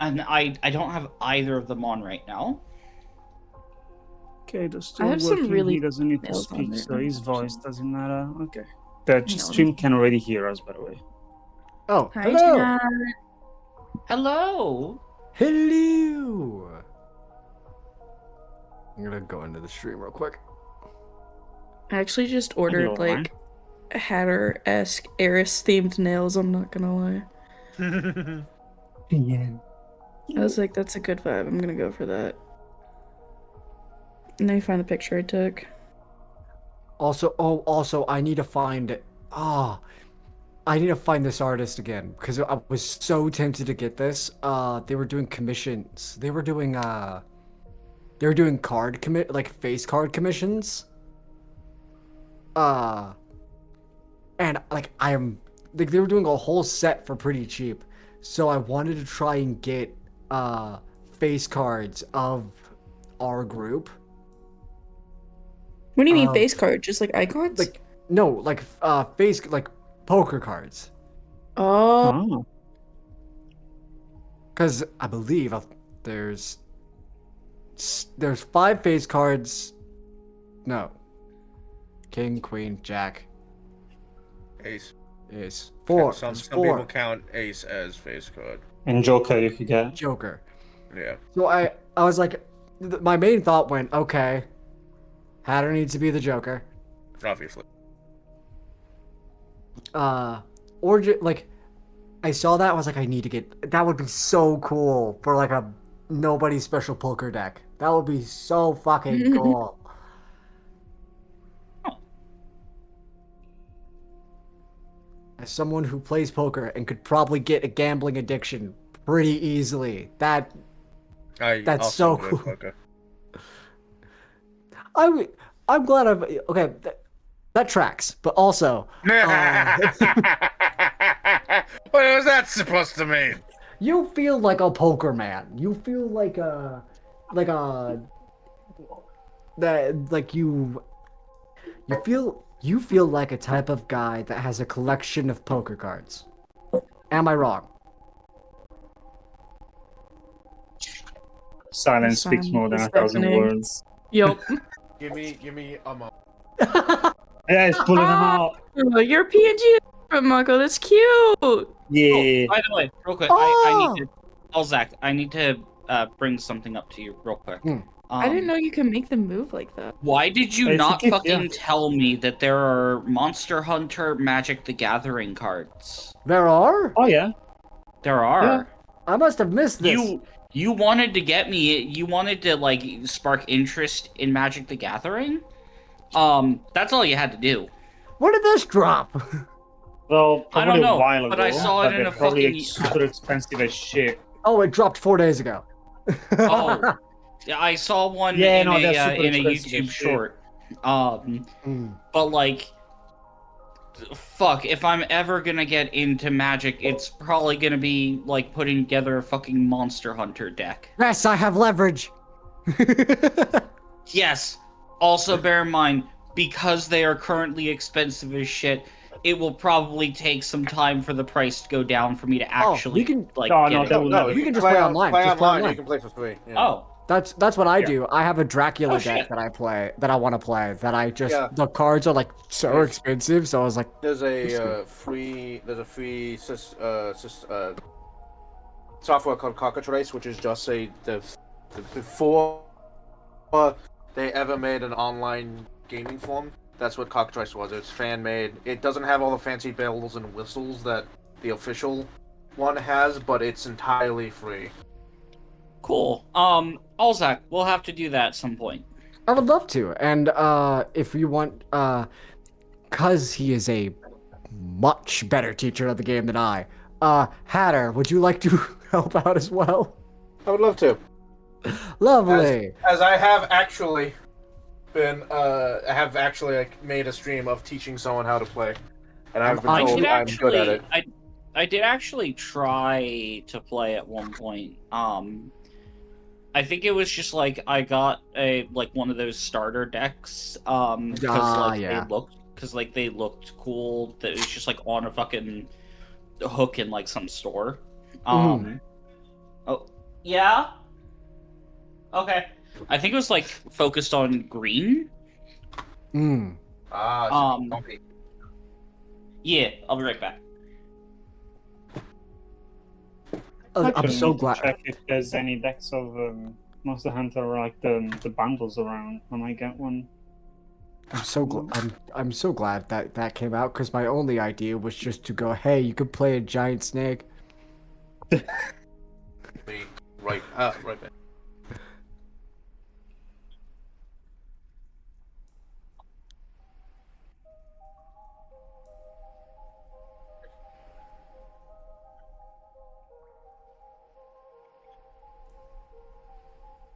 And I don't have either of them on right now. Okay, the I still have some working. really He doesn't need to nails on speak, there. so his voice doesn't matter. Okay. The Hang on. stream can already hear us, by the way. Oh, Hi, hello! Chat. Hello. Hello! I'm gonna go into the stream real quick. I actually just ordered Hello, man. like Hatter-esque Eris themed nails, I'm not gonna lie. Yeah. I was like, that's a good vibe. I'm gonna go for that. And then you find the picture I took. Also, I need to find. I need to find this artist again because I was so tempted to get this. They were doing commissions. They were doing face card commissions. And like they were doing a whole set for pretty cheap. So I wanted to try and get face cards of our group. What do you mean face card? Just like icons? Face like poker cards. Oh. Because I believe there's 5 face cards. No. King, queen, jack. Ace. Is 4. Some There's people 4. count ace as face card. And Joker, if you get. Joker. Yeah. So I was like, my main thought went, okay, Hatter needs to be the Joker. Obviously. Like, I saw that, I was like, I need to get, that would be so cool for like a nobody special poker deck. That would be so fucking cool. As someone who plays poker and could probably get a gambling addiction pretty easily, that's so cool. Poker. I'm glad okay. That tracks, but also. What was that supposed to mean? You feel like a poker man. You feel like you feel like a type of guy that has a collection of poker cards. Am I wrong? Silence speaks more than 1,000 words. Yup. Give me a moment. Yeah, it's pulling them out. You're PNG from Mako. That's cute. Yeah. Oh, by the way, real quick, Oh! I need to. Zach, I need to bring something up to you real quick. I didn't know you could make them move like that. Why did you It's a not gift, fucking yeah. tell me that there are Monster Hunter Magic the Gathering cards? There are? Oh, yeah. There are. Yeah. I must have missed this. You wanted to get me. You wanted to like spark interest in Magic the Gathering. That's all you had to do. When did this drop? Well, I probably don't know, a while ago. but I saw it in they're a probably fucking- super expensive as shit. Oh, it dropped 4 days ago. Oh, yeah, I saw one Yeah, in no, a that's super expensive YouTube as shit. short. But like, fuck, if I'm ever gonna get into Magic, it's probably gonna be like putting together a fucking Monster Hunter deck. Yes, I have leverage. Yes. Also, bear in mind, because they are currently expensive as shit, it will probably take some time for the price to go down for me to actually you can- like No, get no, it. that will never. You can just play online. Play Just play online. online. You can play for free. Yeah. Oh, That's what I Yeah. do. I have a Dracula Oh, deck shit. that I want to play. That I just Yeah. the cards are like so Yes. expensive, so I was like, There's a software called Cockatrice, which is just before they ever made an online gaming form. That's what Cockatrice was. It's fan made. It doesn't have all the fancy bells and whistles that the official one has, but it's entirely free. cool. Alzak, we'll have to do that at some point. I would love to. And if you want, cause he is a much better teacher of the game than I. Hatter, would you like to help out as well? I would love to. Lovely. As I have actually been, like, made a stream of teaching someone how to play, and I've been I told did I'm good at it. I did actually try to play at one point. I think it was just like I got one of those starter decks. Because they looked cool. That it was just like on a fucking hook in like some store. Oh, Yeah. Okay. I think it was like focused on green. Mm. Donkey. Yeah, I'll be right back. I'm Actually, so need to glad. check if there's any decks of Monster Hunter or like the bundles around. I might get one. I'm so glad that that came out because my only idea was just to go, hey, you could play a giant snake. Wait, right there.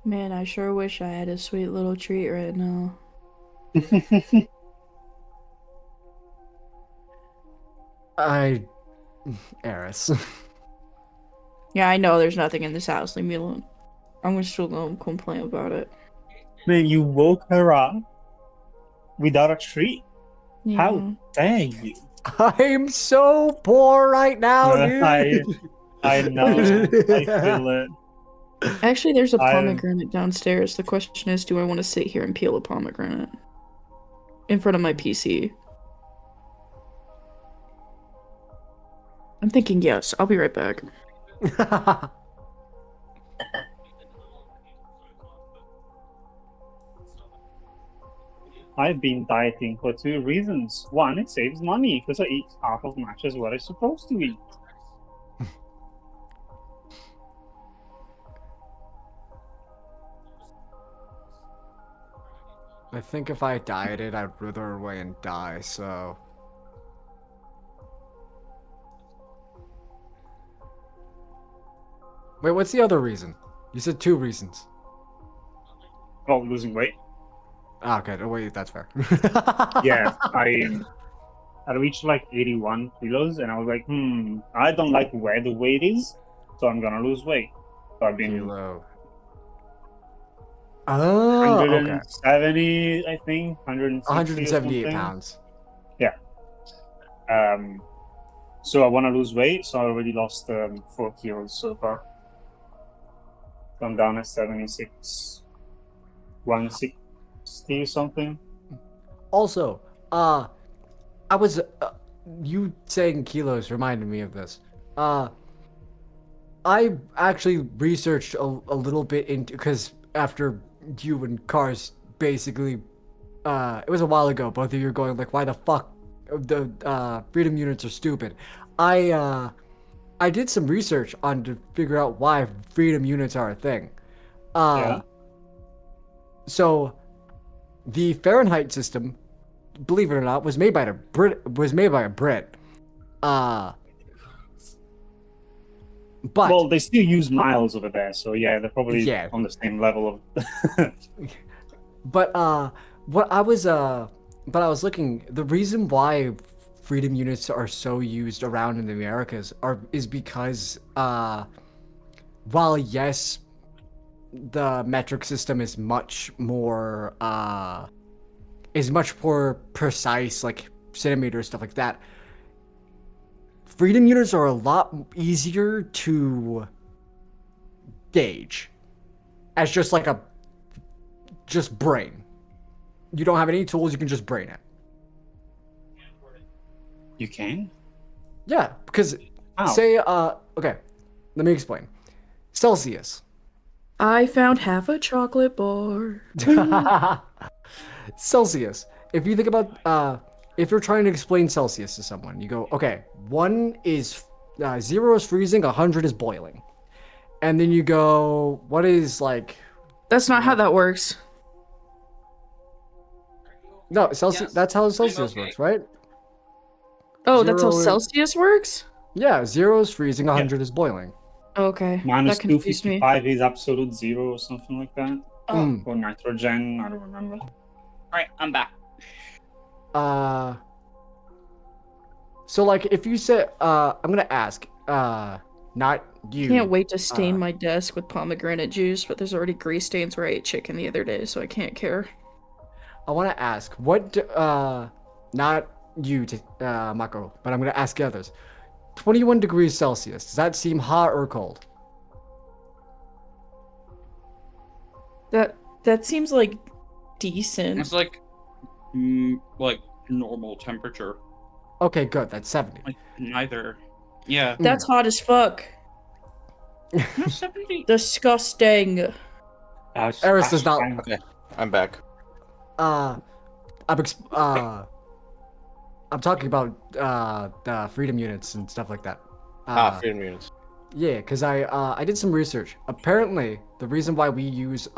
Man, I sure wish I had a sweet little treat right now. Eris. Yeah, I know there's nothing in this house. Leave me alone. I'm gonna still go and complain about it. Man, you woke her up without a treat? Yeah. How dare you? I'm so poor right now, dude. I know. I feel it. Actually, there's a I- pomegranate downstairs. The question is, do I want to sit here and peel a pomegranate in front of my PC? I'm thinking yes. I'll be right back. I've been dieting for 2 reasons. One, it saves money because I eat half as much as what I'm supposed to eat. I think if I dieted, I'd wither away and die, so. Wait, what's the other reason? You said 2 reasons. Oh, losing weight. Ah, okay, no, wait, that's fair. Yeah, I reached like 81 kilos, and I was like, I don't like where the weight is, so I'm gonna lose weight. So I've been Kilo. Oh, okay. 170, I think, 160 or 178 something. pounds. So I want to lose weight, so I already lost 4 kilos so far. I'm down at 76, 160 or something. Also, I was, you saying kilos reminded me of this. I actually researched a little bit into, because after you and Cars basically, it was a while ago, both of you were going like, why the fuck the freedom units are stupid. I did some research on to figure out why freedom units are a thing. Yeah. So the Fahrenheit system, believe it or not, was made by a Brit. But Well, they still use miles over there, so yeah, they're probably Yeah. on the same level of. But what I was looking, the reason why freedom units are so used around in the Americas is because while yes, the metric system is much more precise, like centimeters, stuff like that. Freedom units are a lot easier to gauge as just like just brain. You don't have any tools, you can just brain it. You can? Yeah, because How? say okay, let me explain. Celsius. I found half a chocolate bar. Celsius. If you think about if you're trying to explain Celsius to someone, you go, okay, 1 is 0 is freezing, 100 is boiling. And then you go, what is like That's not how that works. no, Celsius Yes. that's how Celsius works, right? Oh, that's how 0 is- Celsius works? Yeah, 0 is freezing, 100 is boiling. Okay, Minus that confused me. 255 is absolute 0 or something like that. Mm. Or nitrogen, I don't remember. Alright, I'm back. So like if you say I'm gonna ask, not you. Can't wait to stain my desk with pomegranate juice, but there's already grease stains where I ate chicken the other day, so I can't care. I wanna ask, what not you Mako, but I'm gonna ask the others. 21 degrees Celsius, does that seem hot or cold? That seems like decent. It's like normal temperature. Okay, good. That's 70. Like neither. Yeah. That's hot as fuck. No, 70. Disgusting. Eris does not. Okay, I'm back. I'm talking about the freedom units and stuff like that. Freedom units. Yeah, because I did some research. Apparently, the reason why we use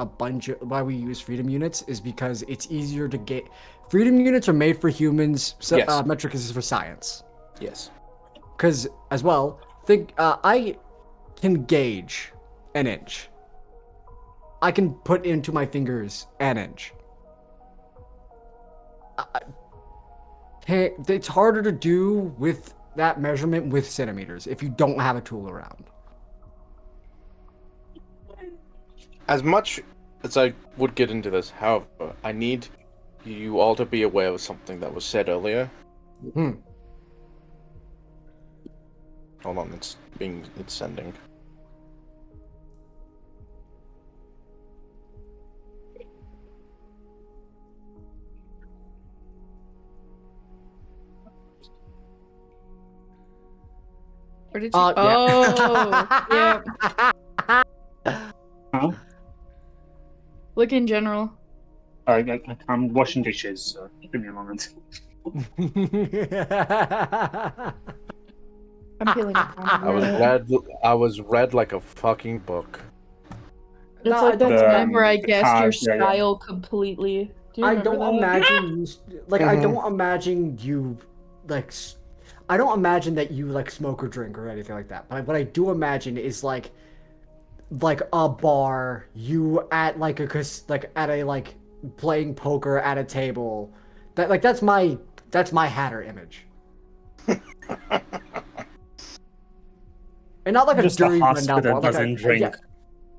freedom units is because it's easier to get. Freedom units are made for humans. So, Yes. Metric is for science. Yes. Because as well, I can gauge an inch. I can put into my fingers an inch. It's harder to do with that measurement with centimeters if you don't have a tool around. As much as I would get into this, however, I need you all to be aware of something that was said earlier. Hold on, it's sending. Where did you? Yeah. Oh, yeah. Huh? Look in general. I'm washing dishes, so give me a moment. I'm feeling I was read like a fucking book. It's like that The, time where I the guessed card, your yeah, yeah. style completely. Do you I remember don't that? imagine you I don't imagine you like I don't imagine that you like smoke or drink or anything like that. But what I do imagine is like a bar, you at like playing poker at a table. That's my Hatter image. And not like Just a a dirty husk rundown that bar, like doesn't drink.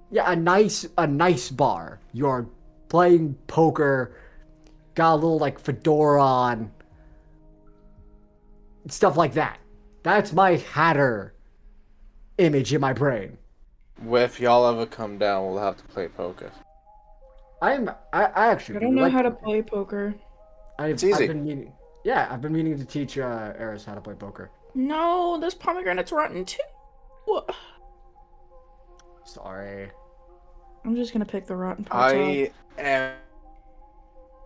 yeah, a nice bar. You're playing poker, got a little like fedora on, stuff like that. That's my Hatter image in my brain. If y'all ever come down, we'll have to play poker. I actually I don't know like how to poker. play poker. It's easy. I've been meaning to teach Eris how to play poker. No, this pomegranate's rotten too. Sorry. I'm just gonna pick the rotten parts off. I am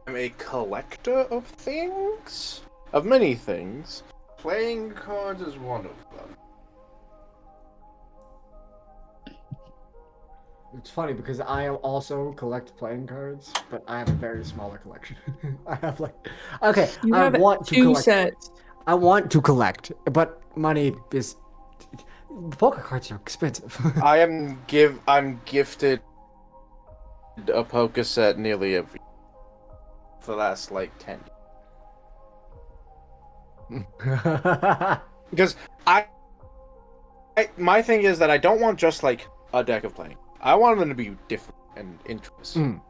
a collector of things, of many things. Playing cards is one of them. It's funny because I also collect playing cards, but I have a very smaller collection. I have You have want to two collect. sets. I want to collect, but money is. Poker cards are expensive. I'm gifted a poker set nearly every for the last like 10 years. Because my thing is that I don't want just like a deck of playing. I want them to be different and interesting.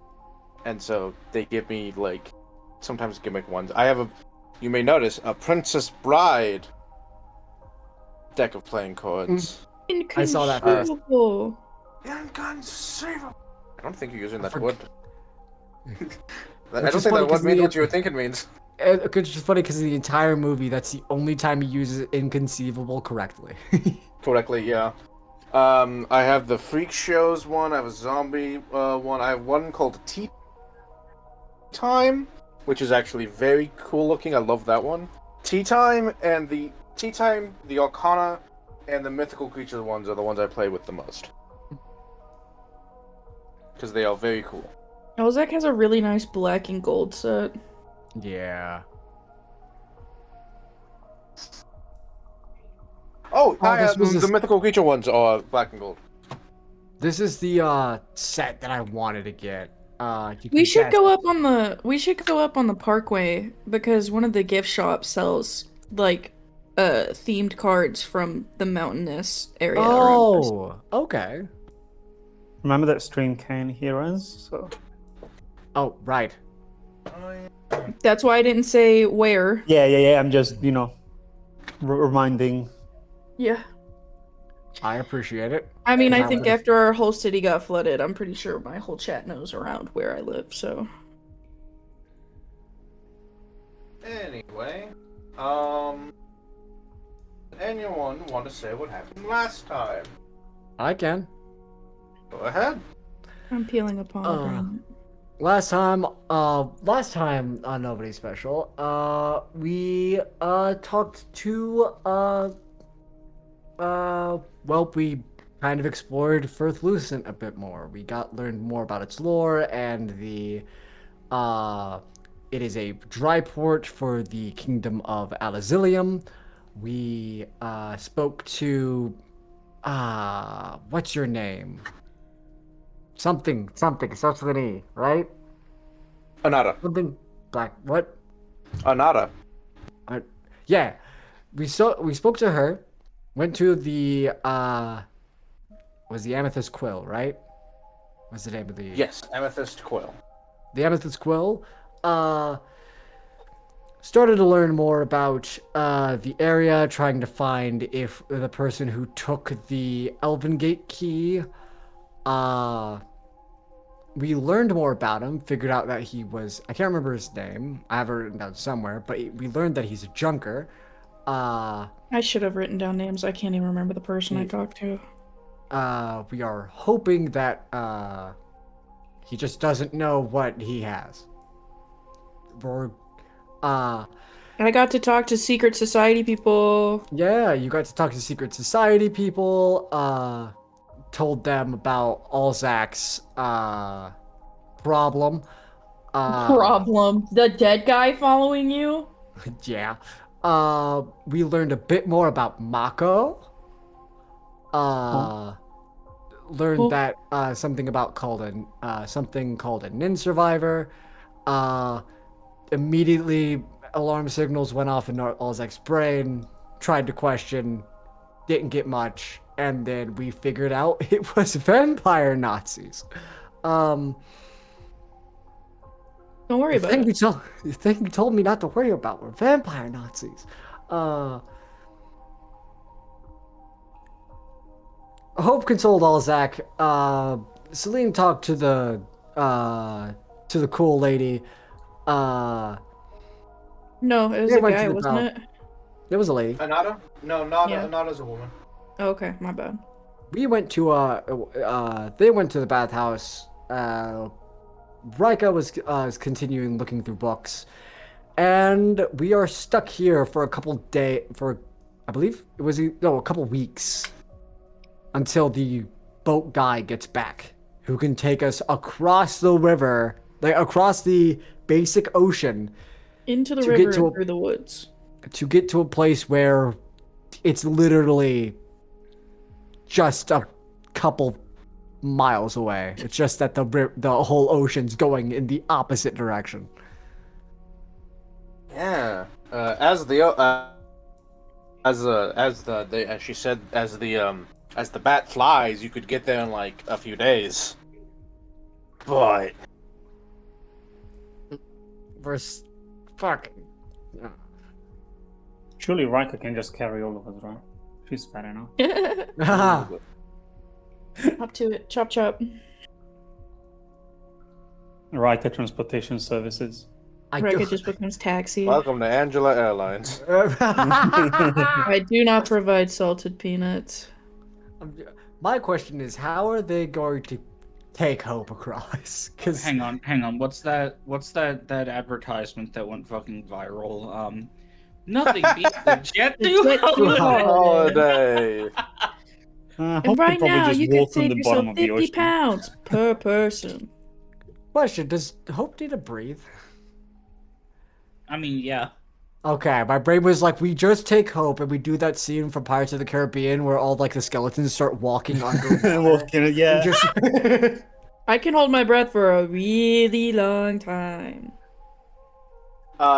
And so they give me like sometimes gimmick ones. I have you may notice a Princess Bride deck of playing cards. I saw that first. Inconceivable. Inconceivable. I don't think you're using that word. I Which don't is think funny that 'cause word means the- what you think it means. It's just funny because the entire movie, that's the only time he uses inconceivable correctly. Correctly, yeah. I have the Freak Shows one, I have a zombie one, I have one called Tea Time, which is actually very cool looking, I love that one. Tea Time, the Arcana, and the Mythical Creature ones are the ones I play with the most. Because they are very cool. Ozek has a really nice black and gold set. Yeah. The Mythical Creature ones are black and gold. This is the set that I wanted to get. We should go up on the Parkway because one of the gift shops sells like themed cards from the mountainous area around us. Oh, okay. Remember that stream can hear us? So. Oh, right. That's why I didn't say where. Yeah. I'm just, reminding. Yeah. I appreciate it. I mean, I That think was- after our whole city got flooded, I'm pretty sure my whole chat knows around where I live, so. Anyway, anyone want to say what happened last time? I can. Go ahead. I'm peeling a pomegranate. Last time on Nobody Special, we talked to well, we kind of explored Firth Lucent a bit more. We learned more about its lore and it is a dry port for the kingdom of Alizilium. We spoke to what's your name? Something starts with an E, right? Anada. Something black. What? Anada. Yeah, we spoke to her. Went to the was the Amethyst Quill, right? What's the name of the Yes, Amethyst Quill. The Amethyst Quill. Started to learn more about the area, trying to find if the person who took the Elven Gate key. We learned more about him. Figured out that he was. I can't remember his name. I have it written down somewhere. But we learned that he's a junker. I should have written down names. I can't even remember the person I talked to. We are hoping that he just doesn't know what he has. I got to talk to secret society people. Yeah, you got to talk to secret society people. Told them about Alzak's problem. Problem. The dead guy following you? Yeah. We learned a bit more about Mako. Learned that something called a Nin survivor. Immediately alarm signals went off in Alzak's brain. Tried to question, didn't get much, and then we figured out it was vampire Nazis. Don't worry about it. The thing you told me not to worry about were vampire Nazis. Hope consoled Alzak. Celine talked to the cool lady. No, it was They a went guy, to the wasn't bell. it? There was a lady. Anada? No, not Yeah. Anada's a woman. Oh, okay, my bad. We went to they went to the bathhouse. Rika was continuing looking through books, and we are stuck here for a couple I believe it was a couple weeks until the boat guy gets back, who can take us across the river, like across the basic ocean, Into the To river get to and through the woods. to get to a place where it's literally just a couple miles away. It's just that the whole ocean's going in the opposite direction. Yeah. As she said, as the bat flies, you could get there in like a few days. But Fuck. Surely Rika can just carry all of us, right? She's fat enough. Up to it. Chop chop. Rika Transportation Services. Rekka just becomes taxi. welcome to Angela Airlines. I do not provide salted peanuts. My question is, how are they going to take Hope across? Because Hang on. What's that advertisement that went fucking viral? Nothing beats the jet The jet to to Holiday. And right now, you can save yourself 50 pounds per person. question: does Hope need to breathe? I mean, yeah. Okay, my brain was like, we just take Hope and we do that scene from Pirates of the Caribbean where all like the skeletons start walking under. Yeah. Just I can hold my breath for a really long time.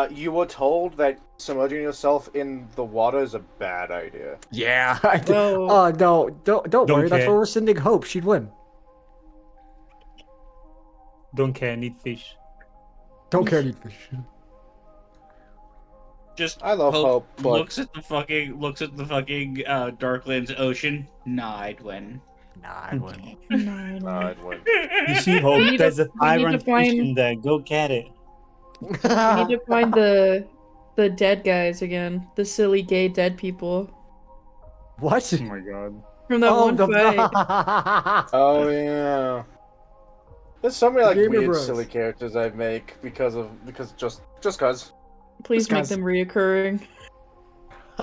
You were told that submerging yourself in the water is a bad idea. yeah. Whoa. Oh no! Don't worry. That's care. where we're sending Hope. She'd win. Don't care, need fish. Don't care, need fish. Just I love Hope, but looks at the fucking Darklands ocean. Nah, I'd win. Nah, I wouldn't. No, nah, I'd win. You see, Hope, We need there's a we need to tyrant fish find- in there. Go get it. we need to find the dead guys again. The silly gay dead people What? Oh my god. from that one fight. Oh yeah. There's so many like Gamer weird, Bros. silly characters I make because just cause. Please This make guy's- them reoccurring.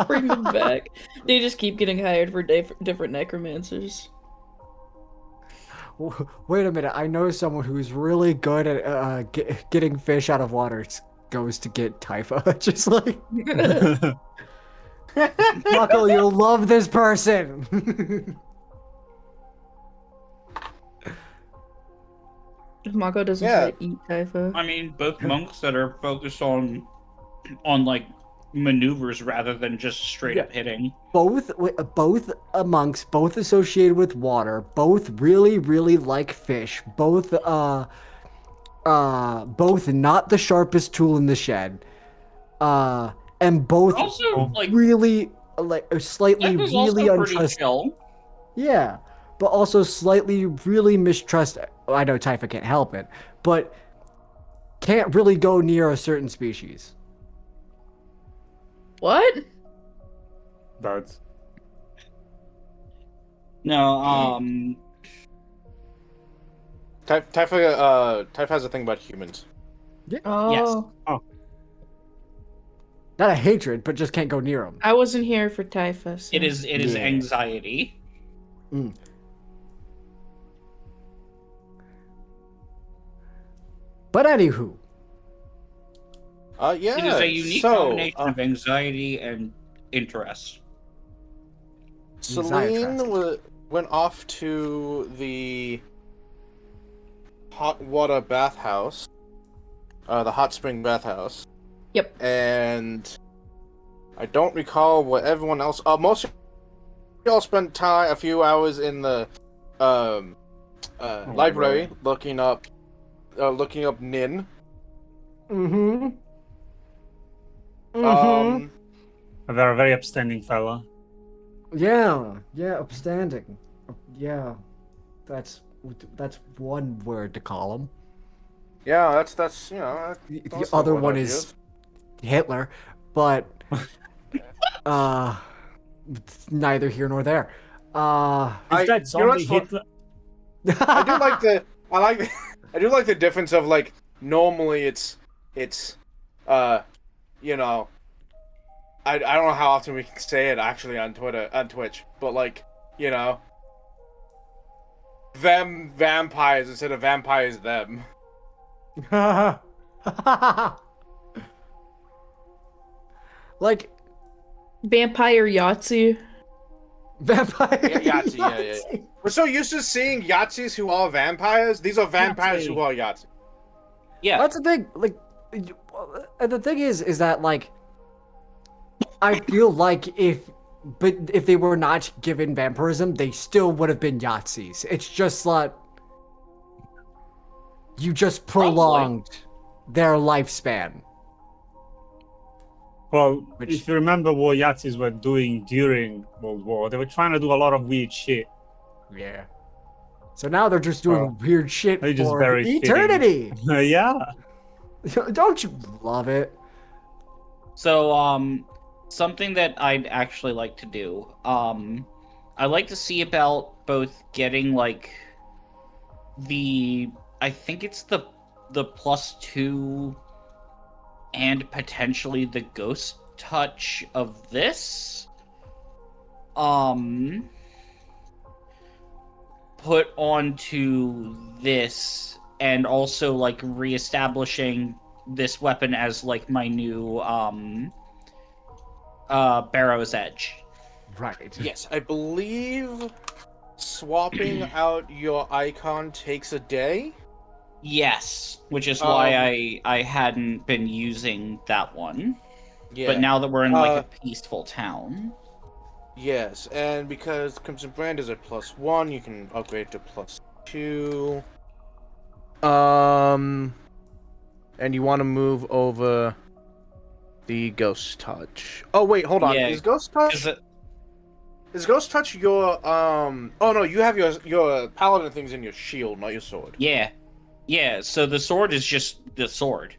Bring them back. They just keep getting hired for different necromancers. Wait a minute. I know someone who's really good at getting fish out of water. Goes to get Typha. Just like Buckle, you'll love this person. Mako doesn't Yeah. try to eat Typha. I mean, both monks that are focused on like maneuvers rather than just straight up hitting. both amongst both associated with water, both really like fish, both not the sharpest tool in the shed, and both Also, like, really like slightly Typha's really also pretty untrust. chill. Yeah, but also slightly really mistrust. I know Typha can't help it, but can't really go near a certain species. What? But No, Typha has a thing about humans. Oh. Not a hatred, but just can't go near them. I wasn't here for Typha. So. it is Yeah. anxiety. But anywho, Yeah. It is a unique so, combination of anxiety and interest. Celine Anxiety. went off to the hot water bathhouse, the hot spring bathhouse. Yep. And I don't recall what everyone else. Most of y'all spent a few hours in the library looking up Nin. Mm-hmm. a very upstanding fella. Yeah, upstanding. Yeah, that's one word to call him. Yeah, that's you know. The that's other what one I'd is use. Hitler, but neither here nor there. Is that you know what's zombie fun- Hitler? I do like the difference of like normally it's you know I don't know how often we can say it actually on Twitch, but like, you know, them vampires instead of vampires them. Like Vampire Yahtzee. vampire. Yeah, Yahtzee, yeah. We're so used to seeing Yahtzees who are vampires. These are vampires who are Yahtzee. Yeah. That's the thing. Like, the thing is that like, I feel like if they were not given vampirism, they still would have been Yahtzees. It's just like you just prolonged their lifespan. Well, Which- if you remember what Yahtzees were doing during World War, they were trying to do a lot of weird shit. Yeah. So now they're just doing weird shit they're just for very fitting. eternity. Yeah. Don't you love it? So, something that I'd actually like to do, I'd like to see about both getting, like, I think it's the +2 and potentially the ghost touch of this, put onto this, and also, like, reestablishing this weapon as, like, my new, Barrow's Edge. Right. Yes, I believe swapping out your icon takes a day. Yes, which is why I hadn't been using that one. Yeah. But now that we're in, like, a peaceful town. Yes, and because Crimson Brand is a +1, you can upgrade to +2. And you want to move over The Ghost Touch. Oh wait, hold on. Yeah, Is Ghost Touch? 'Cause Is Ghost Touch your Oh no, you have your paladin things in your shield, not your sword. yeah. So the sword is just the sword.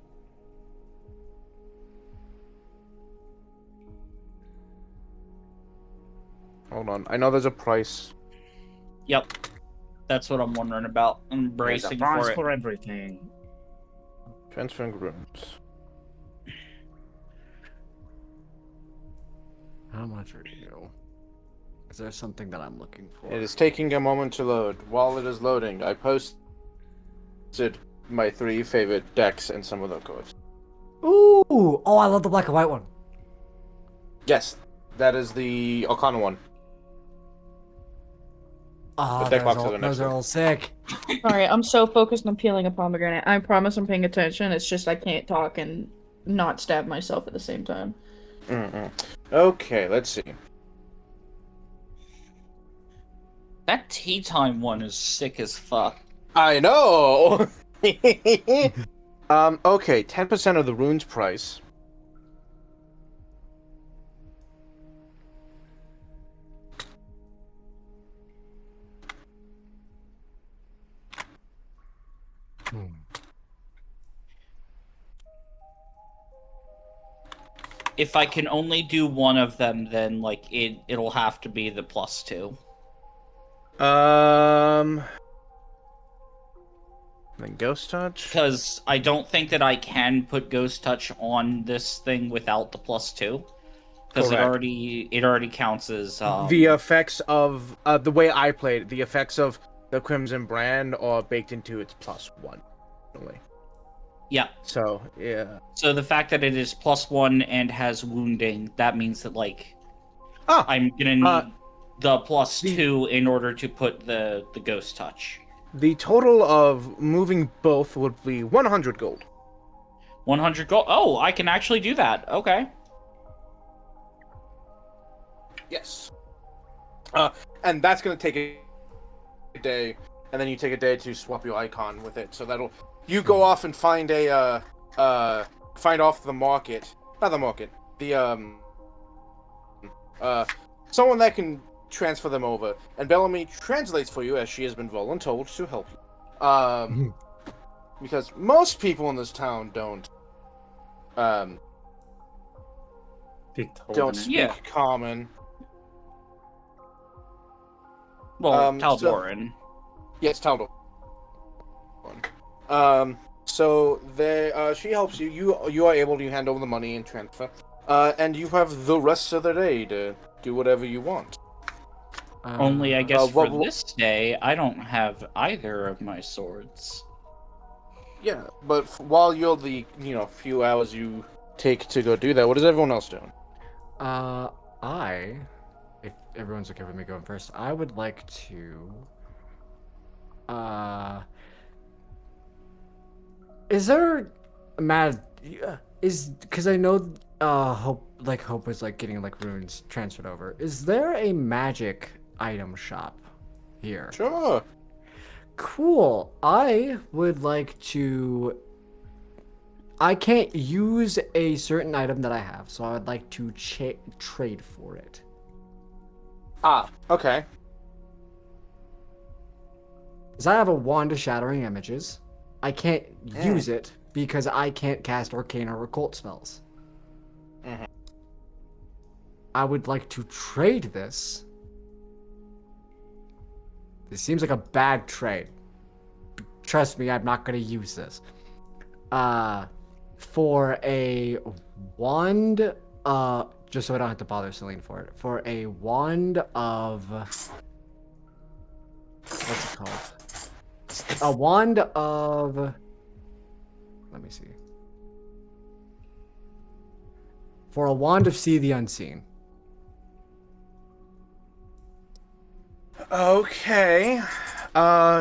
Hold on. I know there's a price. Yep. That's what I'm wondering about. I'm There's a bracing price for it. for everything. Transferring rooms. How much are you? Is there something that I'm looking for? It is taking a moment to load. While it is loading, I posted my 3 favorite decks and some of the cards. Ooh! Oh, I love the black and white one. Yes, that is the Arcana one. Oh, The deck box those, is the next those are one. all sick. Sorry, I'm so focused on peeling a pomegranate. I promise I'm paying attention. It's just I can't talk and not stab myself at the same time. Okay, let's see. That tea time one is sick as fuck. I know. Okay, 10% of the runes price. If I can only do one of them, then like it'll have to be the +2. Then Ghost Touch. Because I don't think that I can put Ghost Touch on this thing without the +2. Because it Correct. already counts as The effects of the way I played, the effects of the Crimson Brand are baked into its +1. Really. Yeah. So yeah. So the fact that it is +1 and has wounding, that means that like Ah, I'm gonna need the +2 in order to put the Ghost Touch. the total of moving both would be 100 gold. 100 gold. Oh, I can actually do that. Okay. Yes. And that's gonna take a day, and then you take a day to swap your icon with it. So that'll you go off and find find off the market, not the market, the someone that can transfer them over, and Bellamy translates for you as she has been voluntold to help you. Because most people in this town don't Don't speak Yeah. common. Well, So- Tal'Doran. Yes, Taldo. So she helps you. You are able to hand over the money and transfer. And you have the rest of the day to do whatever you want. Only, I guess, for what- this day, I don't have either of my swords. Yeah, but while you're the few hours you take to go do that, what is everyone else doing? If everyone's okay with me going first, I would like to. Is there because I know Hope was like getting like runes transferred over. Is there a magic item shop here? Sure. Cool. I would like to. I can't use a certain item that I have, so I would like to trade for it. Ah, okay. Because I have a wand of shattering images. I can't use it because I can't cast arcane or occult spells. Mhm. I would like to trade this. This seems like a bad trade. Trust me, I'm not going to use this. For a wand, just so I don't have to bother Celine for it. For a wand of... What's it called? A wand of... Let me see. For a wand of See the Unseen. Okay.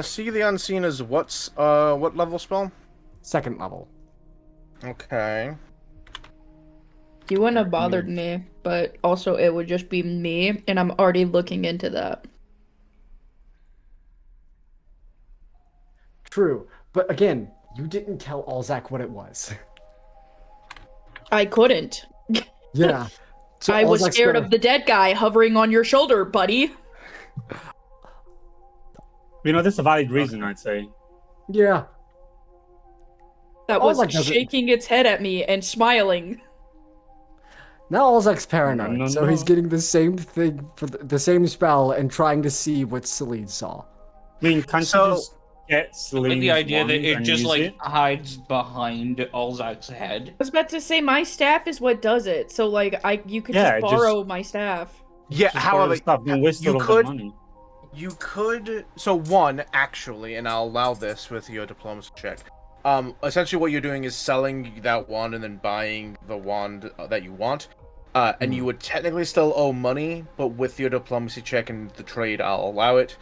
See the Unseen is what level spell? 2nd level. Okay. You wouldn't have bothered me, but also it would just be me, and I'm already looking into that. True. But again, you didn't tell Alzak what it was. I couldn't. Yeah. So I was Olzak's scared gonna- of the dead guy hovering on your shoulder, buddy. That's a valid reason, I'd say. Yeah. That was Olzak doesn't- shaking its head at me and smiling. Now Olzak's paranoid, No. so he's getting the same thing for the same spell and trying to see what Celine saw. I mean, can't So- you just get Celine's Like the idea wand that it and just use like it? hides behind Alzak's head. I was about to say my staff is what does it, so like you could Yeah, just borrow my staff. Yeah, Just borrow however, the stuff, don't waste you all of could- the money. you could. So one, actually, and I'll allow this with your diplomacy check. Essentially, what you're doing is selling that wand and then buying the wand that you want. And you would technically still owe money, but with your diplomacy check and the trade, I'll allow it.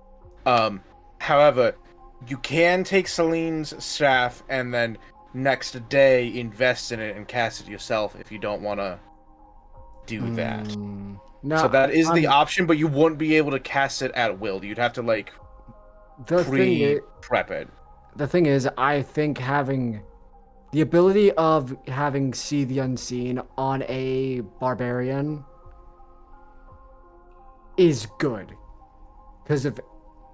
However, you can take Celine's staff and then next day invest in it and cast it yourself if you don't want to do that. No, So that is the I'm- option, but you wouldn't be able to cast it at will. You'd have to like the thing is, prep it. the thing is, I think having the ability of having see the unseen on a barbarian is good. Because if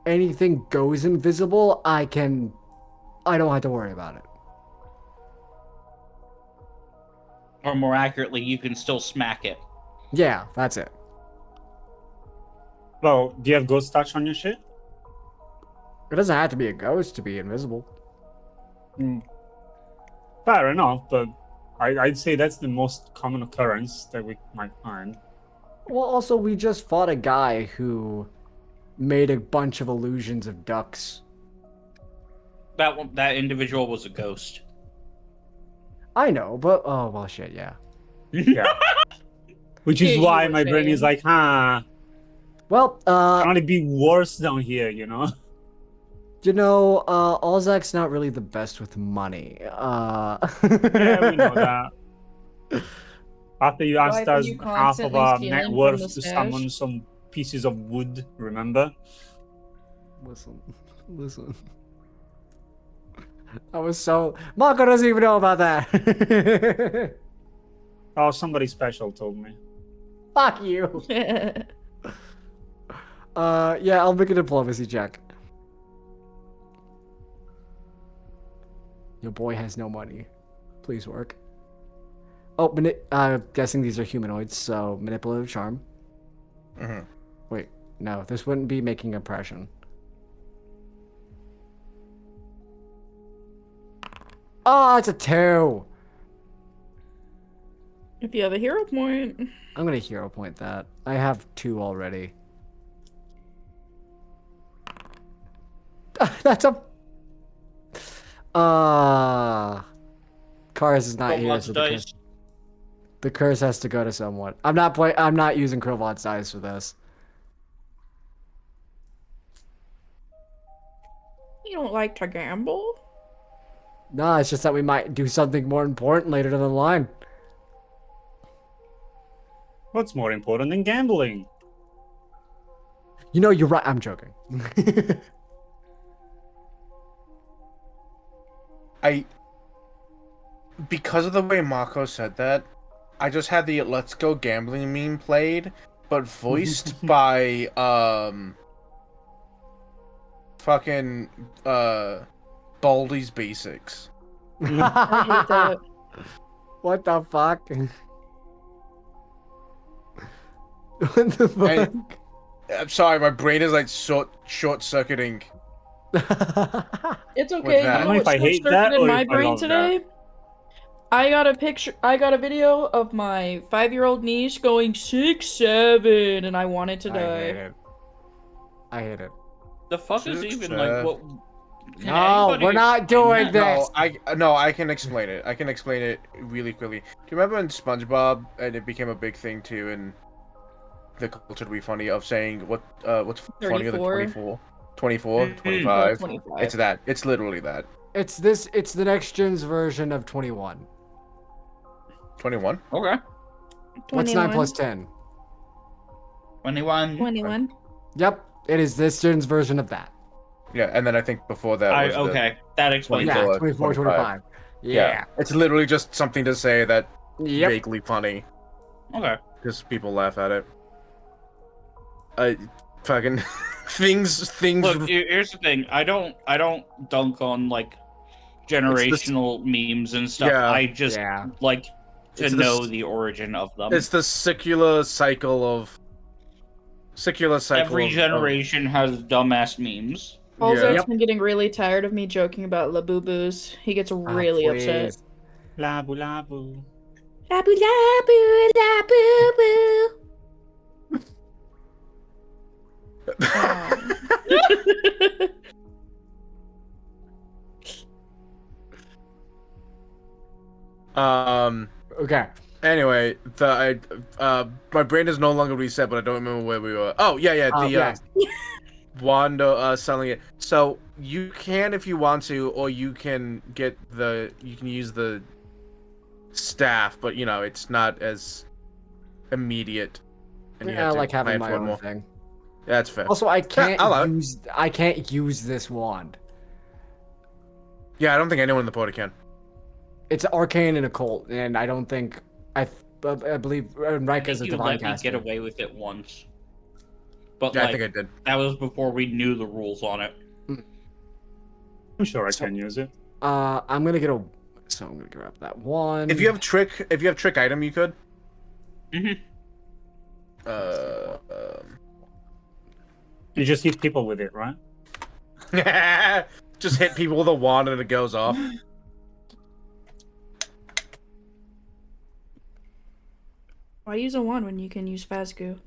anything goes invisible, I don't have to worry about it. Or more accurately, you can still smack it. Yeah, that's it. Well, do you have ghost touch on your shit? It doesn't have to be a ghost to be invisible. Fair enough, but I'd say that's the most common occurrence that we might find. Well, also, we just fought a guy who made a bunch of illusions of ducks. That individual was a ghost. I know, but oh well, shit, yeah. Yeah. Which is Yeah, why you were my brain is like, saying. Well, can only be worse down here, you know? Alzak's not really the best with money. Yeah, we know that. After you Why asked are us you half of constantly our stealing net from worth the to stash? summon some pieces of wood, remember? Listen. I was so Marco doesn't even know about that. Oh, somebody special told me. Fuck you. Yeah, I'll make a diplomacy check. Your boy has no money. Please work. Oh, guessing these are humanoids, so manipulative charm. Mhm. Wait, no, this wouldn't be making impression. Oh, it's a 2. If you have a hero point. I'm gonna hero point that. I have 2 already. That's a. Cars is not Roll here, lots so of the dice. the curse has to go to someone. I'm not using Krovot's dice for this. You don't like to gamble? No, it's just that we might do something more important later down the line. What's more important than gambling? You know, you're right. I'm joking. Because of the way Mako said that, I just had the "Let's Go Gambling" meme played, but voiced by fucking Baldy's Basics. I hate that. What the fuck? What the fuck? I'm sorry, my brain is like short circuiting. It's okay. that. I You don't know know if what I hate that in or my if I brain love today? I got a video of my 5-year-old niece going 6'7", and I wanted to I hate die. it. I hate it. The fuck is Six, even like what? Can No, anybody we're not explain doing that? this. No, I can explain it. I can explain it really quickly. Do you remember in SpongeBob, and it became a big thing too in the culture to be funny of saying what's funnier than 34? 24, Mhm. 25. 25. It's that. It's literally that. It's the next gen's version of 21. 21. Okay. What's 9 plus 10? 21. 21. Yep, it is this gen's version of that. Yeah, and then I think before that was Okay, that explains Yeah. it. 24, 25. 25. Yeah. It's literally just something to say that Yep. vaguely funny. Okay. Because people laugh at it. Fucking things. Look, here's the thing. I don't dunk on like generational memes and stuff. Yeah. I just like to It's know the origin of them. It's the secular cycle of. Every generation has dumbass memes. Alzar's been getting really tired of me joking about Labubu's. He gets really upset. Labu labu. Labu labu labu Okay. Anyway, my brain is no longer reset, but I don't remember where we were. Oh yeah. Wanda selling it. So you can if you want to, or you can use the staff, but it's not as immediate. And I like having my own thing. Yeah, that's fair. Also, I can't use this wand. Yeah, I don't think anyone in the party can. It's arcane and occult, and I don't think I believe Rika's a divine caster. You let me get away with it once. But yeah, I think I did. That was before we knew the rules on it. I'm sure I can use it. I'm gonna grab that one. If you have trick item, you could. Mm-hmm. You just hit people with it, right? Just hit people with a wand and it goes off. Why use a wand when you can use Phasgu?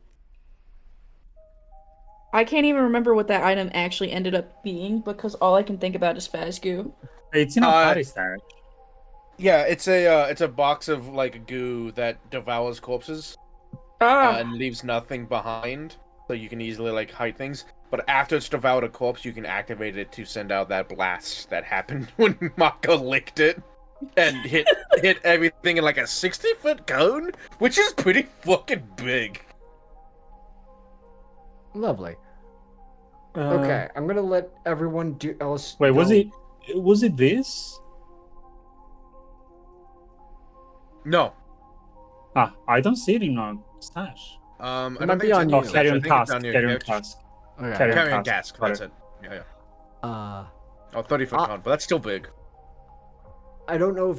I can't even remember what that item actually ended up being because all I can think about is Phasgu. It's in a party stash. Yeah, it's a box of like goo that devours corpses and leaves nothing behind, so you can easily like hide things. But after it's devoured a corpse, you can activate it to send out that blast that happened when Mako licked it and hit everything in like a 60-foot cone, which is pretty fucking big. Lovely. Okay, I'm gonna let everyone else. Wait, was it this? No. I don't see it in our stash. I might don't be think on it's you. Carrion I think it's task. on your Carrion character. task. Okay. Carrion cask. That's it. Yeah. Uh, 30-foot cone, but that's still big. I don't know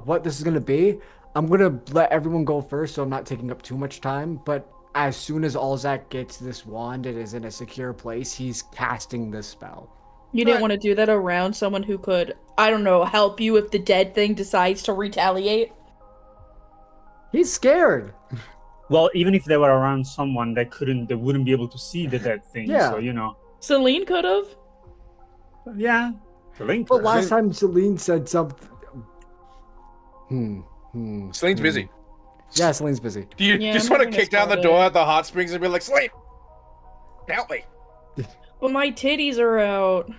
what this is gonna be. I'm gonna let everyone go first, so I'm not taking up too much time. But as soon as Alzak gets this wand and is in a secure place, he's casting this spell. You didn't want to do that around someone who could, I don't know, help you if the dead thing decides to retaliate? He's scared. Well, even if they were around someone, they wouldn't be able to see the dead thing. Yeah. So Celine could have. Yeah. The link. But last time Celine said something. Celine's busy. Yeah, Celine's busy. Do you Yeah, just I'm want to having a kick down the small door day. at the hot springs and be like, Celine, help me? But my titties are out.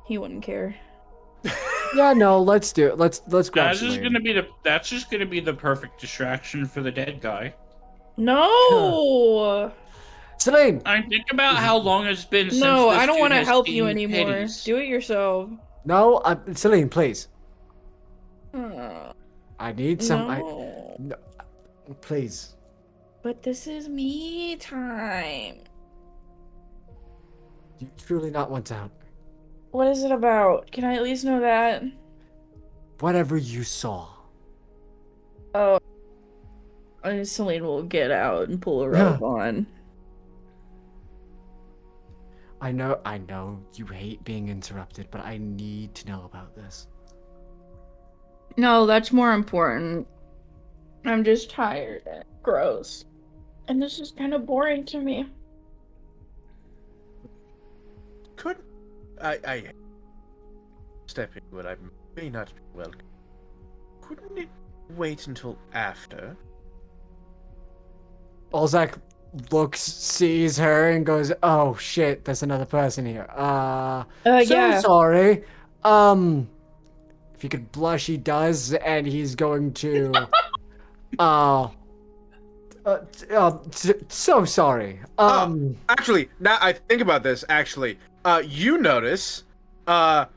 He wouldn't care. Yeah, no, let's do it. Let's grab That's Celine. just gonna be the perfect distraction for the dead guy. No! Celine! I mean, think about how long it's been since No, this I don't dude want to has help you seen anymore. titties. Do it yourself. No, Celine, please. Uh, I need some. no. Please. But this is me time. Do you truly not want to help? What is it about? Can I at least know that? Whatever you saw. Oh. Celine will get out and pull a rope on. I know you hate being interrupted, but I need to know about this. No, that's more important. I'm just tired. Gross. And this is kind of boring to me. Could I step in, but I may not be welcome. Couldn't it wait until after? Alzak looks, sees her, and goes, "Oh shit, there's another person here. Yeah. Sorry. If he could blush, he does, and he's going to, so sorry. Actually, now I think about this. Actually, you notice, her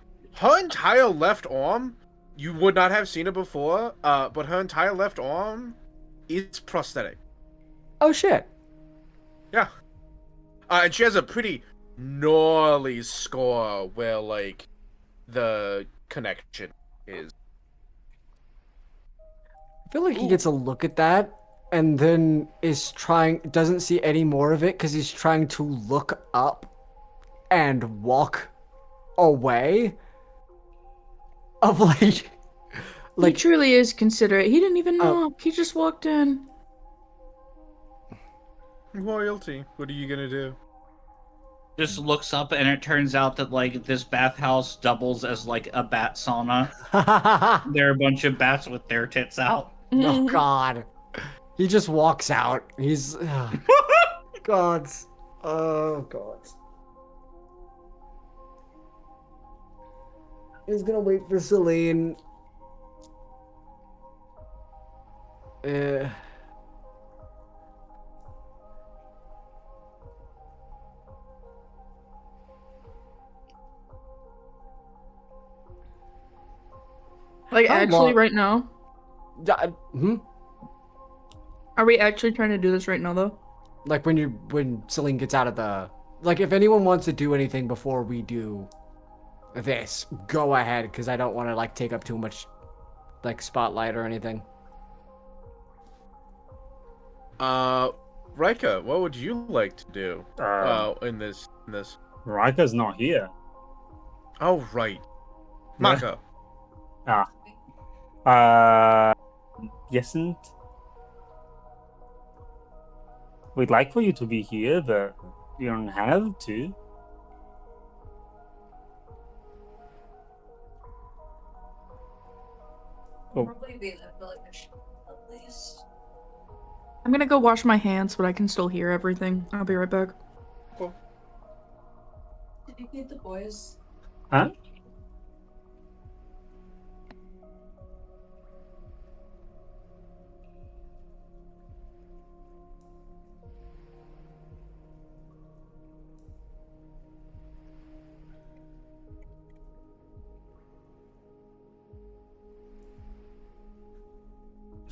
entire left arm You would not have seen it before, but her entire left arm is prosthetic. Oh shit. Yeah. And she has a pretty gnarly scar where, like, the connection is. I feel like he gets a look at that and then doesn't see any more of it because he's trying to look up and walk away. Of He truly is considerate. He didn't even knock. He just walked in. Royalty. What are you gonna do? Just looks up, and it turns out that, like, this bathhouse doubles as, like, a bat sauna. There are a bunch of bats with their tits out. Oh god. He just walks out. He's God. Oh god. He's gonna wait for Celine. Like, How actually, long- right now? Hmm? Are we actually trying to do this right now, though? Like when Celine gets out of the... Like, if anyone wants to do anything before we do this, go ahead, because I don't want to, like, take up too much, like, spotlight or anything. Rika, what would you like to do in this? Rika's not here. Oh, right. Mako. Yesn't. We'd like for you to be here, but you don't have to. Probably be there for like a shot at least. I'm gonna go wash my hands, but I can still hear everything. I'll be right back. Cool. Did you feed the boys? Huh?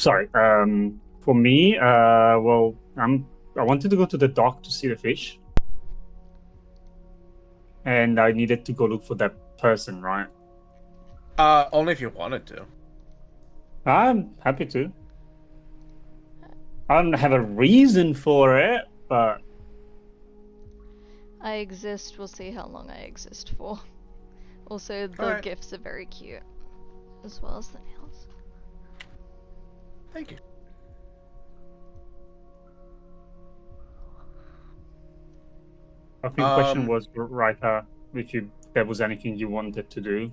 Sorry. For me, well, I wanted to go to the dock to see the fish, and I needed to go look for that person, right? Only if you wanted to. I'm happy to. I don't have a reason for it, but I exist. We'll see how long I exist for. Also, the Alright. gifts are very cute, as well as the nails. Thank you. I think the question was right. If there was anything you wanted to do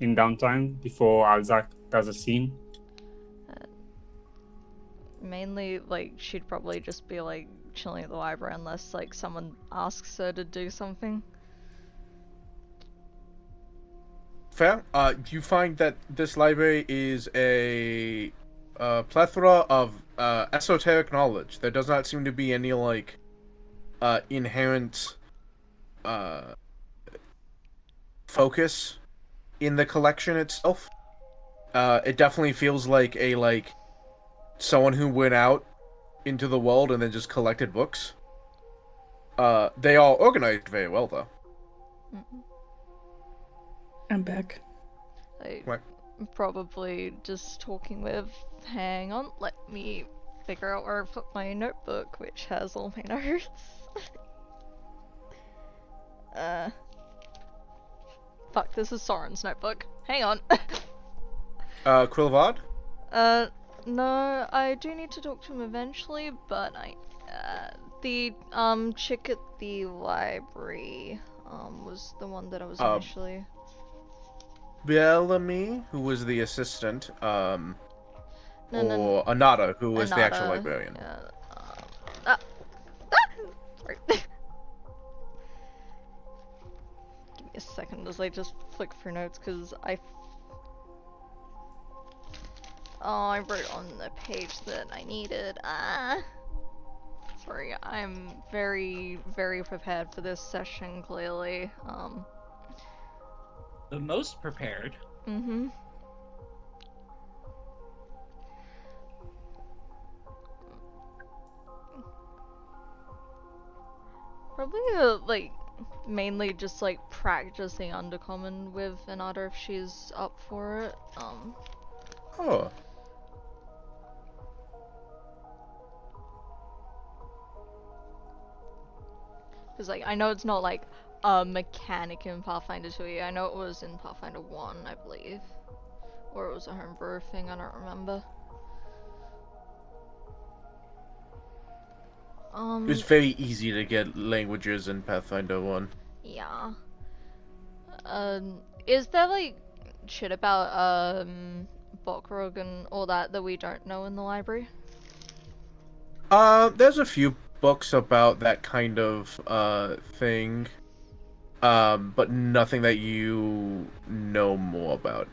in downtime before Alzak does a scene. Mainly, like, she'd probably just be, like, chilling at the library unless, like, someone asks her to do something. Fair. You find that this library is a plethora of esoteric knowledge. There does not seem to be any, like, inherent focus in the collection itself. It definitely feels like someone who went out into the world and then just collected books. They are organized very well, though. I'm back. What? I'm probably just talking with... Hang on, let me figure out where I put my notebook, which has all my notes. Fuck, this is Soren's notebook. Hang on. Quilvad? No, I do need to talk to him eventually, but the chick at the library, was the one that I was initially... Bellamy, who was the assistant, No, or Anada, who was the actual Anada, librarian. Yeah, sorry. Give me a second as I just flick through notes, because I wrote on the page that I needed. Sorry, I'm very, very prepared for this session, clearly. The most prepared. Mm-hmm. Probably like mainly just like practicing Undercommon with Anada if she's up for it. Oh. Because like I know it's not like a mechanic in Pathfinder 2. I know it was in Pathfinder 1, I believe, or it was a homebrew thing. I don't remember. It was very easy to get languages in Pathfinder 1. Yeah. Is there like shit about Bokrog and all that we don't know in the library? There's a few books about that kind of thing. But nothing that you know more about.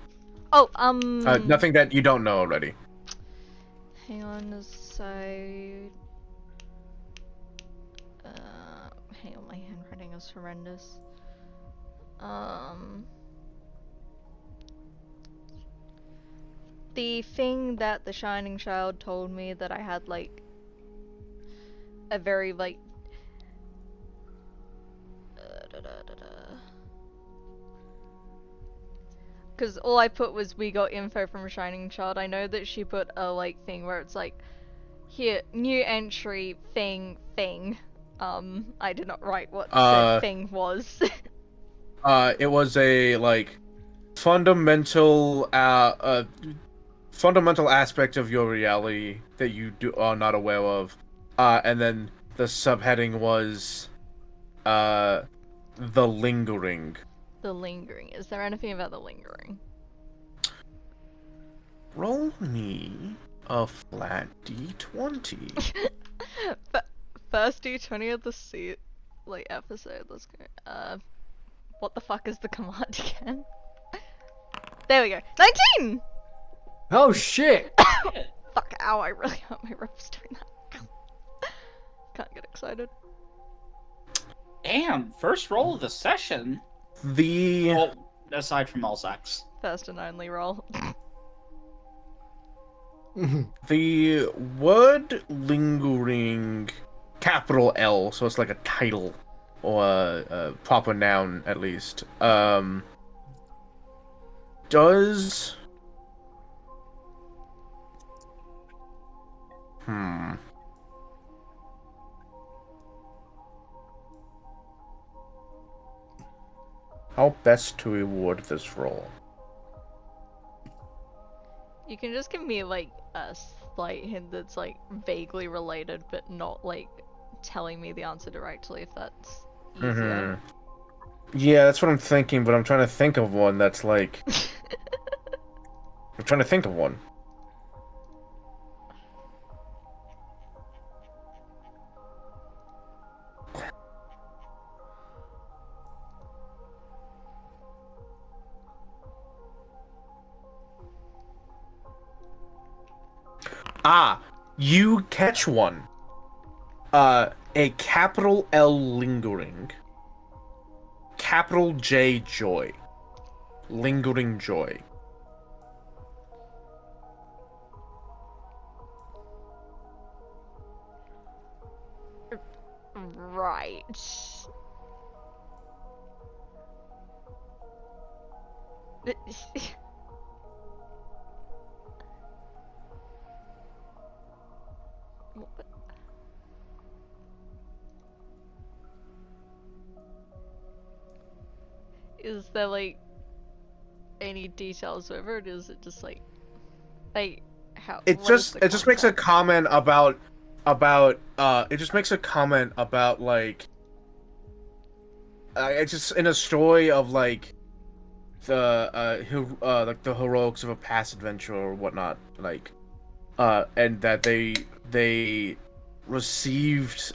Oh, Nothing that you don't know already. hang on a side. Hang on, my handwriting is horrendous. The thing that the Shining Child told me that I had like a very like because all I put was we got info from Shining Child. I know that she put a like thing where it's like here new entry thing. I did not write what the thing was. It was a like fundamental fundamental aspect of your reality that you are not aware of. And then the subheading was the lingering. The lingering. Is there anything about the lingering? Roll me a flat d20. First D20 of the seat like episode. Let's go. What the fuck is the command again? There we go. 19! Oh shit! Fuck, ow, I really hope my ribs doing that. Can't get excited. Damn, first roll of the session. Well, aside from all sex. First and only roll. The word lingering, capital L, so it's like a title or a proper noun at least, does how best to reward this roll? You can just give me like a slight hint that's like vaguely related, but not like telling me the answer directly if that's easier. Yeah, that's what I'm thinking, but I'm trying to think of one that's like... I'm trying to think of one. You catch one. A capital L lingering. Capital J joy. Lingering joy. Right. Is there like any details over it? Is it just like how? It just makes a comment about it just makes a comment about like it's just in a story of like the heroics of a past adventure or whatnot, like and that they received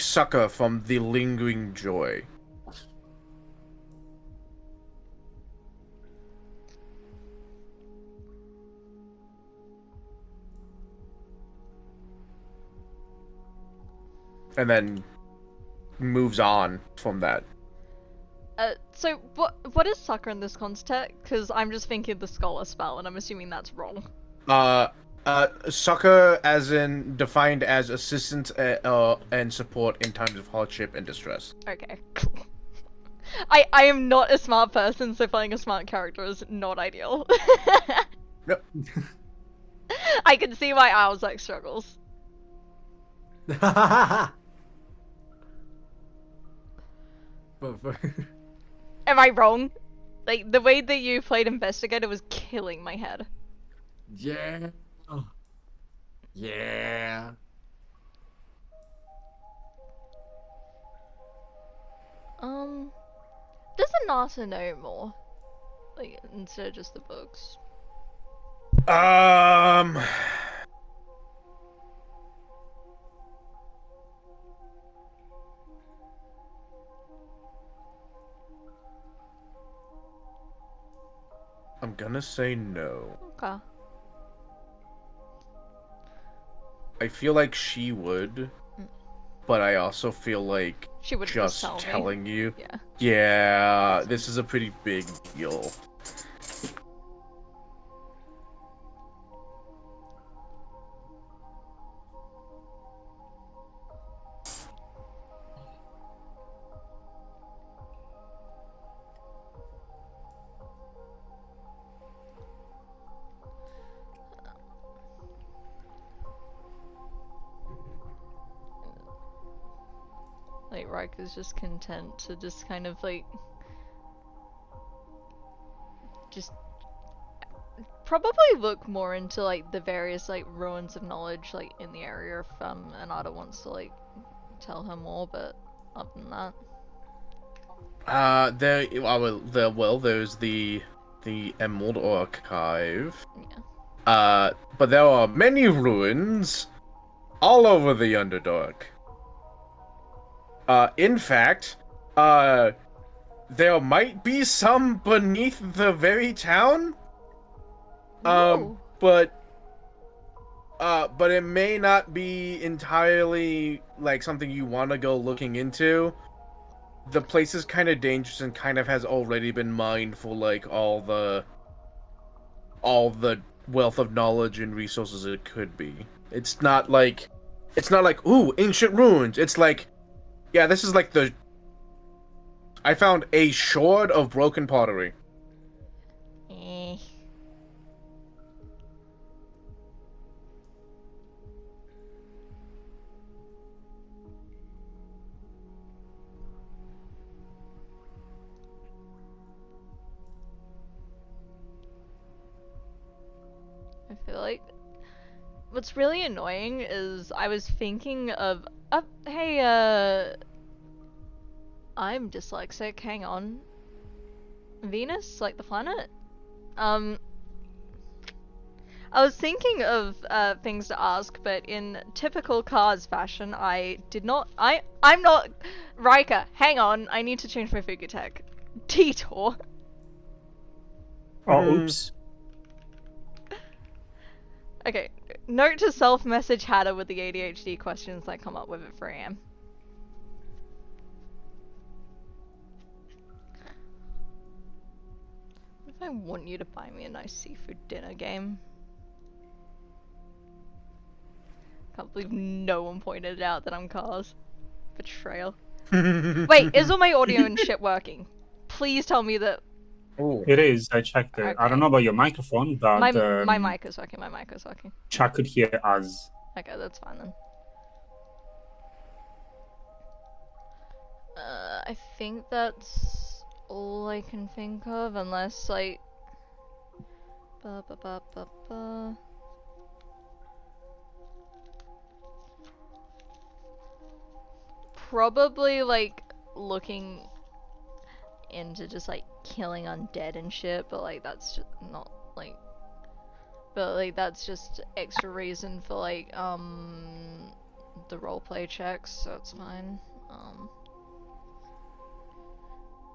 succor from the lingering joy. And then moves on from that. So what is sucker in this context? Because I'm just thinking the scholar spell, and I'm assuming that's wrong. Succor as in defined as assistance and support in times of hardship and distress. Okay. I am not a smart person, so playing a smart character is not ideal. Yep. I can see why Owl's struggles. But Am I wrong? Like, the way that you played Investigator was killing my head. yeah. Yeah. Does Anata know more? Like, instead of just the books? I'm gonna say no. Okay. I feel like she would, but I also feel like She would just tell me. telling you. Yeah. Yeah, this is a pretty big deal. Like, Riker's just content to just kind of like... just... probably look more into like the various like ruins of knowledge like in the area if Anata wants to like tell her more, but other than that... There's the Emerald Archive. Yeah. But there are many ruins all over the Underdark. In fact, there might be some beneath the very town. Ooh. But it may not be entirely like something you want to go looking into. The place is kind of dangerous and kind of has already been mined for like all the wealth of knowledge and resources it could be. It's not like ooh, ancient ruins. It's like, yeah, this is like I found a shard of broken pottery. Eh. I feel like what's really annoying is I was thinking of hey, I'm dyslexic, hang on. Venus, like the planet? I was thinking of things to ask, but in typical Cars fashion, I did not. I'm not. Riker, hang on, I need to change my figure tech. Detour. Oh, oops. Okay, note to self message Hatter with the ADHD questions that come up with at 3 AM. What if I want you to buy me a nice seafood dinner game? Can't believe no one pointed out that I'm Cars. Betrayal. Wait, is all my audio and shit working? Please tell me that. Oh, it is. I checked it. Okay. I don't know about your microphone, but My mic is working, my mic is working. chat could hear us. Okay, that's fine then. I think that's all I can think of, unless like... Probably like looking into just like killing undead and shit, but like that's just not like... But like that's just extra reason for like the roleplay checks, so it's fine.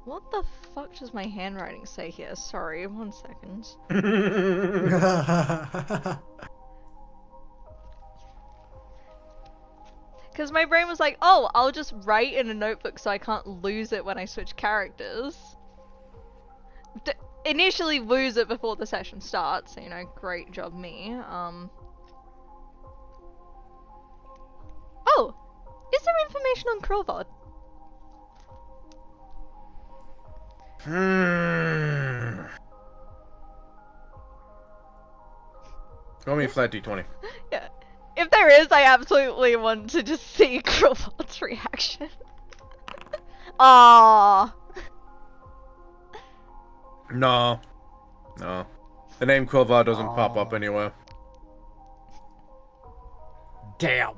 What the fuck does my handwriting say here? Sorry, 1 second. Because my brain was like, oh, I'll just write in a notebook so I can't lose it when I switch characters. Initially lose it before the session starts, you know, great job me. information on Krillvod? Roll me a flat d20. Yeah. If there is, I absolutely want to just see Krillvod's reaction. Ah. No. No. The name Quilvar doesn't pop up anywhere. Damn.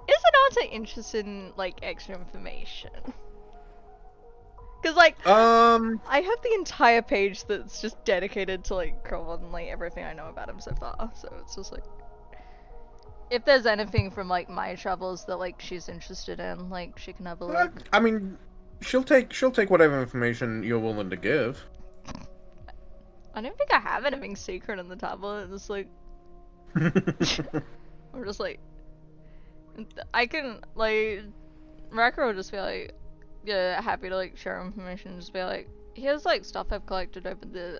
Is Anata interested in, like, extra information? Because, like, I have the entire page that's just dedicated to, like, Krillvod and, like, everything I know about him so far. So it's just, like, if there's anything from, like, my travels that, like, she's interested in, like, she can have a look. I mean, she'll take whatever information you're willing to give. I don't think I have anything secret in the tablet. It's like, I'm just like, I can, like, Racker will just be like, yeah, happy to, like, share information. Just be like, here's, like, stuff I've collected over the,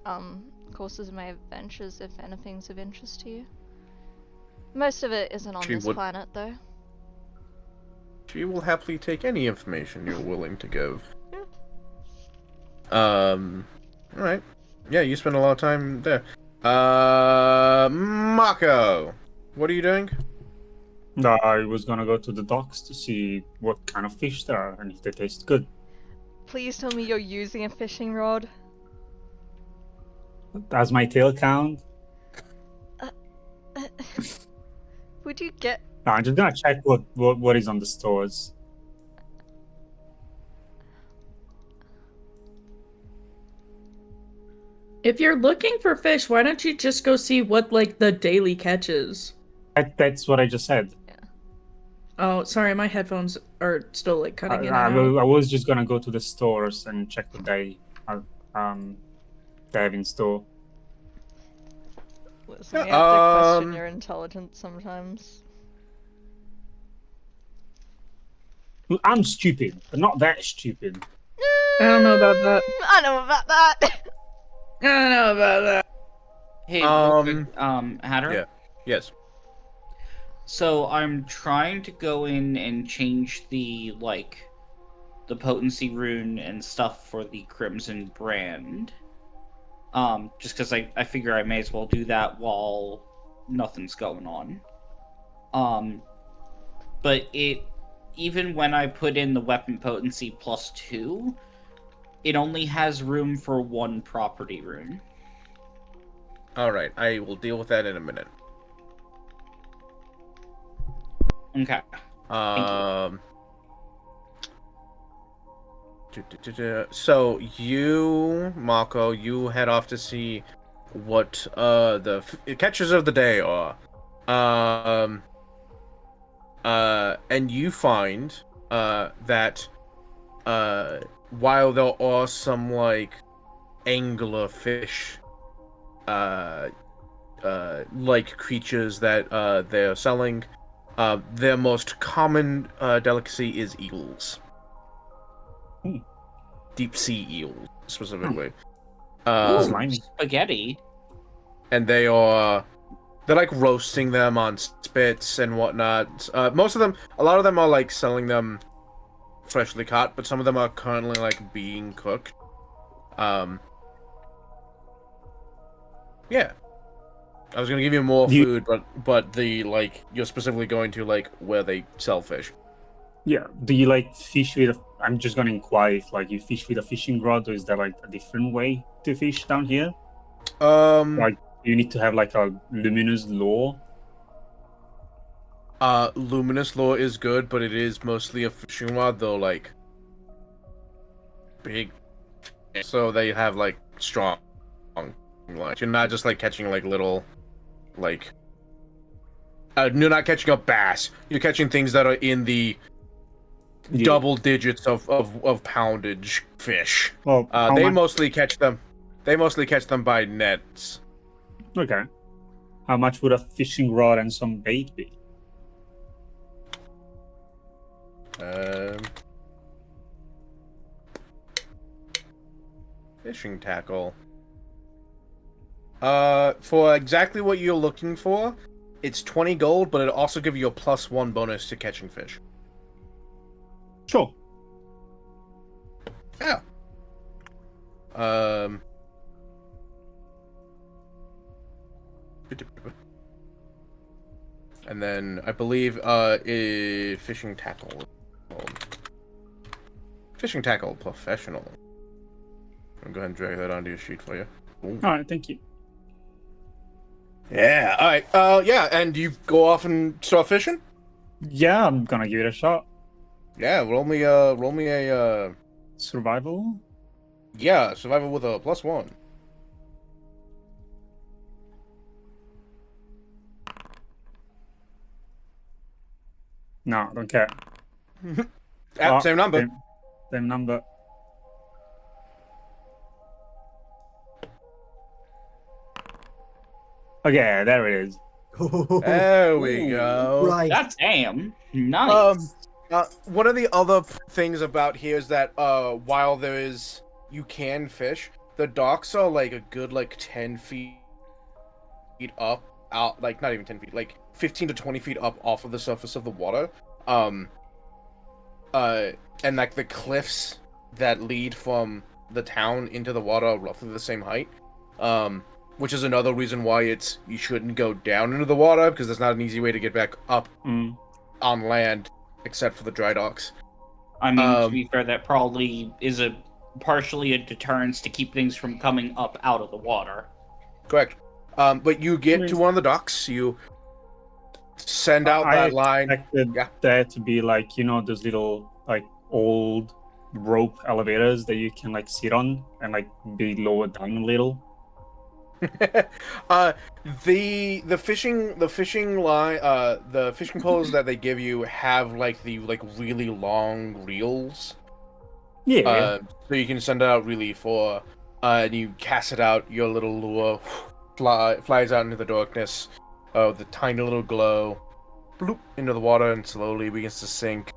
courses of my adventures, if anything's of interest to you. Most of it isn't on this planet, though. She will happily take any information you're willing to give. Yeah. Alright. Yeah, you spend a lot of time there. Mako! What are you doing? I was gonna go to the docks to see what kind of fish there are and if they taste good. Please tell me you're using a fishing rod. Does my tail count? Would you get... No, I'm just gonna check what is on the stores. If you're looking for fish, why don't you just go see what, like, the daily catch is? That's what I just said. Oh, sorry, my headphones are still, like, cutting in and I out. was just gonna go to the stores and check what they have in store. Listen, you have to question your intelligence sometimes. I'm stupid, but not that stupid. I don't know about that. I know about that. I don't know about that. Hey, real quick, Hatter? Yeah. Yes. So I'm trying to go in and change the, like, the potency rune and stuff for the Crimson brand. Just because I figure I may as well do that while nothing's going on. But even when I put in the weapon potency +2, it only has room for one property rune. Alright, I will deal with that in a minute. Okay. So you, Mako, you head off to see what the catches of the day are. And you find that while there are some like angler fish like creatures that they're selling, their most common delicacy is eels. Deep sea eels, specifically. Spaghetti. And they're like roasting them on spits and whatnot. A lot of them are like selling them freshly caught, but some of them are currently like being cooked. Yeah. I was gonna give you more food, but the like you're specifically going to like where they sell fish. Yeah. Do you like fish with? I'm just gonna inquire if like you fish with a fishing rod, or is there like a different way to fish down here? Like you need to have like a luminous lure. Luminous lure is good, but it is mostly a fishing rod, though. Like big, so they have like strong. Like you're not just like catching like little, like. You're not catching a bass. You're catching things that are in the double digits of poundage fish. Well, they mostly catch them. They mostly catch them by nets. Okay. How much would a fishing rod and some bait be? Fishing tackle. For exactly what you're looking for, it's 20 gold, but it'll also give you a +1 bonus to catching fish. Sure. Yeah. And then I believe fishing tackle. Fishing tackle professional. I'll go ahead and drag that onto your sheet for you. Ooh. All right, thank you. Yeah. All right. Yeah. And you go off and start fishing? Yeah, I'm gonna give it a shot. Yeah. Roll me a Survival. yeah, survival with a +1. No, don't care. Same number. Same number. Okay, there it is. There we Ooh, go. Right. That's damn nice. One of the other things about here is that while you can fish, the docks are like a good 10 feet up, out, like not even 10 feet, like 15 to 20 feet up off of the surface of the water. And like the cliffs that lead from the town into the water are roughly the same height. Which is another reason why you shouldn't go down into the water, because there's not an easy way to get back up on land, except for the dry docks. I mean, to be fair, that probably is partially a deterrence to keep things from coming up out of the water. Correct. But you get to one of the docks, you send out that line. I expected there to be those little old rope elevators that you can sit on and be lowered down a little. The fishing line, the fishing poles that they give you have the really long reels. Yeah. So you can send it out really far, and you cast it out. Your little lure flies out into the darkness, with a tiny little glow, bloop, into the water, and slowly begins to sink,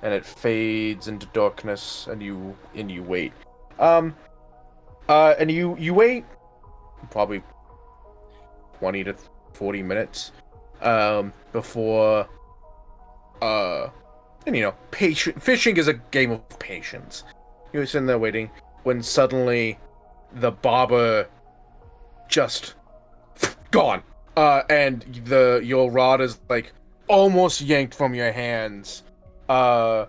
and it fades into darkness, and you wait. And you wait probably 20 to 40 minutes before and fishing is a game of patience. You're sitting there waiting when suddenly the bobber just gone, and your rod is almost yanked from your hands, and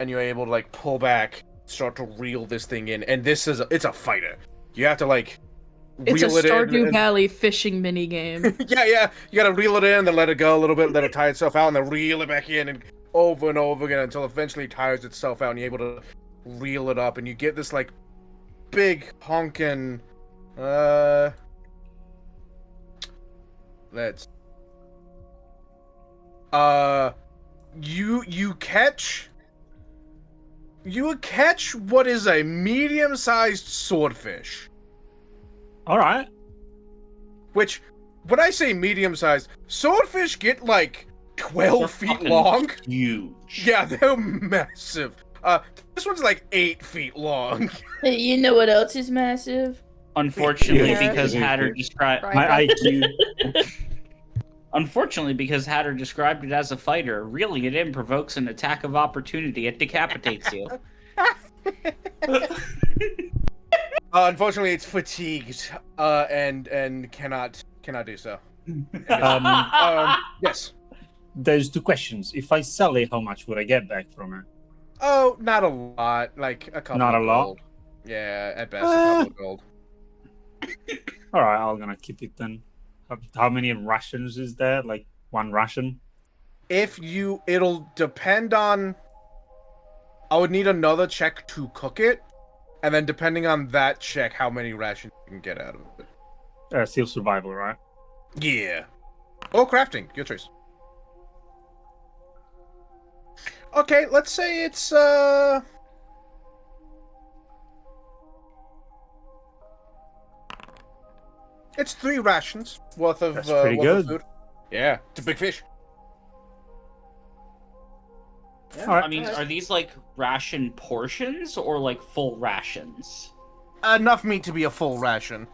you're able to pull back, start to reel this thing in, and it's a fighter. You have to It's a reel it in Stardew Valley fishing minigame. yeah, you gotta reel it in, then let it go a little bit, let it tire itself out, and then reel it back in, and over again until eventually it tires itself out, and you're able to reel it up, and you get this big honkin' you catch what is a medium-sized swordfish. All right. Which, when I say medium-sized, swordfish get 12 They're feet long. Huge. Yeah, they're massive. This one's 8 feet long. Hey, you know what else is massive? Unfortunately, Yeah. because Hatter described My IQ. Unfortunately, because Hatter described it as a fighter, reeling it in provokes an attack of opportunity. It decapitates you. Unfortunately, it's fatigued, and cannot do so. Yes. There's two questions. If I sell it, how much would I get back from it? Oh, not a lot. A couple. Not a of lot? gold. Yeah, at best, a couple of gold. All right, I'm gonna keep it then. How many rations is there? One ration? It'll depend on. I would need another check to cook it, and then depending on that check, how many rations you can get out of it. Still survival, right? Yeah. Or crafting, your choice. Okay, let's say it's it's 3 rations worth of That's pretty worth of good. food. Yeah, it's a big fish. Yeah. All right. I mean, are these ration portions or full rations? Enough meat to be a full ration.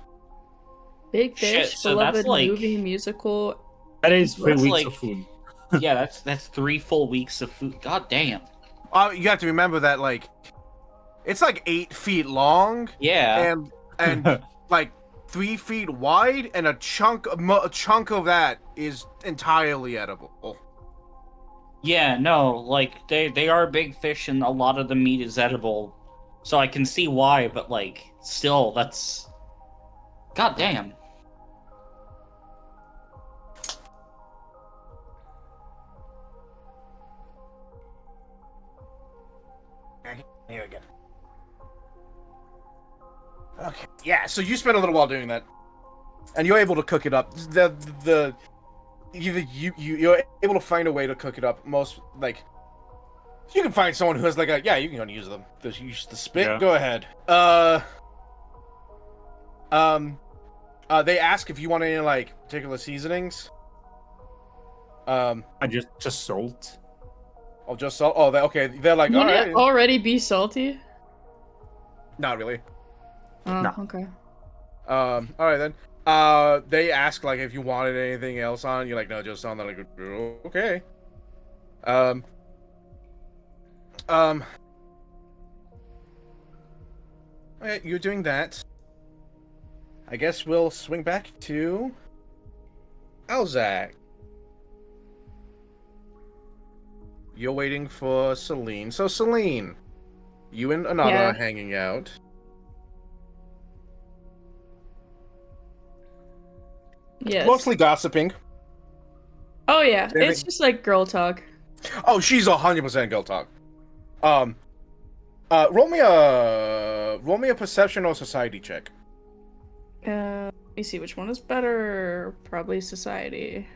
Big Fish, Shit, so beloved that's movie musical That is 3 That's weeks like- of food. Yeah, that's 3 full weeks of food. God damn. You have to remember that like it's like 8 feet long Yeah. and like 3 feet wide, and a chunk of that is entirely edible. Yeah, no, like they are big fish and a lot of the meat is edible. So I can see why, but like still that's God damn. Here again. Okay. Yeah, so you spent a little while doing that, and you're able to cook it up. You're able to find a way to cook it up. Most like you can find someone who has like you can use them. Use the spit. Yeah. Go ahead. They ask if you want any like particular seasonings. I just salt. I'll just salt. Oh, okay. They're like, all Wouldn't right. it already be salty? Not really. Oh, No. okay. All right then. They ask like if you wanted anything else on. You're like, no, just on. They're like, okay. Okay, you're doing that. I guess we'll swing back to Alzak. You're waiting for Celine. So Celine, you and Anada Yeah. are hanging out. Yes. Mostly gossiping. Oh yeah, Anything- it's just like girl talk. Oh, she's 100% girl talk. Roll me a perception or society check. Let me see which one is better. Probably society.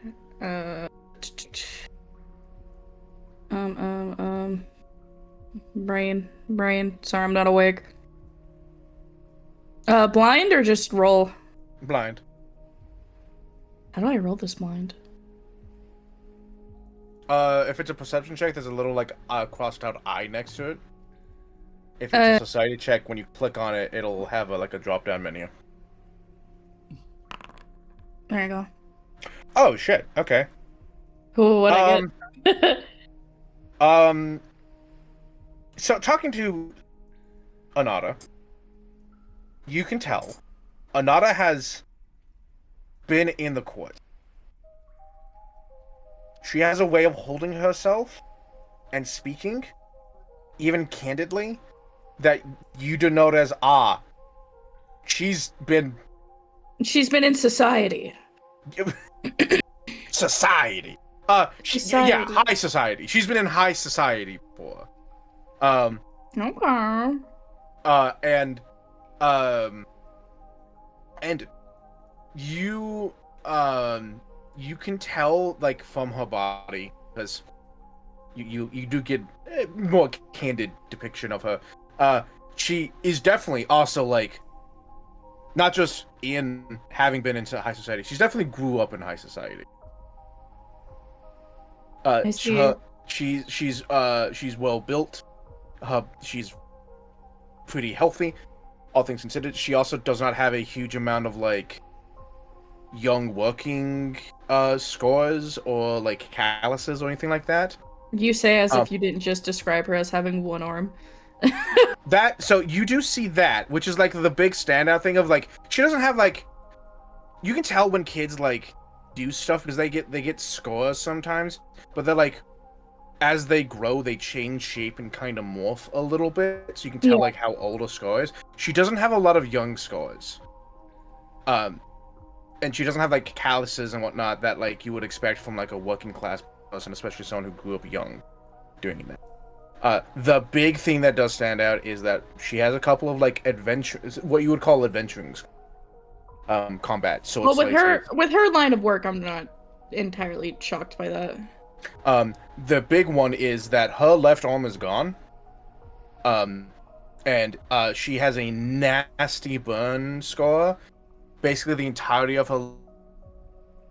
Brain. Sorry, I'm not awake. Blind or just roll? Blind. How do I roll this blind? If it's a perception check, there's a little like crossed out eye next to it. If it's a society check, when you click on it, it'll have a drop down menu. There you go. Oh shit. Okay. Ooh, what I get? So talking to Anada, you can tell Anada has been in the court. She has a way of holding herself and speaking, even candidly, that you denote as she's been in society. society. Yeah, high society. She's been in high society before. Okay. And you you can tell like from her body, because you do get a more candid depiction of her. She is definitely also like not just in having been into high society. She's definitely grew up in high society. I see. She's well built. She's pretty healthy, all things considered. She also does not have a huge amount of like young working scores or like calluses or anything like that. You say as if you didn't just describe her as having one arm. So you do see that, which is like the big standout thing of like she doesn't have like, you can tell when kids like do stuff because they get scores sometimes, but they're like as they grow they change shape and kind of morph a little bit, so you can tell like how old a score is. She doesn't have a lot of young scores, and she doesn't have like calluses and whatnot that like you would expect from like a working class person, especially someone who grew up young doing that. The big thing that does stand out is that she has a couple of like adventures, what you would call adventuring combat. So Well, it's with her line of work, I'm not entirely shocked by that. The big one is that her left arm is gone. And she has a nasty burn scar, basically the entirety of her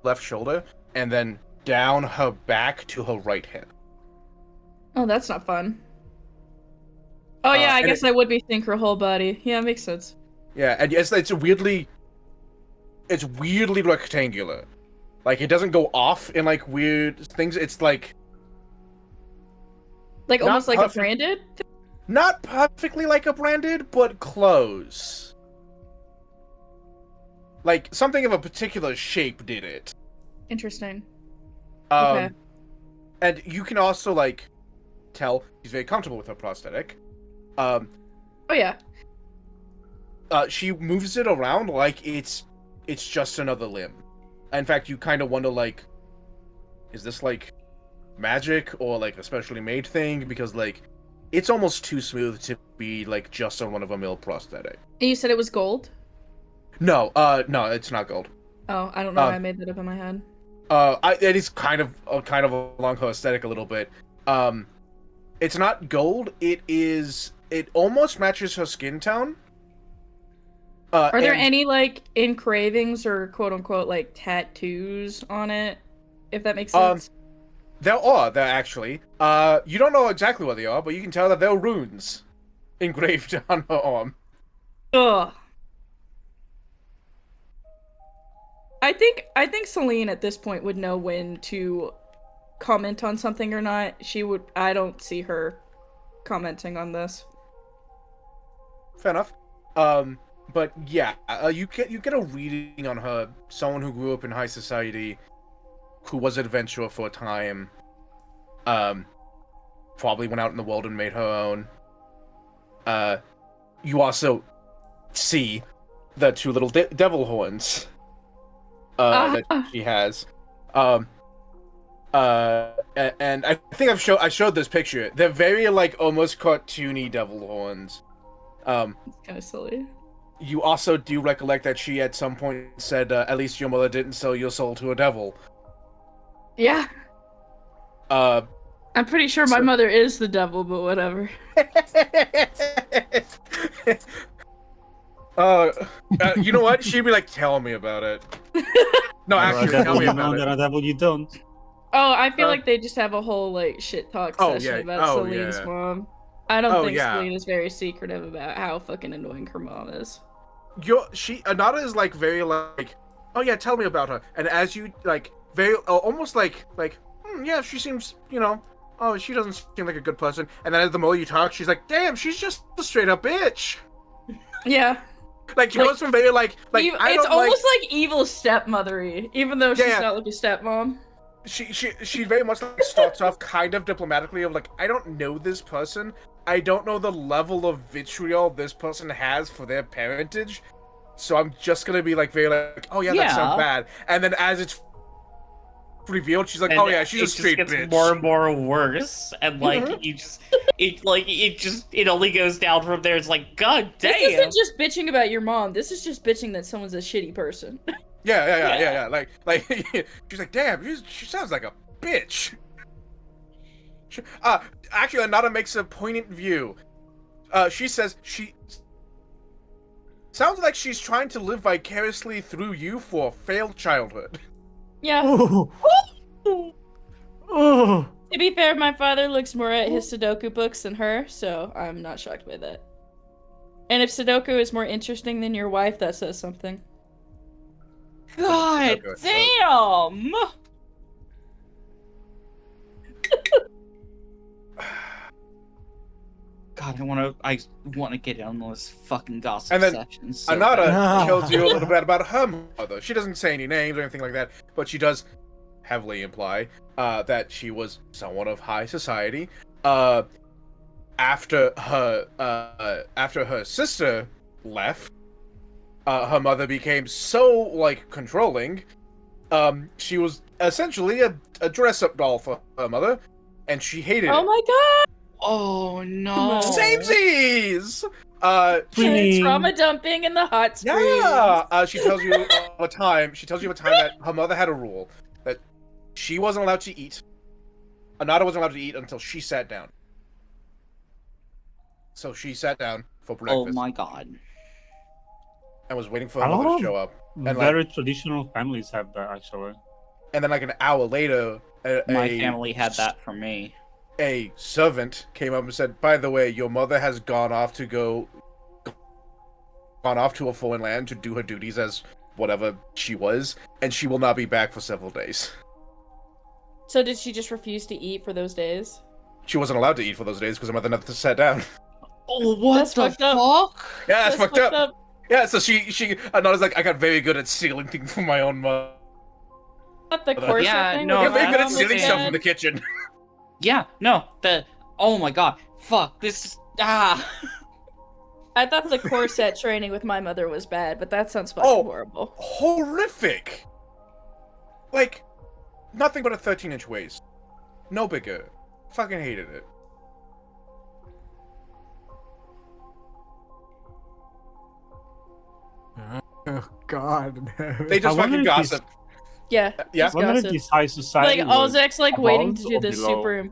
left shoulder, and then down her back to her right hip. Oh, that's not fun. Oh yeah, I guess I would be think her whole body. Yeah, makes sense. Yeah, and yes, it's weirdly rectangular. Like, it doesn't go off in, like, weird things. It's, like... Like, Not almost like a perfect- branded? Not perfectly like a branded, but close. Like, something of a particular shape did it. Interesting. Um, Okay. And you can also, like, tell she's very comfortable with her prosthetic. Oh, yeah. She moves it around like it's just another limb. In fact, you kind of wonder, like, is this, like, magic or, like, a specially made thing? Because, like, it's almost too smooth to be, like, just a run-of-a-mill prosthetic. And you said it was gold? No, no, it's not gold. Oh, I don't know why I made that up in my head. It is kind of along her aesthetic a little bit. It's not gold. It almost matches her skin tone. Are there any, like, engravings or quote-unquote, like, tattoos on it? If that makes sense? There actually. You don't know exactly what they are, but you can tell that they're runes engraved on her arm. Ugh. I think Celine at this point would know when to comment on something or not. I don't see her commenting on this. Fair enough. But yeah, you get a reading on her. Someone who grew up in high society, who was an adventurer for a time. Probably went out in the world and made her own. You also see the two little devil horns that she has. And I think I showed this picture. They're very, like, almost cartoony devil horns. It's kind of silly. You also do recollect that she at some point said, "At least your mother didn't sell your soul to a devil." Yeah. I'm pretty sure my mother is the devil, but whatever. You know what? She'd be like, "Tell me about it." No, actually, tell me about it. A devil you don't. Oh, I feel like they just have a whole, like, shit talk session about Celine's mom. I don't think Celine is very secretive about how fucking annoying her mom is. Anata is, like, very, like, "Oh yeah, tell me about her." And as you, like, very almost like yeah, she seems, oh, she doesn't seem like a good person. And then the more you talk, she's like, "Damn, she's just a straight up bitch." Yeah. Like, she goes from very, like it's almost like evil stepmothery, even though she's not like a stepmom. She very much, like, starts off kind of diplomatically of, like, I don't know this person. I don't know the level of vitriol this person has for their parentage. So I'm just gonna be, like, very, like, "Oh yeah, that sounds bad." And then as it's revealed, she's like, "Oh yeah, she's a straight bitch." It just gets more and more worse, and, like, it only goes down from there. It's like, god damn. This isn't just bitching about your mom. This is just bitching that someone's a shitty person. Yeah. Like, she's like, "Damn, she sounds like a bitch." Actually, Anata makes a poignant view. She says she sounds like she's trying to live vicariously through you for a failed childhood. Yeah. Oh. To be fair, my father looks more at his Sudoku books than her, so I'm not shocked by that. And if Sudoku is more interesting than your wife, that says something. God damn! God, I want to get on those fucking gossip And then sessions. So Anata tells you a little bit about her mother. She doesn't say any names or anything like that, but she does heavily imply that she was somewhat of high society. After her sister left, her mother became so, like, controlling. She was essentially a dress-up doll for her mother, and she hated it. Oh my god! Oh no! Samesies! Trauma dumping in the hot springs. Yeah! She tells you a time that her mother had a rule that she wasn't allowed to eat. Anata wasn't allowed to eat until she sat down. So she sat down for breakfast. Oh my god. And was waiting for her mother to show up. And very traditional families have that, actually. And then, like, an hour later, my family had that for me. A servant came up and said, "By the way, your mother has gone off to a foreign land to do her duties as whatever she was, and she will not be back for several days. So did she just refuse to eat for those days? She wasn't allowed to eat for those days because her mother never sat down. Oh, what That's the fucked up. fuck? Yeah, that's fucked fucked up. Yeah, so she Anna's like, I got very good at stealing things from my own mother. Not the corset Yeah, thing. no, I with got very your good at mom stealing was stuff bad? from the kitchen. Yeah, no, oh my god, fuck, this, I thought the corset training with my mother was bad, but that sounds fucking horrible. Horrific. Like, nothing but a 13-inch waist. No bigger. Fucking hated it. Oh God. They just I wonder fucking if gossip. Yeah. Yeah. I just wonder if gossip. this high society Like was Ozek's like waiting to above do or this below?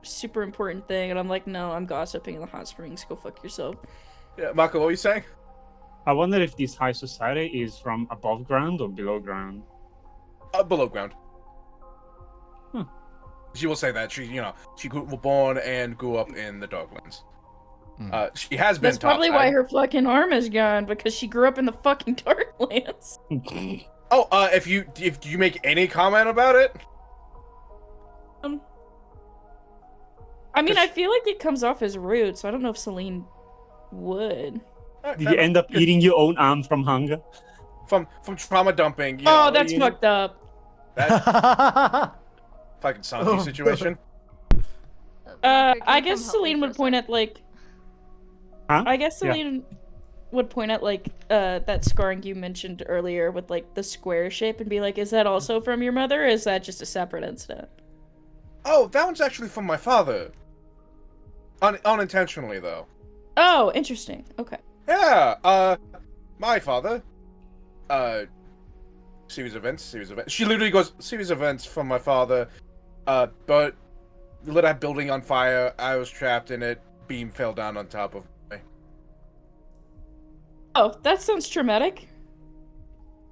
super important thing, and I'm like, no, I'm gossiping in the hot springs. Go fuck yourself. Yeah, Marco, what were you saying? I wonder if this high society is from above ground or below ground. Below ground. Hmm. She will say that. She was born and grew up in the Darklands. She has been That's probably why topside. her fucking arm is gone, because she grew up in the fucking Darklands. Oh, if you make any comment about it, I mean, I feel like it comes off as rude, so I don't know if Celine would. Did you end up eating your own arm from hunger? from trauma dumping? You Oh, know, that's fucked up. That fucking Santi situation. I guess Celine would point at like. Huh? I guess Yeah. Celine would point at like that scarring you mentioned earlier with like the square shape and be like, "Is that also from your mother, or is that just a separate incident?" Oh, that one's actually from my father. Unintentionally, though. Oh, interesting. Okay. Yeah, my father. Series of events. She literally goes, series of events from my father. But we lit that building on fire. I was trapped in it. Beam fell down on top of me. Oh, that sounds traumatic.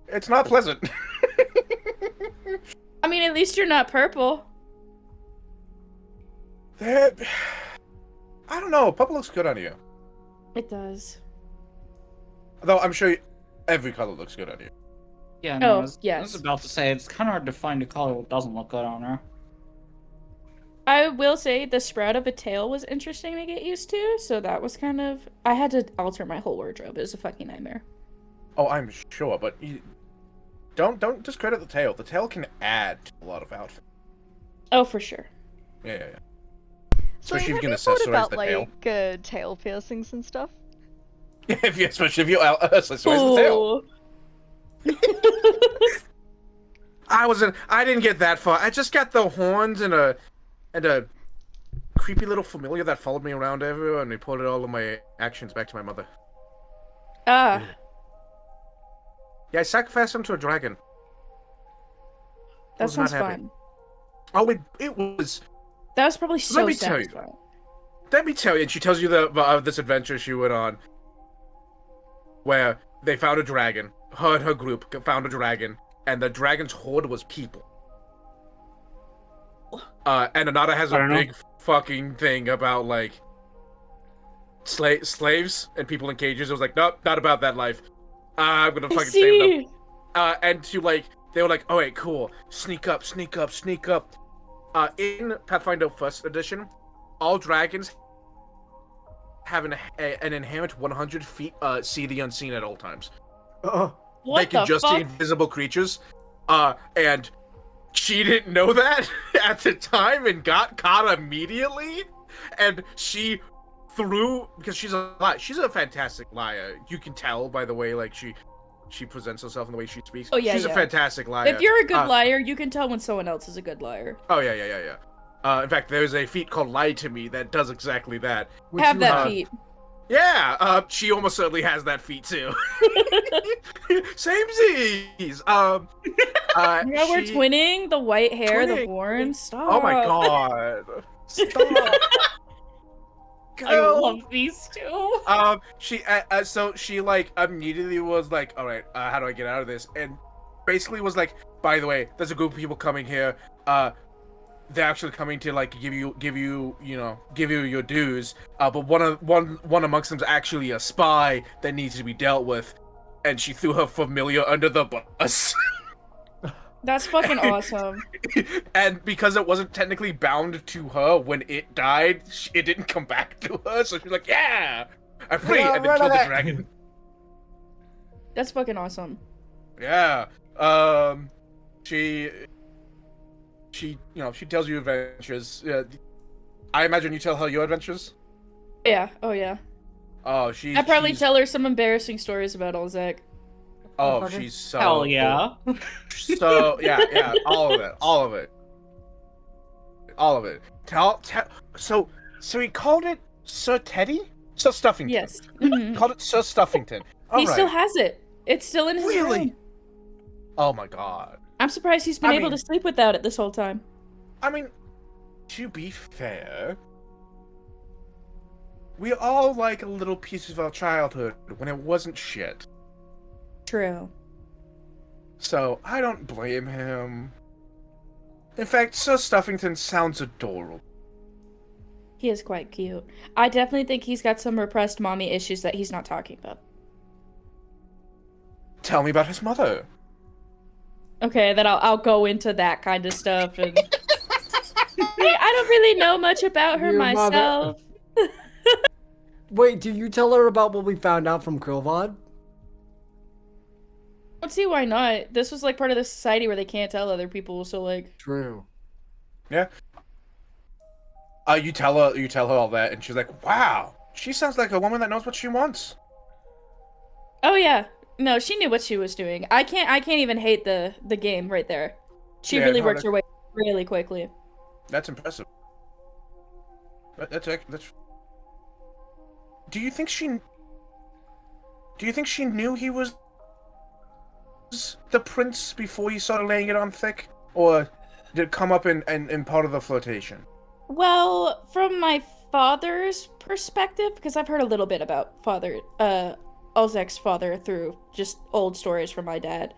It's not pleasant. I mean, at least you're not purple. I don't know. Purple looks good on you. It does. Though I'm sure every color looks good on you. yeah, no, Oh, I was yes. about to say, it's kind of hard to find a color that doesn't look good on her. I will say the sprout of a tail was interesting to get used to, so that was kind of... I had to alter my whole wardrobe. It was a fucking nightmare. Oh, I'm sure, but don't discredit the tail. The tail can add to a lot of outfits. Oh, for sure. Yeah. So Especially if have you can you thought accessorize about the like tail. tail piercings and stuff? Especially if you accessorize the tail. Ooh. I didn't get that far. I just got the horns and a creepy little familiar that followed me around everywhere and reported all of my actions back to my mother. Ah, Yeah, I sacrificed him to a dragon. that was not sounds happy. fun. Oh, it was. That was probably so me tell you. satisfying. Let me tell you, and she tells you this adventure she went on, where they found a dragon. Her and her group found a dragon, and the dragon's horde was people. And Anada has a big fucking thing about like slaves and people in cages. It was like, nope, not about that life. I'm gonna fucking save them. And to like, they were like, all right, cool, sneak up. In Pathfinder First Edition, all dragons have an inherent 100 feet see the unseen at all times. What They can the just fuck? see invisible creatures. And she didn't know that at the time and got caught immediately. And she threw, because she's a fantastic liar. You can tell by the way like she presents herself and the way she speaks. Oh, yeah, she's yeah. a fantastic liar. If you're a good liar, you can tell when someone else is a good liar. Oh yeah. In fact, there's a feat called Lie to Me that does exactly that. Have that feat. Yeah, she almost certainly has that feat too. Samesies. Yeah, we're twinning. The white hair, the Twinning. born. Stop. Oh my god. Stop. I love these two. So she like immediately was like, all right, how do I get out of this? And basically was like, by the way, there's a group of people coming here. They're actually coming to like give you your dues. But one amongst them is actually a spy that needs to be dealt with. and she threw her familiar under the bus. That's fucking awesome. And because it wasn't technically bound to her when it died, it didn't come back to her. So she's like, "Yeah, I'm free," Yeah, and then rid killed of the it. dragon. That's fucking awesome. Yeah. She she tells you adventures. I imagine you tell her your adventures. Yeah. Oh yeah. Oh, I probably tell her some embarrassing stories about Olzek. Oh, she's so. Hell yeah. So yeah, all of it. So he called it Sir Teddy, Sir Stuffington. Yes. Mhm. Called it Sir Stuffington. He still has it. It's still in his room. Oh my god. I'm surprised he's been able to sleep without it this whole time. I mean, to be fair, we all like a little piece of our childhood when it wasn't shit. True. So I don't blame him. In fact, Sir Stuffington sounds adorable. He is quite cute. I definitely think he's got some repressed mommy issues that he's not talking about. Tell me about his mother. Okay, then I'll go into that kind of stuff. And I don't really know much about her Your myself. Wait, do you tell her about what we found out from Krilvad? Let's see why not. This was like part of the society where they can't tell other people, so like. True. Yeah. You tell her all that, and she's like, "Wow, she sounds like a woman that knows what she wants." Oh yeah, no, she knew what she was doing. I can't even hate the game right there. She really worked her way really quickly. That's impressive. That's. Do you think she knew he was the prince before he started laying it on thick, or did it come up in part of the flirtation? Well, from my father's perspective, because I've heard a little bit about Olzek's father through just old stories from my dad.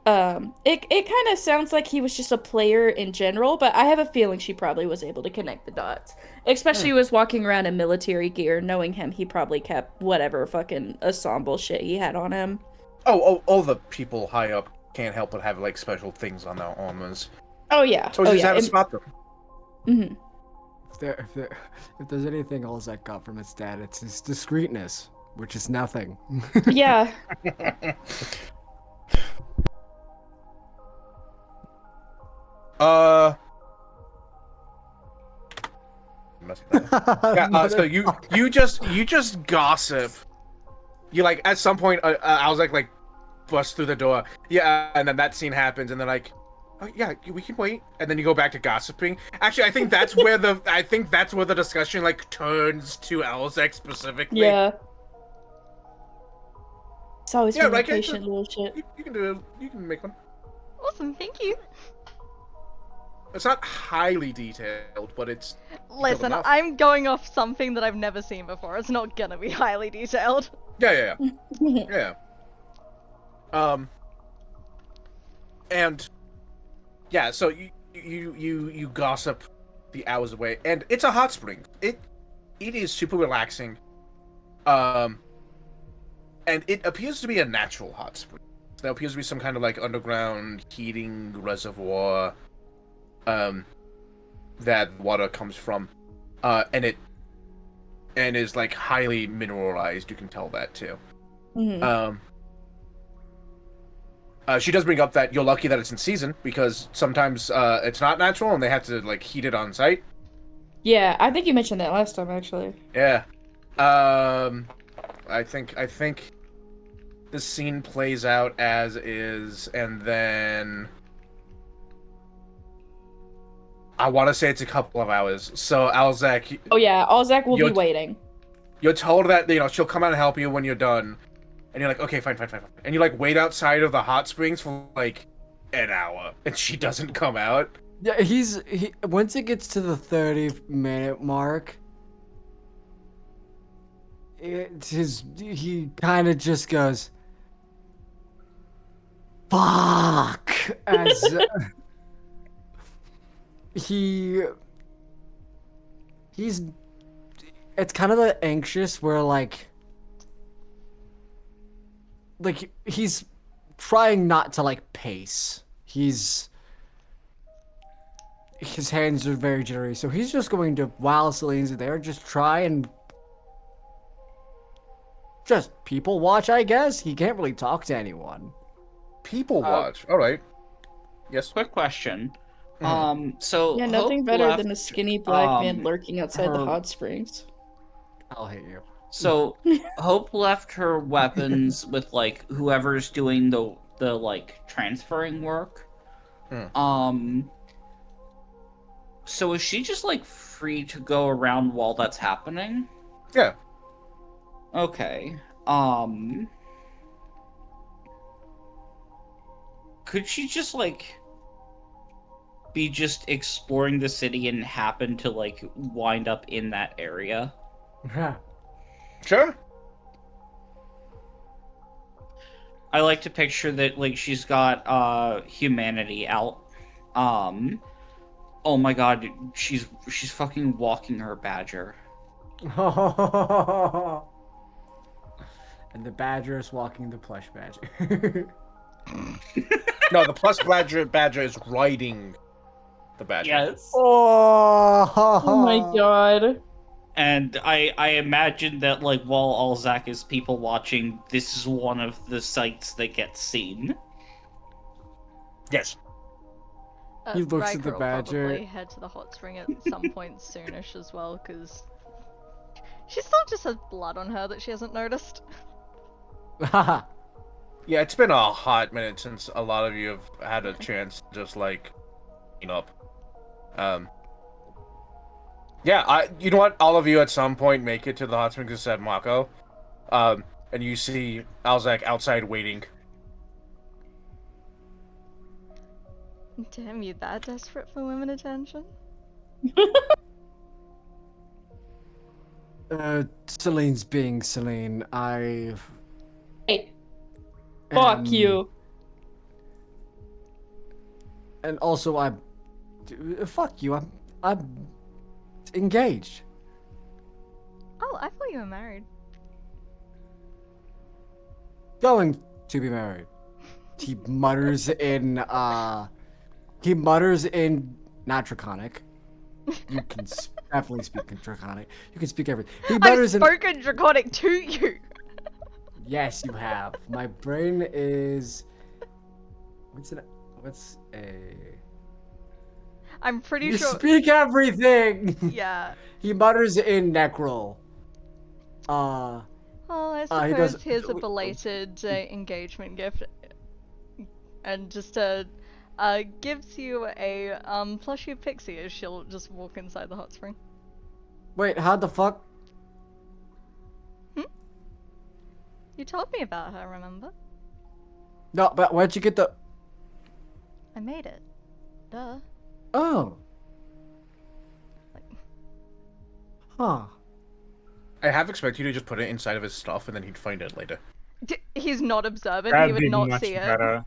It kind of sounds like he was just a player in general, but I have a feeling she probably was able to connect the dots. Especially was walking around in military gear, knowing him, he probably kept whatever fucking ensemble shit he had on him. Oh, all the people high up can't help but have like special things on their armors. Oh yeah. So just have to spot them. Mm-hmm. If there's anything Olzek got from his dad, it's his discreetness, which is nothing. Yeah. So you just gossip. You like at some point I was like bust through the door. Yeah, and then that scene happens, and they're like, "Oh yeah, we can wait." And then you go back to gossiping. Actually, I think that's where the discussion like turns to Alzek specifically. Yeah. It's always been right, patient little shit. You can do it. You can make one. Awesome, thank you. It's not highly detailed, but it's Listen, enough. I'm going off something that I've never seen before. It's not gonna be highly detailed. Yeah. And yeah, so you gossip the hours away, and it's a hot spring. It is super relaxing. And it appears to be a natural hot spring. There appears to be some kind of like underground heating reservoir that water comes from. And is like highly mineralized, you can tell that too. Mm-hmm. She does bring up that you're lucky that it's in season, because sometimes it's not natural and they have to like heat it on site. Yeah, I think you mentioned that last time actually. Yeah. I think the scene plays out as is, and then I want to say it's a couple of hours. So Alzek. Oh yeah, Olzek will be waiting. You're told that she'll come out and help you when you're done, and you're like, okay, fine. And you like wait outside of the hot springs for like an hour, and she doesn't come out. Yeah, he once it gets to the 30-minute mark, he kind of just goes, "Fuck," as he's it's kind of the anxious where like like he's trying not to like pace. His hands are very jittery, so he's just going to, while Celine's there, just try and just people watch, I guess. He can't really talk to anyone. People watch. All right. Yes. Quick question. Mhm. So Yeah, Hope nothing better left, than a skinny black man um, lurking outside the her hot springs. I'll hit you. So Hope left her weapons with like whoever's doing the like transferring work. Hmm. So is she just like free to go around while that's happening? Yeah. Okay. Could she just like be just exploring the city and happen to like wind up in that area? Sure. I like to picture that like she's got humanity out. Oh my god, she's fucking walking her badger. And the badger is walking the plush badger. No, the plus badger is riding the badger. Yes. Oh my god. And I imagine that like while Alzak is people watching, this is one of the sights that gets seen. Yes. He looks at Riker the will badger. probably head to the hot spring at some point soonish as well, because she still just has blood on her that she hasn't noticed. Yeah, it's been a hot minute since a lot of you have had a chance to just like clean up. Yeah, you know what? All of you at some point make it to the hot springs of San Marco, and you see Alzak outside waiting. Damn, you that desperate for women attention? Celine's being Celine. Hey. Fuck you. And also, fuck you. I'm engaged. Oh, I thought you were married. Going to be married. He mutters in not Draconic. You can definitely speak in Draconic. You can speak everything. He I've mutters in. spoken Draconic to you! Yes, you have. My brain is. What's a. I'm pretty You sure. speak everything! Yeah. He mutters in Necrol. Well, I he does- suppose here's a belated engagement gift, and just gives you a plushie pixie as she'll just walk inside the hot spring. Wait, how the fuck? You told me about her, remember? No, but where'd you get the? I made it. Duh. Oh. Huh. I have expected you to just put it inside of his stuff and then he'd find it later. He's not observant. He That'd would be not much see it. better.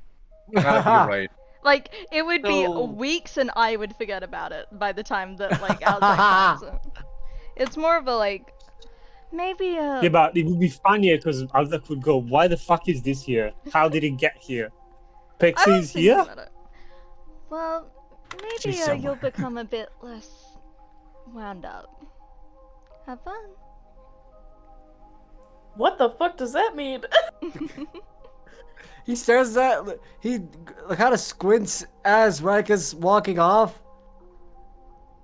You're right. Like, it would be So- weeks and I would forget about it by the time that, like, Alzak finds it. It's more of a, like, maybe Yeah, but it would be funnier because Alzak would go, "Why the fuck is this here? How did it get here? I was Pixie's thinking here." about it. Well, maybe She's you'll somewhere. become a bit less wound up. Have fun. What the fuck does that mean? He stares at. He kind of squints as Rika's walking off.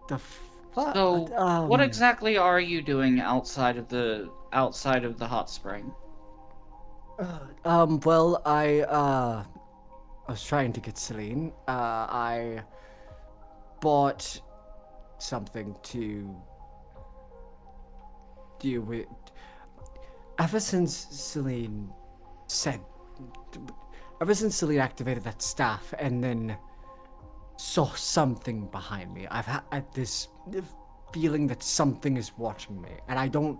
The fuck? So what exactly are you doing outside of the hot spring? Well, I was trying to get Celine. I bought something to deal with. Ever since Celine activated that staff and then saw something behind me, I've had this feeling that something is watching me, and I don't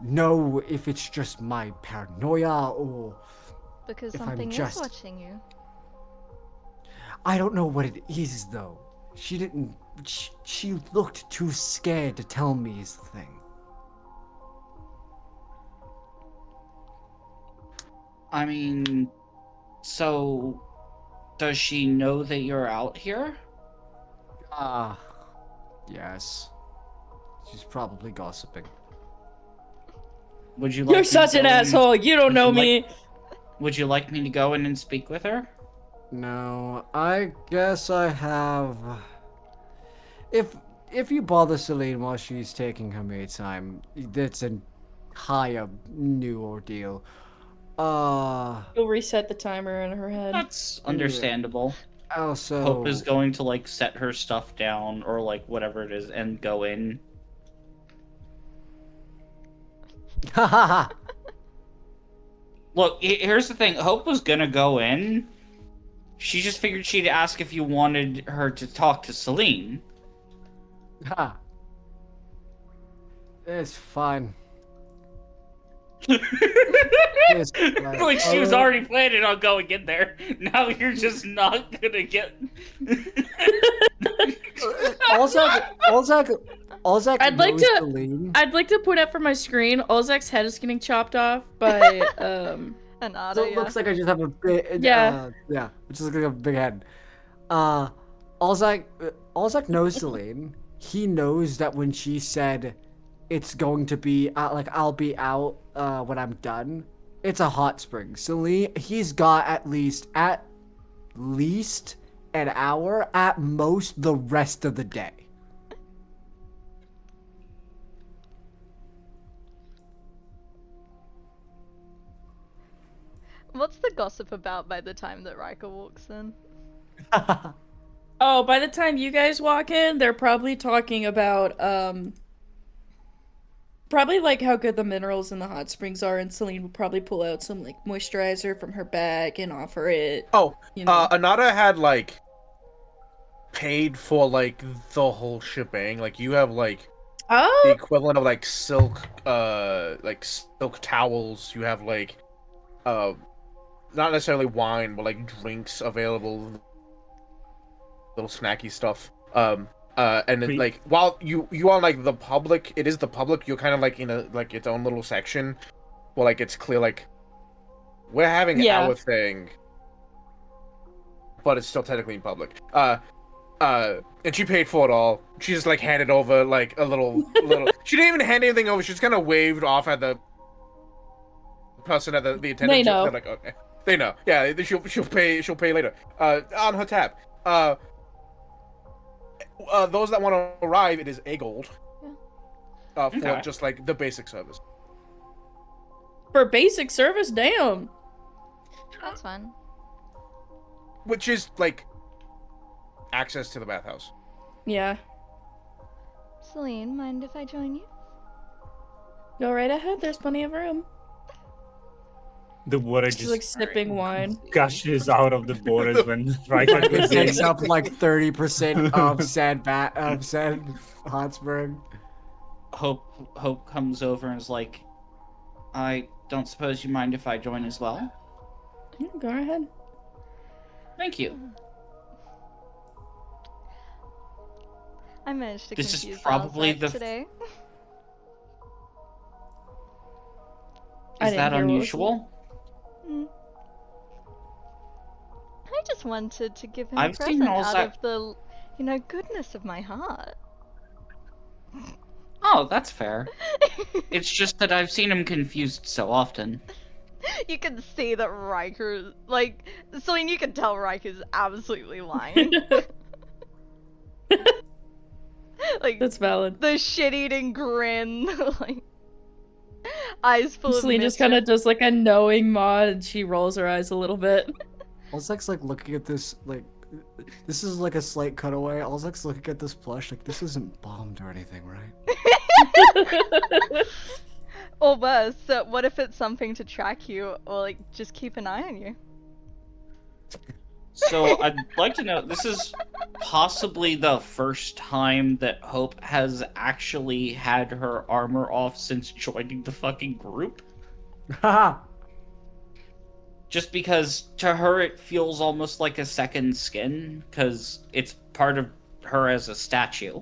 know if it's just my paranoia or Because if I'm something is just- watching you. I don't know what it is though. She didn't. She looked too scared to tell me is the thing. I mean, so does she know that you're out here? Yes. She's probably gossiping. Would you like You're me to such an go in and- asshole. You don't would know you like- me. Would you like me to go in and speak with her? No, I guess I have. If you bother Celine while she's taking her me time, that's a higher new ordeal. You'll reset the timer in her head. That's understandable. Also, Hope is going to like set her stuff down or like whatever it is and go in. haha. Look, here's the thing. Hope was gonna go in. She just figured she'd ask if you wanted her to talk to Celine. Ha. It's fine. It's fine. Like she was already planning on going in there. Now you're just not gonna get. Olzak I'd like knows to- Celine. I'd like to point out from my screen, Olzak's head is getting chopped off by Anada, So it yeah. looks like I just have a big Yeah. yeah, which is like a big head. Olzak knows Celine. He knows that when she said it's going to be like I'll be out when I'm done, it's a hot spring. Celine, he's got at least an hour, at most the rest of the day. What's the gossip about by the time that Riker walks in? Oh, by the time you guys walk in, they're probably talking about probably like how good the minerals in the hot springs are, and Celine will probably pull out some like moisturizer from her bag and offer it. Oh, You know. Anada had like paid for like the whole shebang. Like you have like the Oh, equivalent of like silk towels. You have like not necessarily wine, but like drinks available, little snacky stuff. And then like while you are like the public, it is the public. You're kind of like in a like its own little section, where like it's clear like we're having Yeah. our thing, but it's still technically in public. And she paid for it all. She just like handed over like a little. She didn't even hand anything over. She just kind of waved off at the person at the attendant. They know. They're like, okay, they know. Yeah, she'll pay. She'll pay later. On her tab. Those that want to arrive, it is a gold. For Okay. just like the basic service. for basic service, damn. That's fine. Which is like access to the bathhouse. Yeah. Celine, mind if I join you? Go right ahead. There's plenty of room. The water She's like sipping wine. gushes out of the borders when Riker It goes in. takes up like 30% of said hot spring. Hope comes over and is like, I don't suppose you mind if I join as well? Yeah, go ahead. Thank you. I managed to This is confuse probably Alzak the- today. I Is didn't that hear what was unusual? I just wanted to give him I've a seen present out Alzak- of the, goodness of my heart. Oh, that's fair. It's just that I've seen him confused so often. You can see that Riker, like, Celine, you can tell Riker's absolutely lying. Like, That's valid. the shit-eating grin, like, eyes full Celine of just kind of mischief. does like a knowing mod, and she rolls her eyes a little bit. Olzak's like looking at this, like, this is like a slight cutaway. Olzak's looking at this plush, like, this isn't bombed or anything, right? Or worse, what if it's something to track you, or, like, just keep an eye on you? So I'd like to know, this is possibly the first time that Hope has actually had her armor off since joining the fucking group. Haha! Just because to her it feels almost like a second skin, because it's part of her as a statue.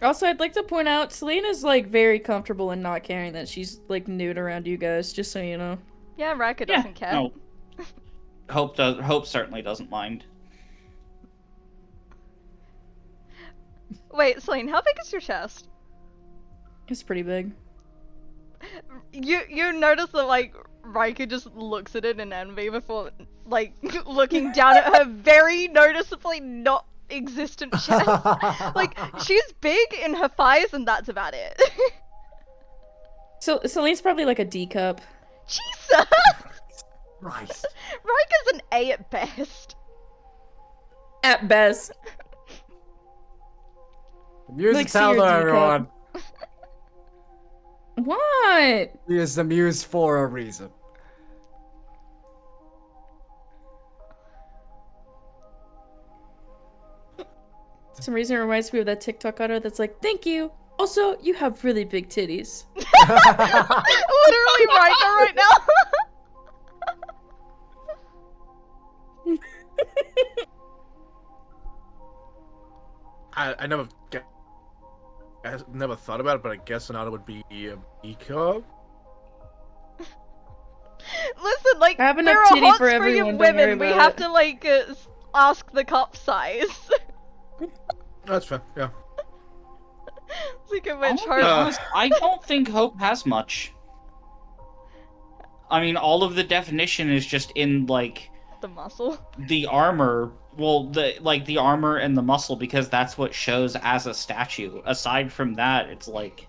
Also, I'd like to point out, Selena's like very comfortable in not caring that she's like nude around you guys. Just so you know. Yeah, Rika Yeah, doesn't care. no. Hope certainly doesn't mind. Wait, Celine, how big is your chest? It's pretty big. You notice that like Rika just looks at it in envy before like looking down at her very noticeably not existent chest. Like she's big in her thighs and that's about it. So Celine's probably like a D cup. Jesus! Right. Rika's an A at best. At best. Muse Like, is tell see your her, D cup. everyone. What? He is the muse for a reason. For some reason it reminds me of that TikTok auto that's like, thank you. Also, you have really big titties. Literally Rika right now. I never thought about it, but I guess another would be a B cup. Listen, like, I have we're enough a titty hot for spring everyone, of don't worry women. We about have it. to like ask the cup size. That's fair. Yeah. Speaking of I'm which, gonna be Hope, honest, I don't think Hope has much. I mean, all of the definition is just in like the muscle. the armor. Well, the armor and the muscle, because that's what shows as a statue. Aside from that, it's like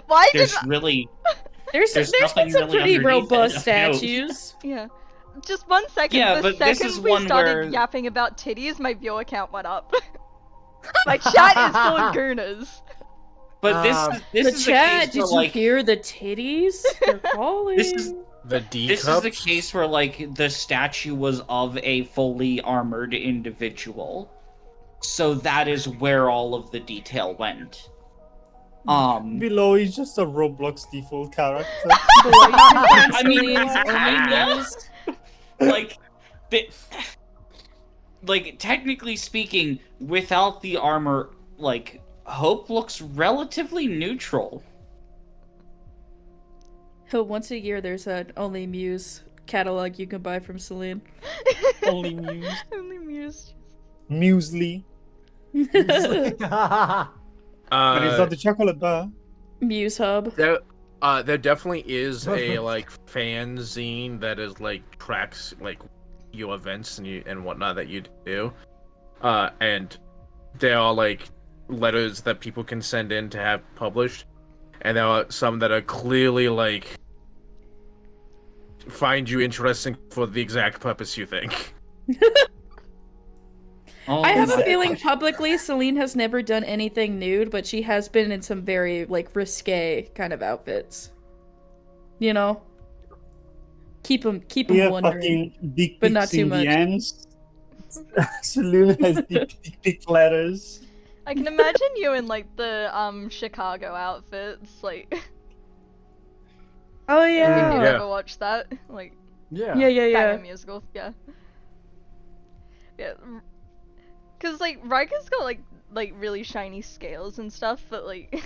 Why did there's really There's There's been nothing some really pretty underneath it robust of note. statues. yeah? Just 1 second. Yeah, the but this second is we one started where- yapping about titties, my viewer count went up. My chat is full of gooners. But this The is chat, the case did where, you like, hear the titties? They're calling. This is The D this cups. is the case where like the statue was of a fully armored individual, so that is where all of the detail went. Below is just a Roblox default character. I mean, kinda. like, like technically speaking, without the armor, like Hope looks relatively neutral. So once a year, there's an Only Muse catalog you can buy from Celine. Only Muse. Only Muse. Musely. But it's not the chocolate bar. Muse Hub. There definitely is a like fanzine that is like tracks like your events and whatnot that you do, and there are like letters that people can send in to have published, and there are some that are clearly like find you interesting for the exact purpose you think. Oh, I have a my feeling gosh. publicly Celine has never done anything nude, but she has been in some very, like, risque kind of outfits. You know? Keep them We have wondering. fucking dick but not pics too in much. the ends. Saloon has dick letters. I can imagine you in like the Chicago outfits, like Oh, if yeah. you've Yeah. ever watched that, like Yeah. Yeah. Batman musical, yeah. Yeah, cause like Rika's got like really shiny scales and stuff, but like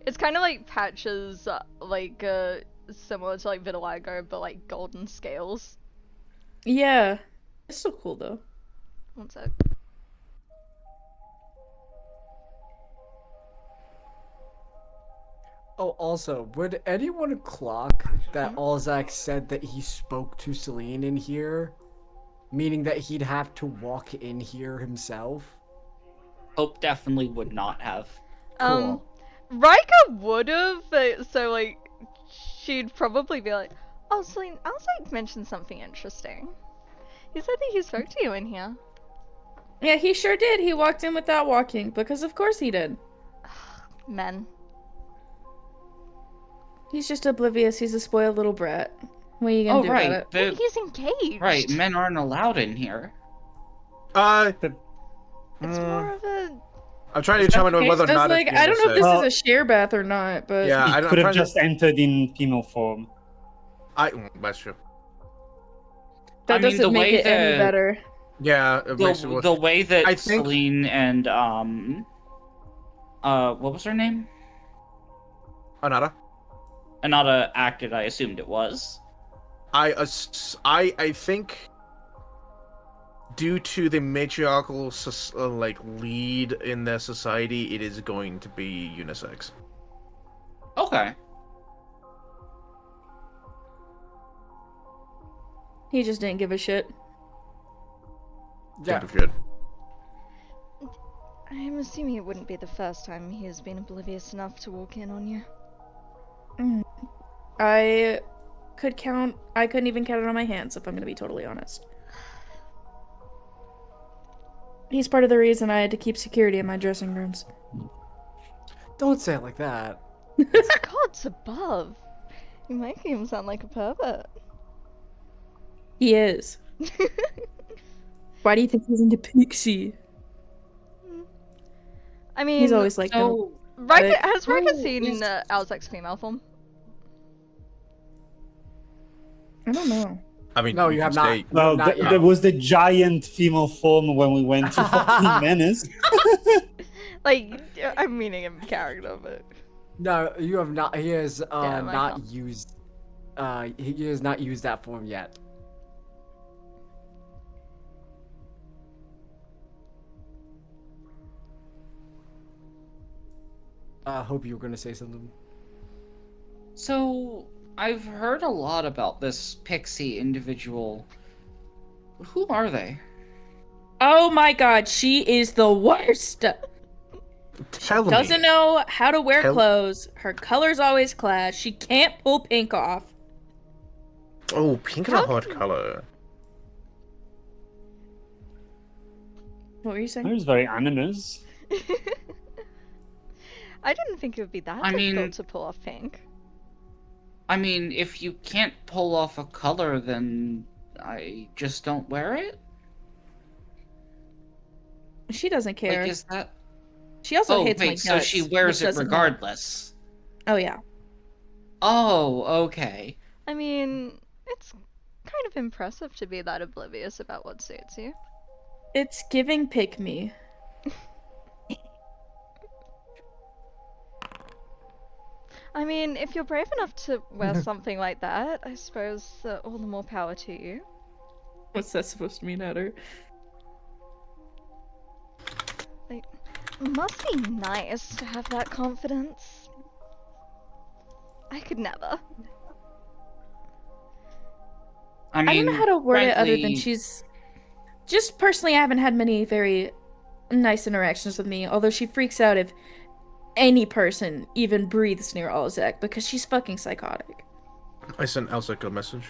it's kind of like Patch's similar to like vitiligo, but like golden scales. Yeah. It's so cool, though. One sec. Oh, also, would anyone clock that Alzak said that he spoke to Celine in here? Meaning that he'd have to walk in here himself? Hope definitely would not have. Cool. Rika would've, but so like she'd probably be like, "Oh, Celine, I was like mentioned something interesting. He said that he spoke to you in here." Yeah, he sure did. He walked in without walking, because of course he did. Men. He's just oblivious. He's a spoiled little brat. What are you gonna Oh do right, about it? He's engaged. right. Men aren't allowed in here. It's more of a. I'm trying to determine okay? whether or I was not like, it's I don't know if this Well- is a share bath or not, but Yeah, He I'm could have trying to- just entered in female form. That's true. that I mean, doesn't the make way it any the- better. Yeah, it makes it The way that I think- Celine and what was her name? Anada. Anata acted, I assumed it was. I think due to the matriarchal lead in their society, it is going to be unisex. Okay. He just didn't give a shit. Yeah. Think of shit. I'm assuming it wouldn't be the first time he has been oblivious enough to walk in on you. I couldn't even count it on my hands, if I'm gonna be totally honest. He's part of the reason I had to keep security in my dressing rooms. Don't say it like that. Gods above! You're making him sound like a pervert. He is. Why do you think he's into Pixie? I mean, He's always like, So, Riker, but- has Riker Who seen is- Alzek's female form? I don't know. I mean, No, you have not. say- Well, Not yet. there was the giant female form when we went to fucking Menace. Like, I'm meaning in character, but No, you have not. He has Damn, I not know. used. He has not used that form yet. I hope you were gonna say something. So, I've heard a lot about this Pixie individual. Who are they? Oh my god, she is the worst! Tell me. Doesn't know how to wear Tell- clothes. Her color's always clash. She can't pull pink off. Oh, pink is a hot color. What were you saying? It was very animus. I didn't think it would be that I difficult mean- to pull off pink. I mean, if you can't pull off a color, then I just don't wear it? She doesn't care. Like, is that... She also Oh, hates my wait, so guts, she which wears it doesn't help. regardless. Oh yeah. Oh, okay. I mean, it's kind of impressive to be that oblivious about what suits you. It's giving pick me. I mean, if you're brave enough to wear something like that, I suppose all the more power to you. What's that supposed to mean, Hatter? Like, must be nice to have that confidence. I could never. I mean, I don't know how to word it other than frankly, she's... Just personally, I haven't had many very nice interactions with me, although she freaks out if any person even breathes near Alzek because she's fucking psychotic. I sent Elsa a message.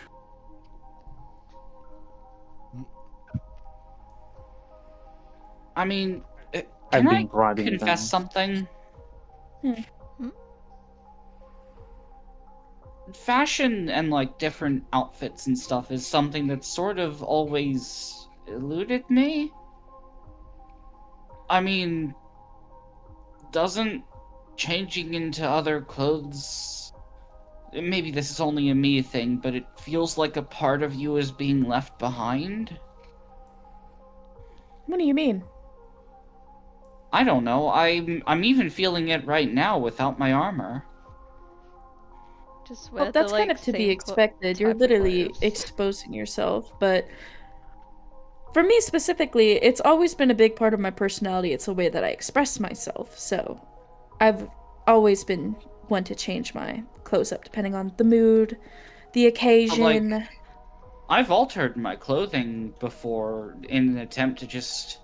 I mean, I've can been I bribing confess them. something? Hmm? Fashion and, like, different outfits and stuff is something that's sort of always eluded me. I mean, doesn't changing into other clothes... Maybe this is only a me thing, but it feels like a part of you is being left behind? What do you mean? I don't know. I'm even feeling it right now without my armor. Just wear Well, that's the, kind like, of to be same expected. You're type of literally clothes. exposing yourself, but for me specifically, it's always been a big part of my personality. It's the way that I express myself. So I've always been one to change my clothes up depending on the mood, the occasion. I've altered my clothing before in an attempt to just...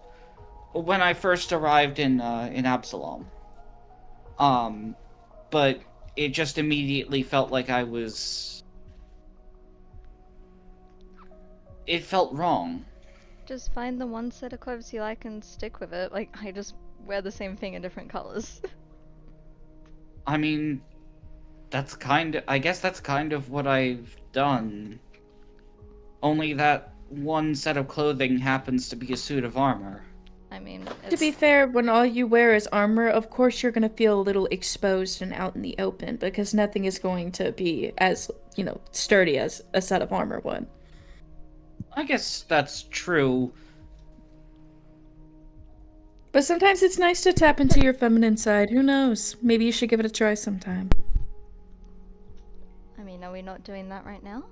When I first arrived in Absalom. But it just immediately felt like I was... It felt wrong. Just find the one set of clothes you like and stick with it. Like, I just wear the same thing in different colors. I mean, I guess that's kind of what I've done. Only that one set of clothing happens to be a suit of armor. I mean, To be fair, when all you wear is armor, of course you're going to feel a little exposed and out in the open because nothing is going to be as, sturdy as a set of armor would. I guess that's true. But sometimes it's nice to tap into your feminine side. Who knows? Maybe you should give it a try sometime. I mean, are we not doing that right now?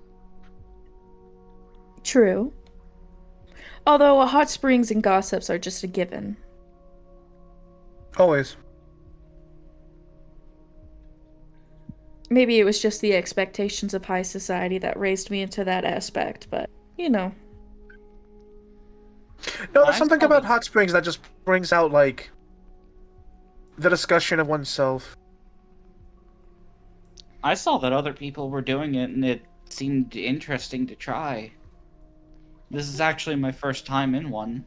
True. Although hot springs and gossips are just a given. Always. Maybe it was just the expectations of high society that raised me into that aspect, but, you know. No, there's something about hot springs that just brings out, like, the discussion of oneself. I saw that other people were doing it, and it seemed interesting to try. This is actually my first time in one.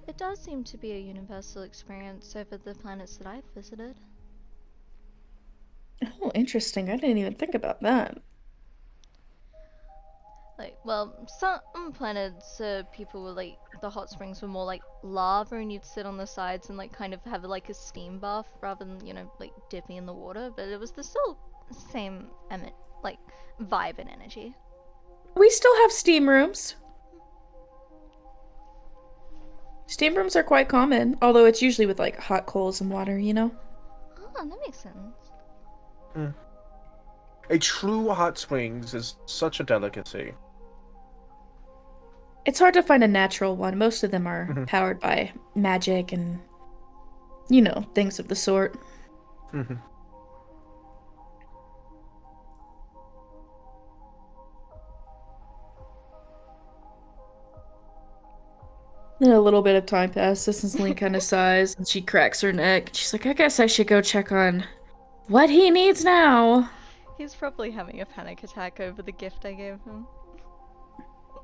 It does seem to be a universal experience over the planets that I've visited. Oh, interesting. I didn't even think about that. Like, well, some planets, people were like, the hot springs were more like lava and you'd sit on the sides and like kind of have like a steam bath rather than, you know, like dipping in the water, but it was the still same, like, vibe and energy. We still have steam rooms. Steam rooms are quite common, although it's usually with like hot coals and water, you know? Oh, that makes sense. A true hot springs is such a delicacy. It's hard to find a natural one. Most of them are powered by magic and, you know, things of the sort. Mm-hmm. Then a little bit of time passes and Celine kind of sighs and she cracks her neck. She's like, I guess I should go check on what he needs now. He's probably having a panic attack over the gift I gave him.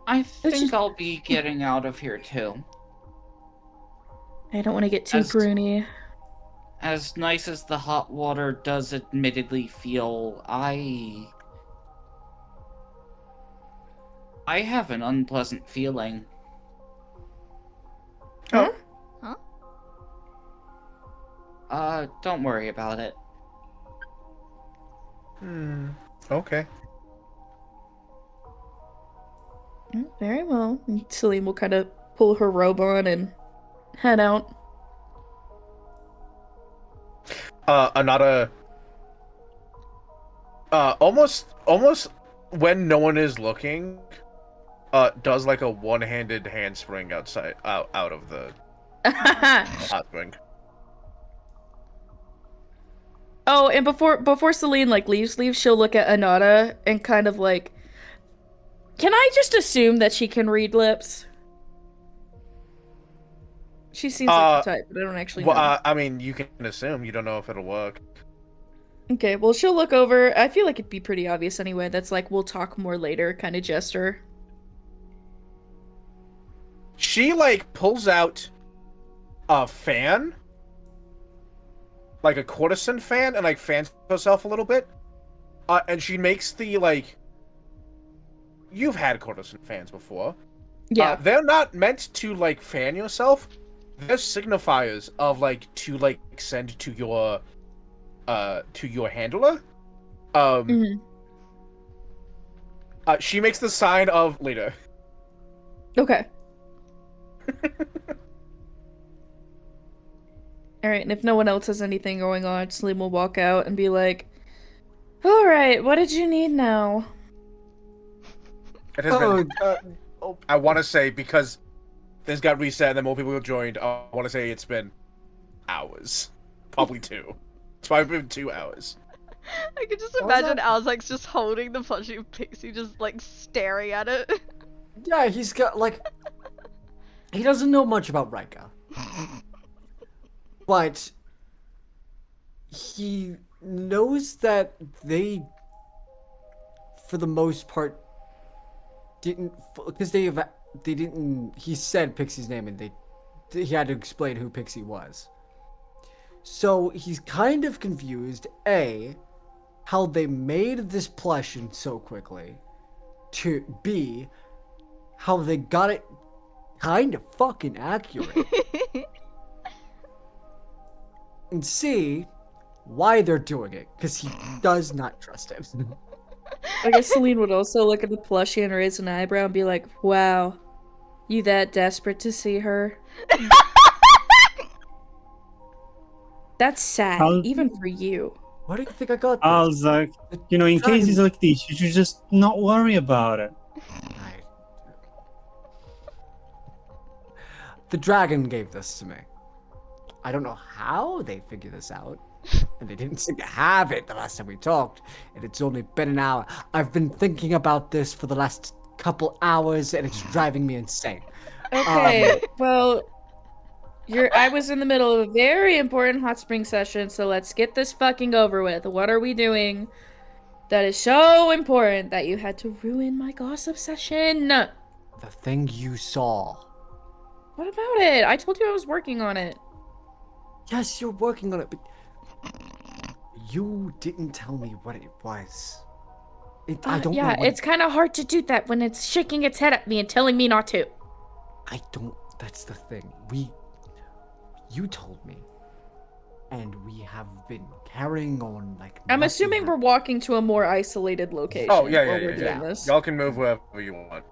I think I'll be getting out of here too. I don't want to get too pruny. As nice as the hot water does admittedly feel, I have an unpleasant feeling. Huh? Huh? Don't worry about it. Okay. Very well. And Celine will kind of pull her robe on and head out. Another. Almost when no one is looking, does like a one-handed handspring out of the hot spring. Oh, and before Celine like leaves, she'll look at Anata and kind of like, can I just assume that she can read lips? She seems like the type, but I don't actually know. I mean, you can assume. You don't know if it'll work. Okay, well, she'll look over. I feel like it'd be pretty obvious anyway. That's like, we'll talk more later kind of gesture. She, like, pulls out a fan. Like a courtesan fan, and, like, fans herself a little bit. And she makes the, like... You've had courtesan fans before. Yeah. They're not meant to, like, fan yourself. They're signifiers of, like, to, like, send to your handler. She makes the sign of later. Okay. Alright, and if no one else has anything going on, Celine will walk out and be like, alright, what did you need now? It has been, I want to say, because this got reset and then more people joined, I want to say it's been hours. Probably 2. It's probably been 2 hours. I could just imagine Alzak's just holding the plushie pixie, just like staring at it. Yeah, he's got like... He doesn't know much about Rika. But he knows that they, for the most part, didn't, because they didn't. He said Pixie's name, and he had to explain who Pixie was. So he's kind of confused. A, how they made this plush in so quickly. To B, how they got it kind of fucking accurate. And C, why they're doing it, because he does not trust him. I guess Celine would also look at the plushie and raise an eyebrow and be like, wow, you that desperate to see her? That's sad, I'll- even for you. Why do you think I got I this? was like, you know, in Dragon- cases like this, you should just not worry about it. I- The dragon gave this to me. I don't know how they figured this out. And they didn't seem to have it the last time we talked. And it's only been an hour. I've been thinking about this for the last couple hours, and it's driving me insane. Okay, well, I was in the middle of a very important hot spring session, so let's get this fucking over with. What are we doing that is so important that you had to ruin my gossip session? The thing you saw. What about it? I told you I was working on it. Yes, you're working on it, but you didn't tell me what it was. I don't know. Yeah, it's kind of hard to do that when it's shaking its head at me and telling me not to. I don't. That's the thing. You told me, and we have been carrying on like. I'm nothing assuming we're happened. walking to a more isolated location. Oh yeah, while yeah, we're yeah, doing yeah. this. Y'all can move wherever you want.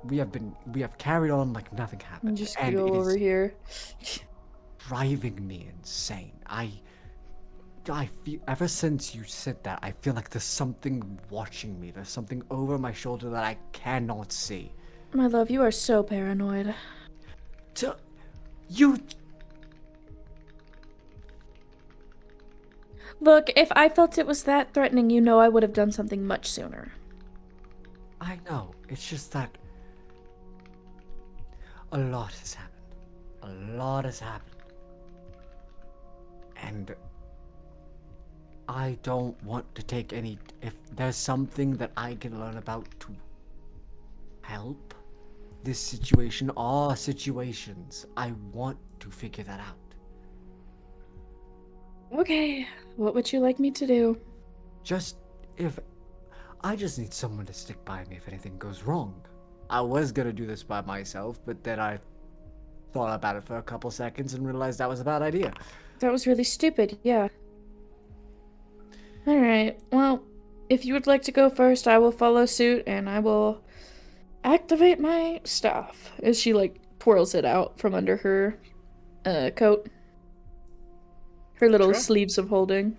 We have carried on like nothing happened. I'm just and gonna go it over is here. driving me insane. I feel ever since you said that, I feel like there's something watching me. There's something over my shoulder that I cannot see. My love, you are so paranoid. You. Look, if I felt it was that threatening, you know I would have done something much sooner. I know. It's just that a lot has happened. A lot has happened. And I don't want to take any. If there's something that I can learn about to help this situation or situations, I want to figure that out. Okay, what would you like me to do? I just need someone to stick by me if anything goes wrong. I was gonna do this by myself, but then I thought about it for a couple seconds and realized that was a bad idea. That was really stupid, yeah. Alright, well, if you would like to go first, I will follow suit and I will activate my staff. As she, like, twirls it out from under her coat. Her little Sure. sleeves of holding.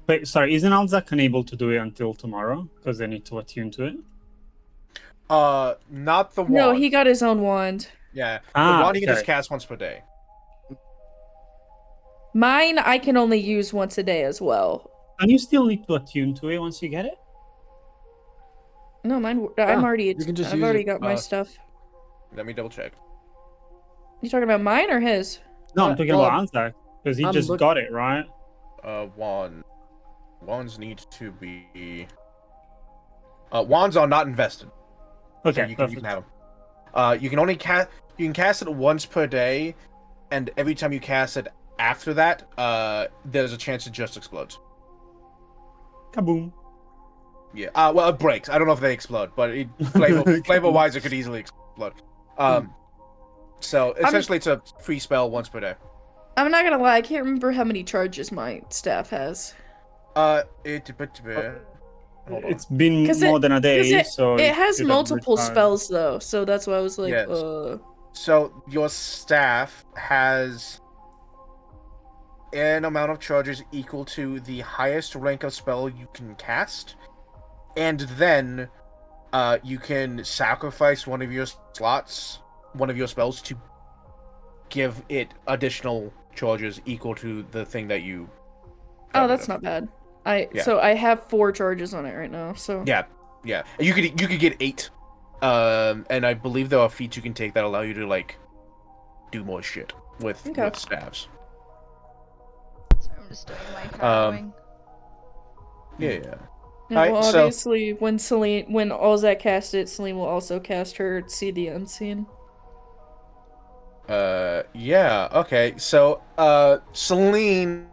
Wait, sorry, isn't Alzak unable to do it until tomorrow? Because they need to attune to it? Not the wand. No, he got his own wand. Yeah, Ah, the wand he can okay. just cast once per day. Mine, I can only use once a day as well. And you still need to attune to it once you get it? No, mine. Yeah, I'm already. you can just I've use already it. got my stuff. Let me double check. You talking about mine or his? No, I'm talking well, about Alzak. Because he I'm just look- got it, right? Wand. Wands need to be. Wands are not invested. Okay, So you perfect. can have them. You can only cast. You can cast it once per day, and every time you cast it after that, there's a chance it just explodes. Kaboom. Yeah. Well, it breaks. I don't know if they explode, but flavor wise, it could easily explode. So essentially, it's a free spell once per day. I'm not gonna lie. I can't remember how many charges my staff has. Hold on. It's been 'Cause more than a day, it, so it has should have multiple retired. spells though, so that's why I was like, Yes. So your staff has an amount of charges equal to the highest rank of spell you can cast, and then you can sacrifice one of your slots, one of your spells, to give it additional charges equal to the thing that you. Oh, that's not bad. Yeah. So I have 4 charges on it right now. So Yeah. You could get 8, and I believe there are feats you can take that allow you to like do more shit with staffs. So I'm just doing my harrowing. Yeah. Yeah, Alright, well, so- obviously, when Olzak casts it, Celine will also cast her See the Unseen. Yeah, okay. So, Celine.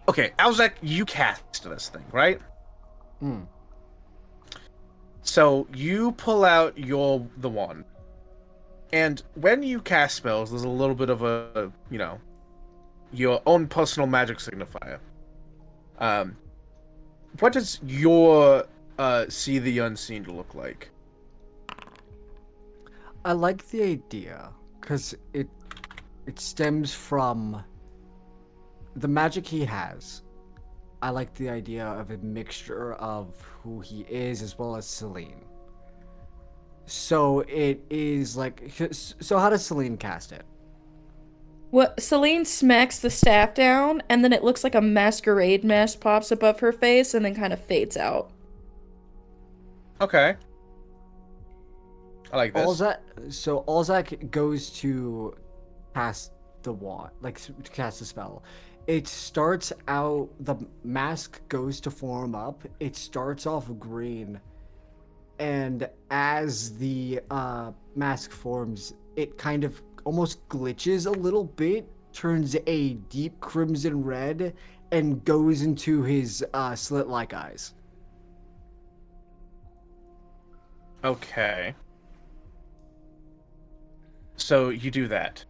Okay, Alzak, you cast this thing, right? Hmm. So you pull out the wand, and when you cast spells, there's a little bit of a your own personal magic signifier. What does your See the Unseen look like? I like the idea because it stems from the magic he has. I like the idea of a mixture of who he is as well as Celine. So it is like, so how does Celine cast it? What Celine smacks the staff down, and then it looks like a masquerade mask pops above her face and then kind of fades out. Okay. I like this. Alzak goes to cast the wand, like to cast the spell. It starts out, the mask goes to form up. It starts off green, and as the mask forms, it kind of almost glitches a little bit, turns a deep crimson red, and goes into his slit-like eyes. Okay. So you do that.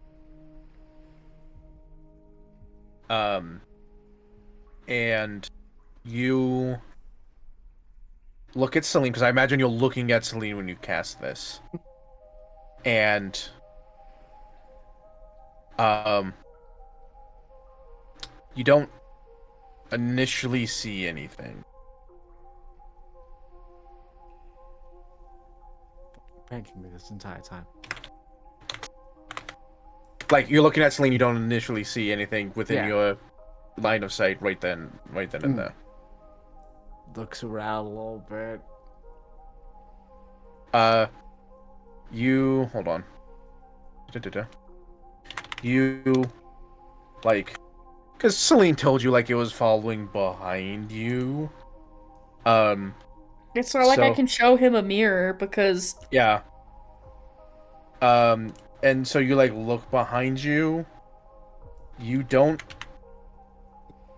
And you look at Celine, because I imagine you're looking at Celine when you cast this. And you don't initially see anything. Pranking me this entire time. Like, you're looking at Celine, you don't initially see anything within Yeah. your line of sight right then and there. Looks around a little bit. You hold on. You like, because Celine told you like it was following behind you. It's not like I So- can show him a mirror because Yeah. And so you like look behind you. You don't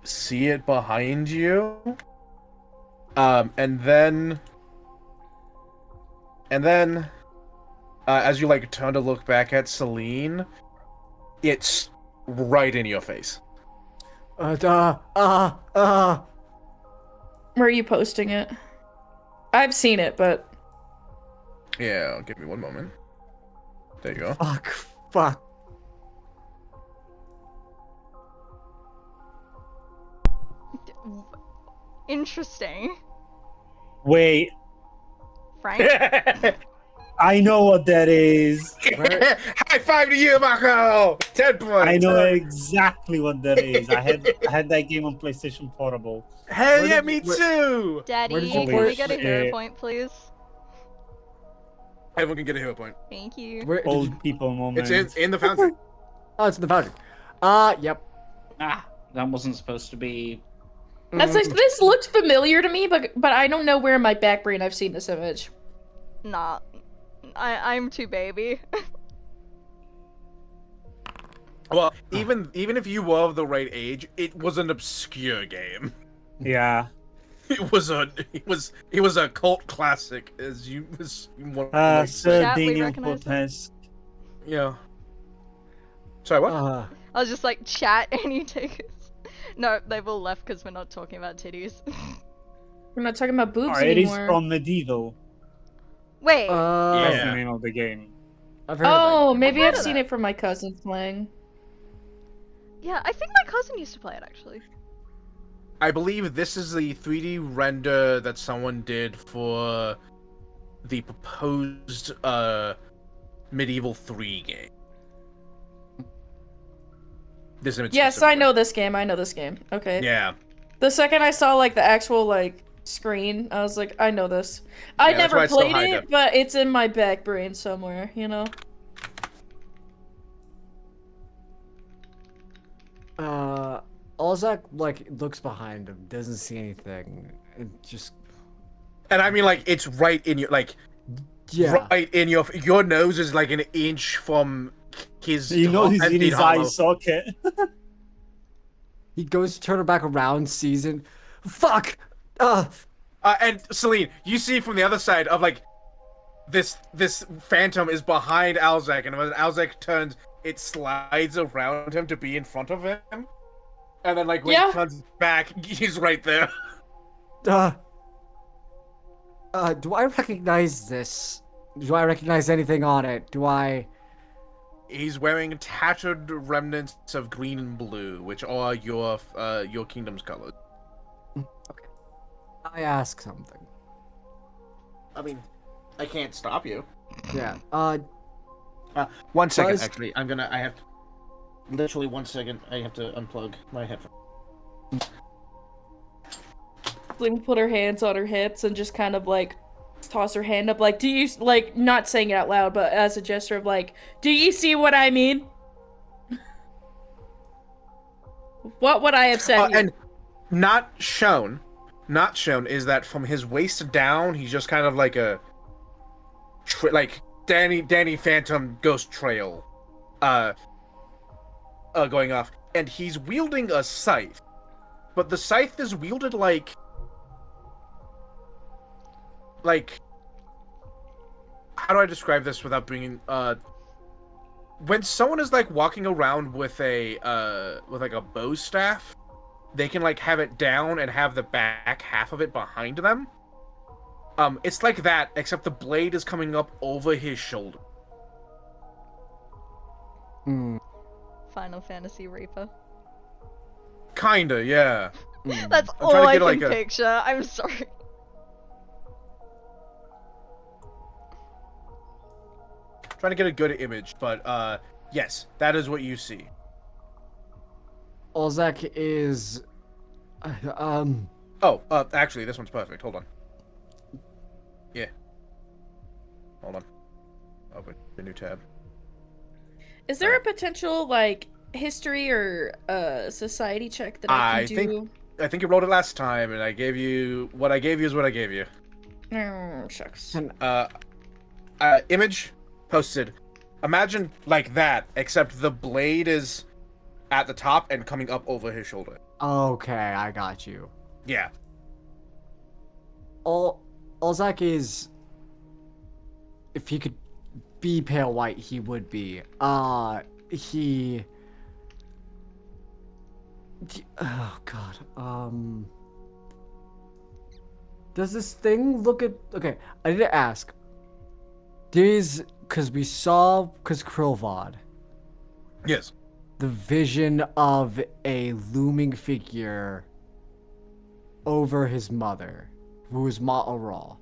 see it behind you. And then as you like turn to look back at Celine, it's right in your face. where are you posting it? I've seen it, but Yeah, give me one moment. There you go. Fuck. Interesting. Wait, Frank? I know what that is. High five to you, Marco! 10 points. I know exactly what that is. I had that game on PlayStation Portable. Hell Where yeah, did me you- where- too! Daddy, Where did you can play we it? get a hero Shit. point, please? Everyone can get a hero point. Thank you. Where did you... Old people moment. It's in the fountain. Oh, it's in the fountain. Yep. That wasn't supposed to be. that's like this looked familiar to me, but I don't know where in my back brain I've seen this image. Nah. I'm too baby. Well, even if you were of the right age, it was an obscure game. Yeah. It was a cult classic, as you was one might Sir say. Chat, we Daniel recognize that? Cortez. Yeah. Sorry, what? I was just like, chat, any takers? No, they've all left because we're not talking about titties. We're not talking about boobs It is anymore. from Medieval. Wait, That's Yeah. the name of the game. I've heard Oh, of maybe heard I've of seen that. it from my cousin playing. yeah, I think my cousin used to play it actually. I believe this is the 3D render that someone did for the proposed Medieval 3 game. This image Yes, I specifically. know this game. I know this game. Okay. Yeah. The second I saw like the actual like screen, I was like, I know this. I Yeah, that's why never it's so played high it, def. but it's in my back brain somewhere, you know? Alzak, like, looks behind him, doesn't see anything. It just... And I mean, like, it's right in your, like, Yeah. right in your nose is like an inch from his. You know he's in emptied his hollow. eye socket. He goes to turn it back around, sees it. Fuck! And Celine, you see from the other side of like this phantom is behind Alzak, and when Alzak turns, it slides around him to be in front of him, and then like when Yeah. he turns back, he's right there. Do I recognize this Do I recognize anything on it? Do I? He's wearing tattered remnants of green and blue, which are your kingdom's colors. Okay. I ask something. I mean, I can't stop you. Yeah. 1 second, Buzz- actually. I have literally 1 second. I have to unplug my headphones. Bling put her hands on her hips and just kind of like toss her hand up, like, do you, like, not saying it out loud, but as a gesture of like, do you see what I mean? What would I have said here? And not shown is that from his waist down, he's just kind of like a like Danny Phantom Ghost Trail going off, and he's wielding a scythe, but the scythe is wielded like how do I describe this without bringing when someone is like walking around with a bow staff, they can like have it down and have the back half of it behind them. It's like that, except the blade is coming up over his shoulder. Final Fantasy Reaper. Kinda, yeah. That's I'm all trying to I get, can like, a- picture. I'm sorry. Trying to get a good image, but yes, that is what you see. Olzak is. Actually, this one's perfect. Hold on. Yeah. Hold on. Open the new tab. Is there a potential, like, history or society check that I can do? I think you rolled it last time, and I gave you what I gave you is what I gave you. Oh, shucks. Image posted. Imagine like that, except the blade is at the top and coming up over his shoulder. Okay, I got you. Yeah. Olzak is. If he could be pale white, he would be. He. Oh God. Does this thing look at? Okay, I need to ask. Because Krilvad, Yes. the vision of a looming figure over his mother, who is Ma'aral,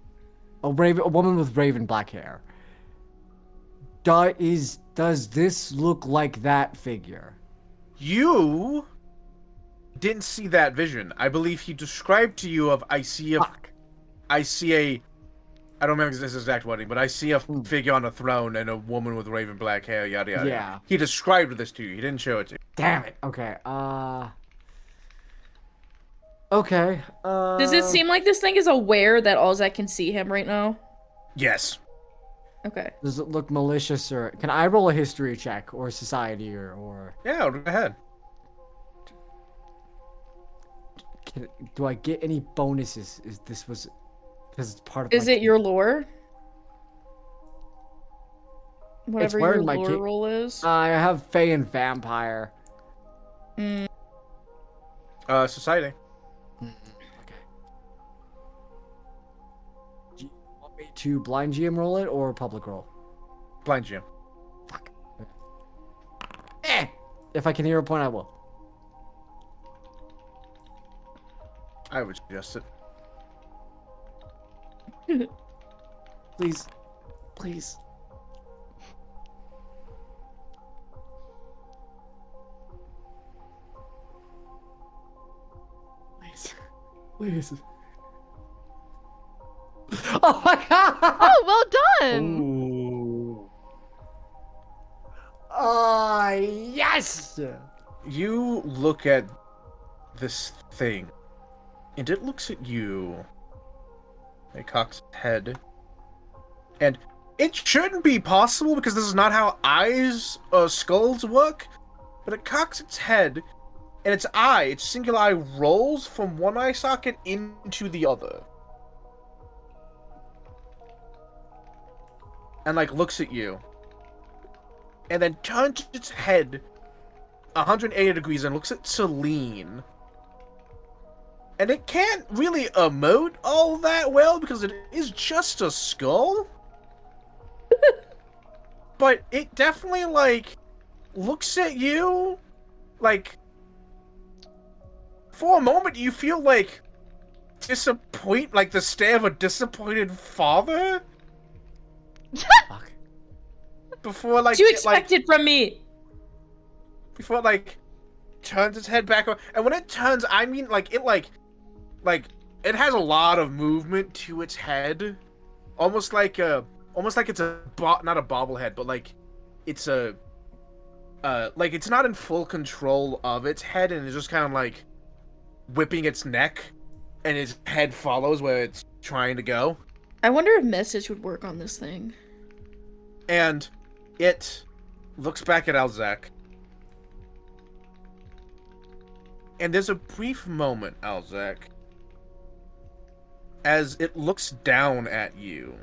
a woman with raven black hair. Does this look like that figure? You didn't see that vision. I believe he described to you of I see a I don't remember this exact wording, but I see a figure on a throne and a woman with raven black hair, yada yada. Yeah. He described this to you. He didn't show it to you. Damn it. Okay. Okay. Does it seem like this thing is aware that Olzak can see him right now? Yes. Okay. Does it look malicious, or can I roll a history check or society or? Yeah, go ahead. Do I get any bonuses? Because it's part of. Is it your lore? Whatever where your in my lore roll is. I have Fae and Vampire. Society. Okay. Do you want me to blind GM roll it or public roll? Blind GM. Fuck. If I can hear a point, I will. I would suggest it. Please. Please. Please. Oh my god! Oh, well done! Ooh. Yes! You look at this thing, and it looks at you. It cocks its head. And it shouldn't be possible because this is not how eyes or skulls work. But it cocks its head, and its single eye, rolls from one eye socket into the other. And like looks at you. And then turns its head 180 degrees and looks at Celine. And it can't really emote all that well because it is just a skull. But it definitely, like, looks at you, like, for a moment you feel, like, like the stare of a disappointed father? Fuck. Before, like, What you it, like, expected from me? before it, like, turns its head back. And when it turns, I mean, like, it has a lot of movement to its head. Almost like it's not a bobblehead, but like it's like it's not in full control of its head, and it's just kind of like whipping its neck, and its head follows where it's trying to go. I wonder if message would work on this thing. And it looks back at Alzak. And there's a brief moment, Alzak, as it looks down at you.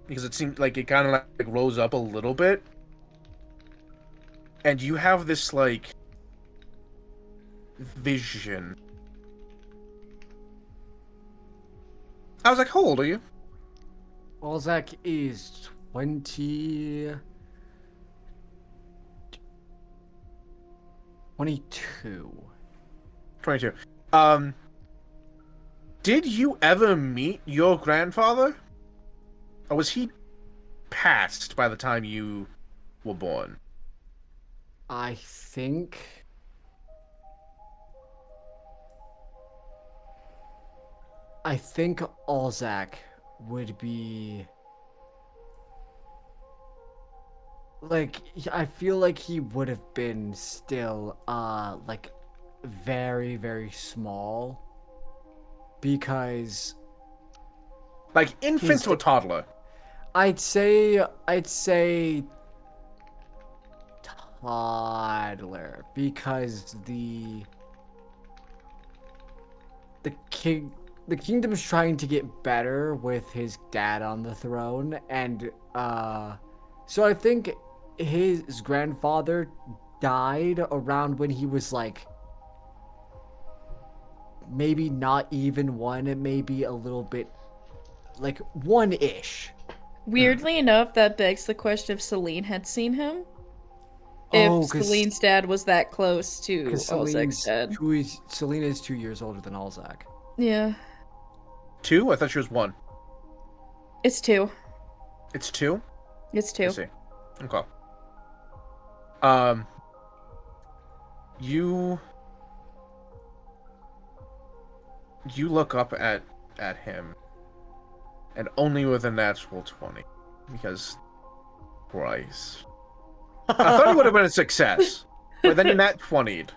Because it seems like it kind of like rose up a little bit. And you have this, like, vision. I was like, how old are you? Balzac is 20... 22. 22. Did you ever meet your grandfather? Or was he passed by the time you were born? I think... Alzac would be... Like, I feel like he would have been still, like, very, very small. Because... Like, infant or toddler? I'd say toddler, because the kingdom's trying to get better with his dad on the throne, and so I think his grandfather died around when he was like maybe not even one, maybe a little bit like one-ish. Weirdly enough, that begs the question if Celine had seen him. Oh, If Celine's dad was that close to Alzak's dad. Selena is 2 years older than Alzak. Yeah. 2? I thought she was 1. It's 2. It's 2? It's 2. I see. Okay. You look up at him, and only with a natural 20, because Christ. I thought it would have been a success, but then you nat 20'd.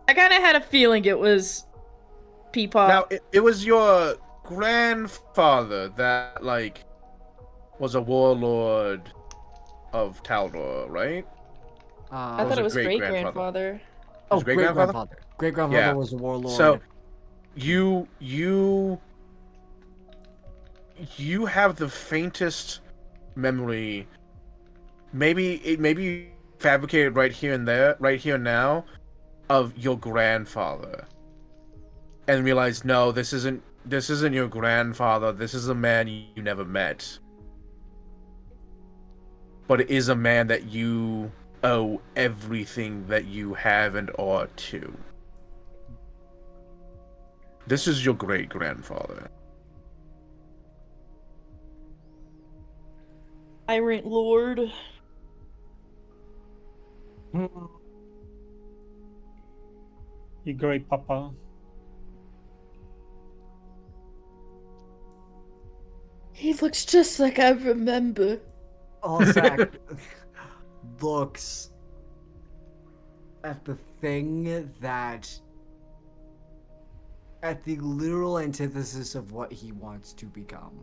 I kind of had a feeling it was Peepop. Now, it was your grandfather that, like, was a warlord of Taldor, right? I thought it was great-grandfather. Oh, great-grandfather. Great-grandfather was a warlord. So, you have the faintest memory, maybe fabricated right here and now, of your grandfather, and realize, no, this isn't your grandfather. This is a man you never met, but it is a man that you owe everything that you have and are to. This is your great-grandfather. Tyrant Lord. You great papa. He looks just like I remember. Alzak looks at the thing at the literal antithesis of what he wants to become.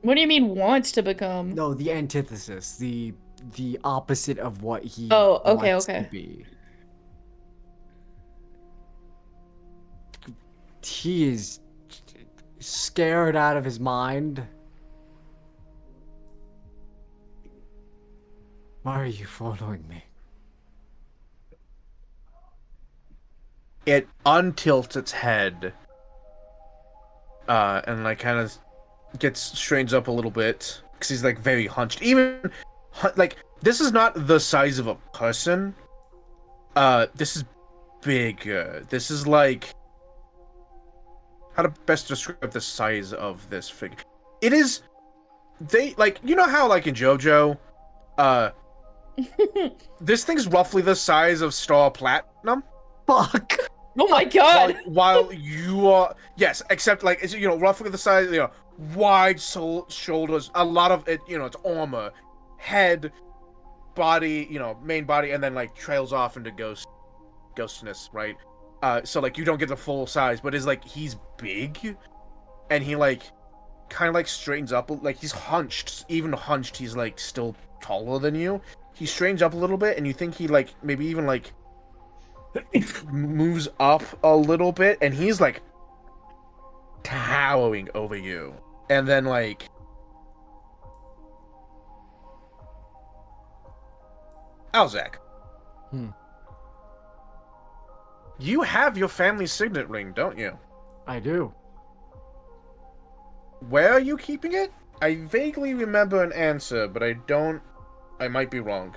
What do you mean wants to become? No, the antithesis, the opposite of what he okay. to be. He is scared out of his mind. Why are you following me? it untilts its head, and like kind of gets straigens up a little bit because he's like very hunched. Even like this is not the size of a person. This is bigger. This is like how to best describe the size of this figure. It is they like you know how like in JoJo, this thing's roughly the size of Star Platinum. Fuck. Oh my god! While you are yes, except like it's roughly the size, wide shoulders, a lot of it, it's armor, head, body, main body, and then like trails off into ghostness, right? So like you don't get the full size, but it's like he's big, and he like kind of like straightens up, like he's hunched, even hunched, he's like still taller than you. He straightens up a little bit, and you think he like maybe even like moves up a little bit, and he's like towering over you. And then like Alzak, you have your family signet ring, don't you? I do. Where are you keeping it? I vaguely remember an answer, but I might be wrong.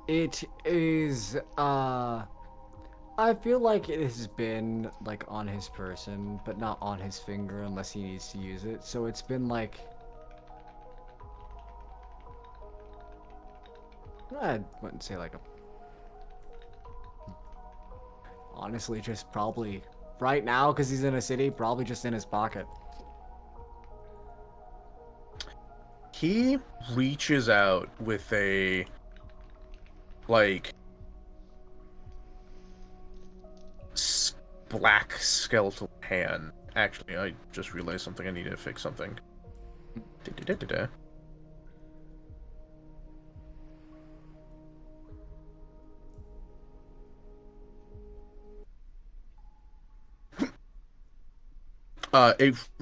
It is, I feel like it has been, like, on his person, but not on his finger unless he needs to use it. So it's been, like... I wouldn't say, like, a... Honestly, just probably... Right now, because he's in a city, probably just in his pocket. He reaches out with a, like, black skeletal hand. Actually, I just realized something. I need to fix something.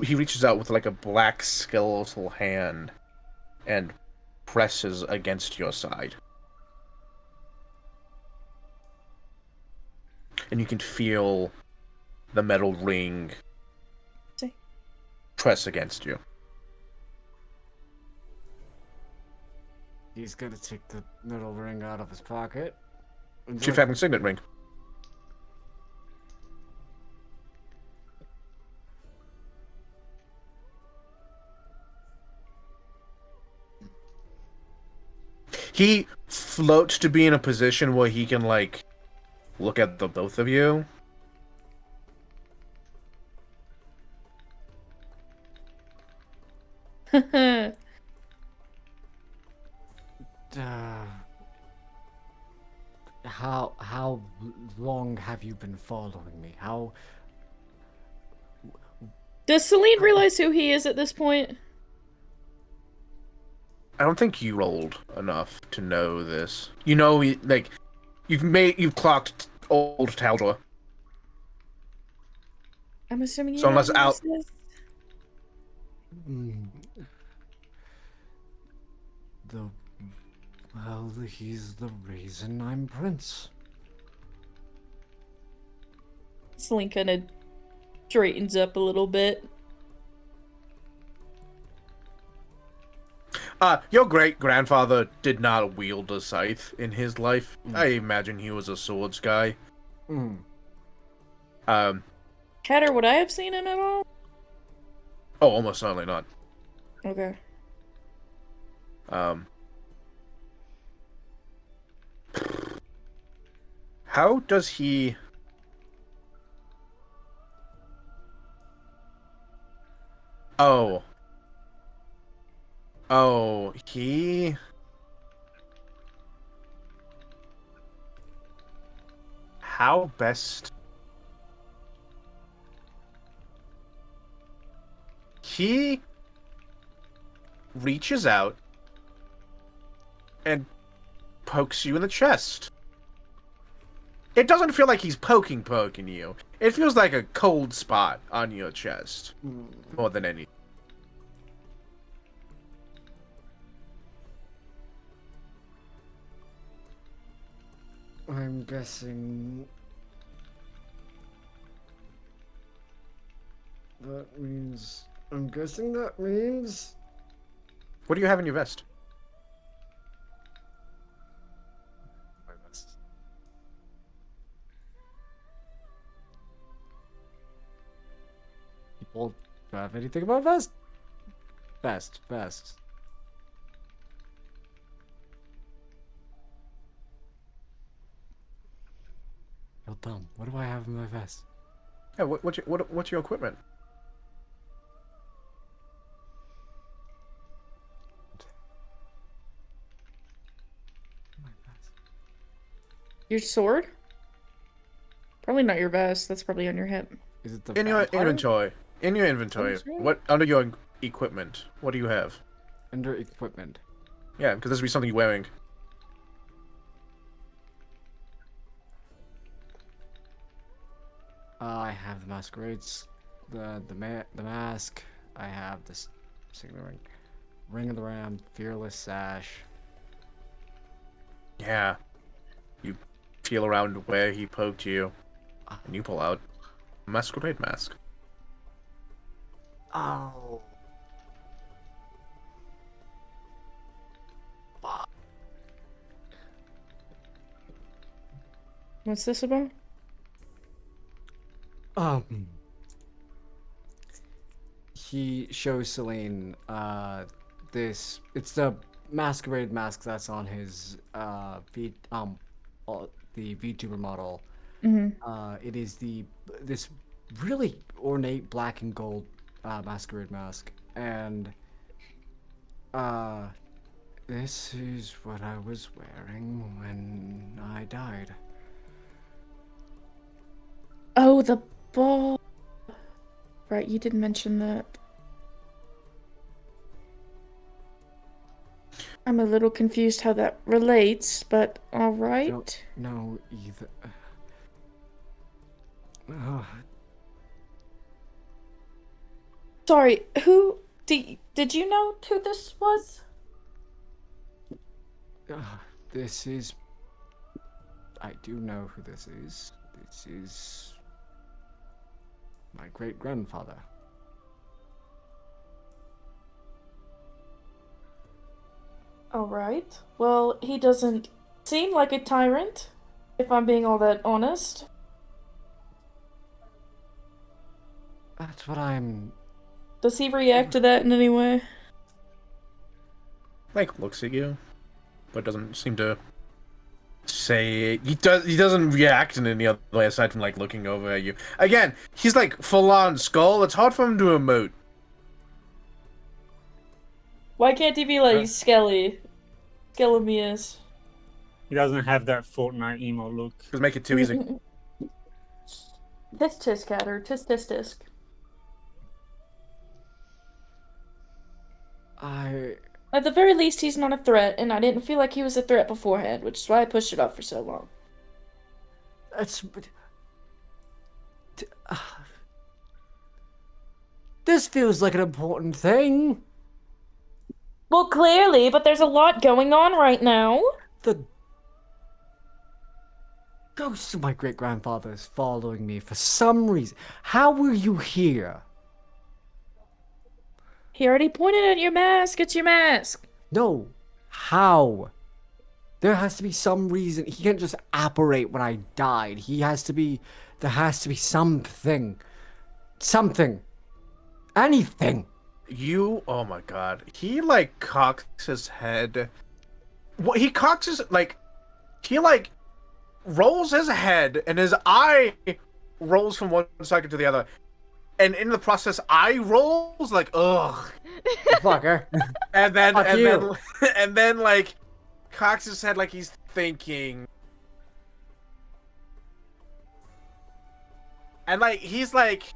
He reaches out with like a black skeletal hand and presses against your side. And you can feel the metal ring press against you. He's gonna take the metal ring out of his pocket. It's your family signet ring. He floats to be in a position where he can, like, look at the both of you. How long have you been following me? How... Does Celine realize who he is at this point? I don't think you rolled enough to know this. You know, like, you've clocked old Taldor. I'm assuming you So know unless who this is. Well, he's the reason I'm prince. Celine kind of straightens up a little bit. Your great-grandfather did not wield a scythe in his life. I imagine he was a swords guy. Hatter, would I have seen him at all? Oh, almost certainly not. Okay. How does he... Oh. Oh, he... How best... He reaches out and pokes you in the chest. It doesn't feel like he's poking you. It feels like a cold spot on your chest, more than anything. I'm guessing... That means... I'm guessing that means... What do you have in your vest? My vest. People have anything about vest? Vest. Yo, Tom, what do I have in my vest? Yeah, what's your equipment? My vest. Your sword? Probably not your vest. That's probably on your hip. Is it the In your vampire? inventory. In your inventory. Sounds right. What under your equipment? What do you have? Under equipment. Yeah, because this would be something you're wearing. I have the masquerades, the mask. I have this signet ring of the ram, fearless sash. Yeah. You feel around where he poked you, and you pull out a masquerade mask. Oh. What's this about? He shows Celine this. It's the masquerade mask that's on his the VTuber model. It is this really ornate black and gold masquerade mask, and this is what I was wearing when I died. Oh, the ball. Right, you did mention that. I'm a little confused how that relates, but alright. Don't know either. Sorry, who... Did you know who this was? This is... I do know who this is. This is... my great-grandfather. Alright. Well, he doesn't seem like a tyrant, if I'm being all that honest. That's what I'm... Does he react to that in any way? Like, looks at you, but doesn't seem to say... He doesn't react in any other way aside from, like, looking over at you. Again, he's, like, full-on skull. It's hard for him to emote. Why can't he be like Skelly? Skellamius. He doesn't have that Fortnite emo look. Just make it too easy. Tisk tisk cat or tisk tisk tisk. At the very least, he's not a threat, and I didn't feel like he was a threat beforehand, which is why I pushed it off for so long. That's... This feels like an important thing. Well, clearly, but there's a lot going on right now. The ghost of my great-grandfather is following me for some reason. How were you here? He already pointed at your mask. It's your mask. No. How? There has to be some reason. He can't just apparate when I died. There has to be something. Something. Anything. Oh my god. He, like, cocks his head. What, he cocks his, like, he, like, rolls his head, and his eye rolls from one side to the other. And in the process, eye rolls, like, ugh. Fucker. And then, Fuck and you. then, and then, like, cocks his head like he's thinking. And, like, he's, like...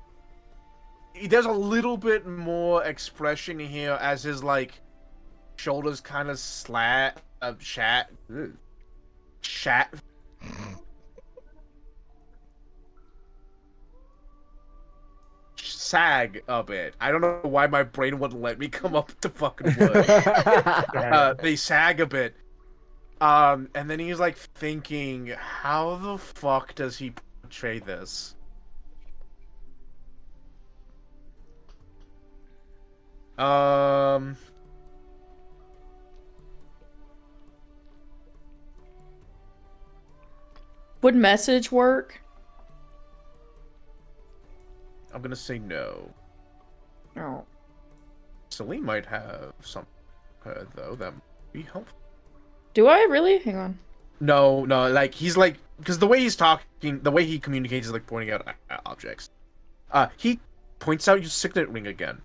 There's a little bit more expression here as his, like, shoulders kind of shat, sag a bit. I don't know why my brain wouldn't let me come up with the fucking word. They sag a bit. And then he's, like, thinking, how the fuck does he portray this? Would message work? I'm gonna say no. No. Celine might have something though that might be helpful. Do I really? Hang on. No, like he's like, because the way he's talking, the way he communicates is like pointing out objects. He points out your signet ring again.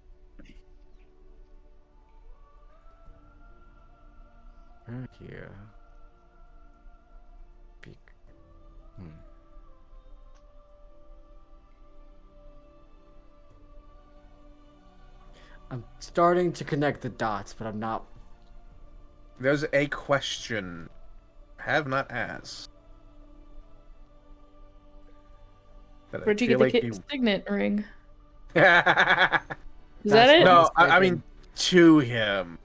Here. Peek. I'm starting to connect the dots, but I'm not. There's a question I have not asked. Where'd you get the signet ring? Is that it? No, I mean to him.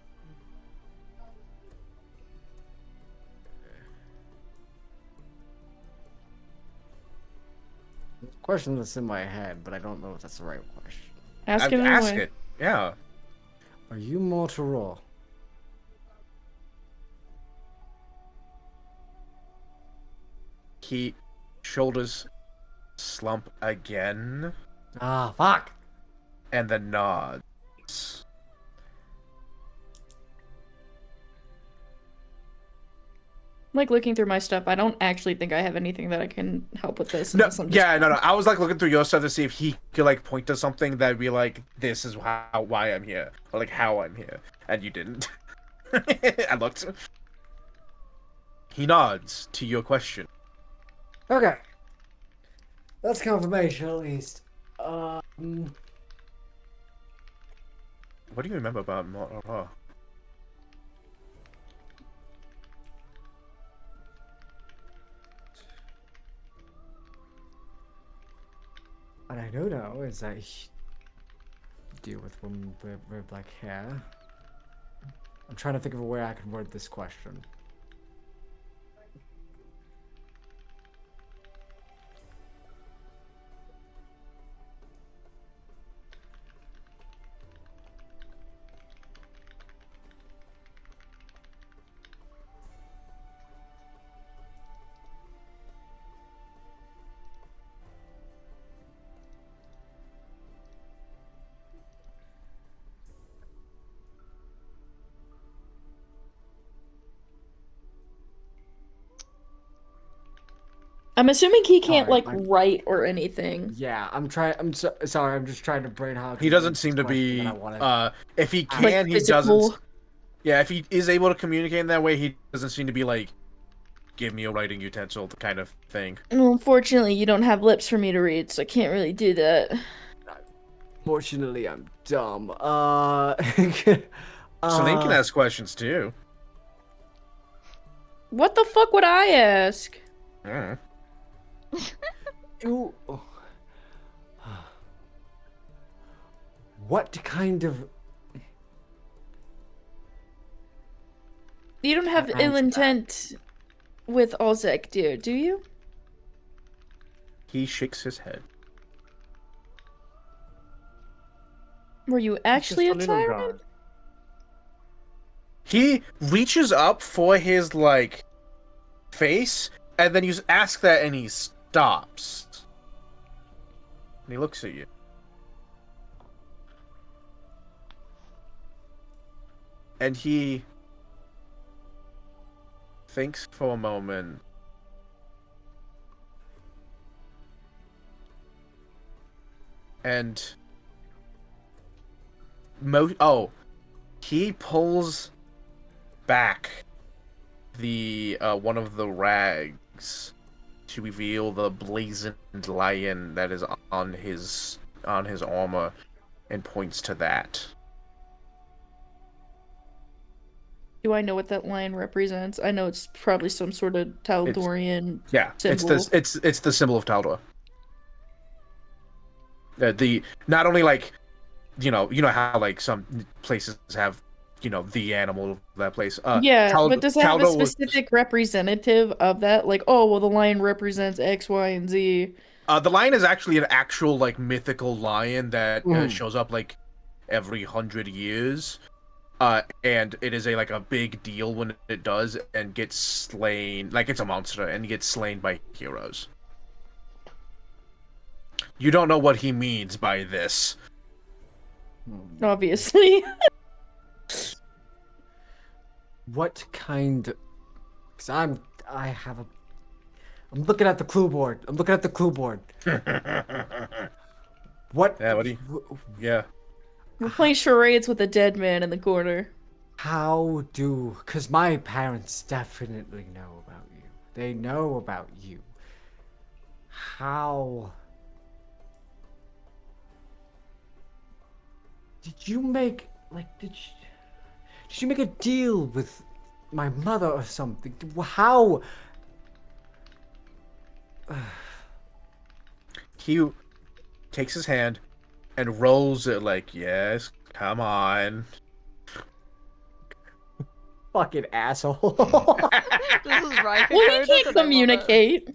There's a question that's in my head, but I don't know if that's the right question. Ask him Ask anyway. it. Yeah. Are you mortal raw? He shoulders slump again Ah, fuck! and then nods. Like looking through my stuff, I don't actually think I have anything that I can help with this. No, unless I'm just- yeah, no. I was like looking through your stuff to see if he could like point to something that'd be like, this is why I'm here, or like how I'm here, and you didn't. I looked. He nods to your question. Okay. That's confirmation, at least. What do you remember about Mortal? What I do know is that he deal with women with black hair. I'm trying to think of a way I can word this question. I'm assuming he can't Alright, like write or anything. Yeah, I'm trying. Sorry. I'm just trying to brain how. He doesn't seem to be. If he can, Like he physical. doesn't. Yeah, if he is able to communicate in that way, he doesn't seem to be like, give me a writing utensil kind of thing. Well, unfortunately, you don't have lips for me to read, so I can't really do that. Fortunately, I'm dumb. Celine can ask questions too. What the fuck would I ask? Mm. You. What kind of? You don't have Answer ill that. intent with Olzek, dear, do you? He shakes his head. Were you actually a Just little tyrant? guy. He reaches up for his like face, and then you ask that, and he stops. And he looks at you. And he thinks for a moment. And he pulls back the one of the rags to reveal the blazoned lion that is on his armor, and points to that. Do I know what that lion represents? I know it's probably some sort of Taldorian Yeah, symbol. it's the symbol of Taldor. The not only like you know how like some places have the animal of that place. Yeah, but does it have a Taldor was- specific representative of that? Like, oh, well, the lion represents X, Y, and Z. The lion is actually an actual like mythical lion that shows up like every 100 years. And it is a big deal when it does and gets slain, like it's a monster and gets slain by heroes. You don't know what he means by this. Obviously. What kind? Because I'm looking at the clue board. What? Yeah, what do you... Yeah. We're playing charades with a dead man in the corner. How do? Because my parents definitely know about you. They know about you. How? Did you make Did you make a deal with my mother or something? How? He takes his hand and rolls it like, yes, come on. Fucking asshole. This is right. Well, we can't communicate.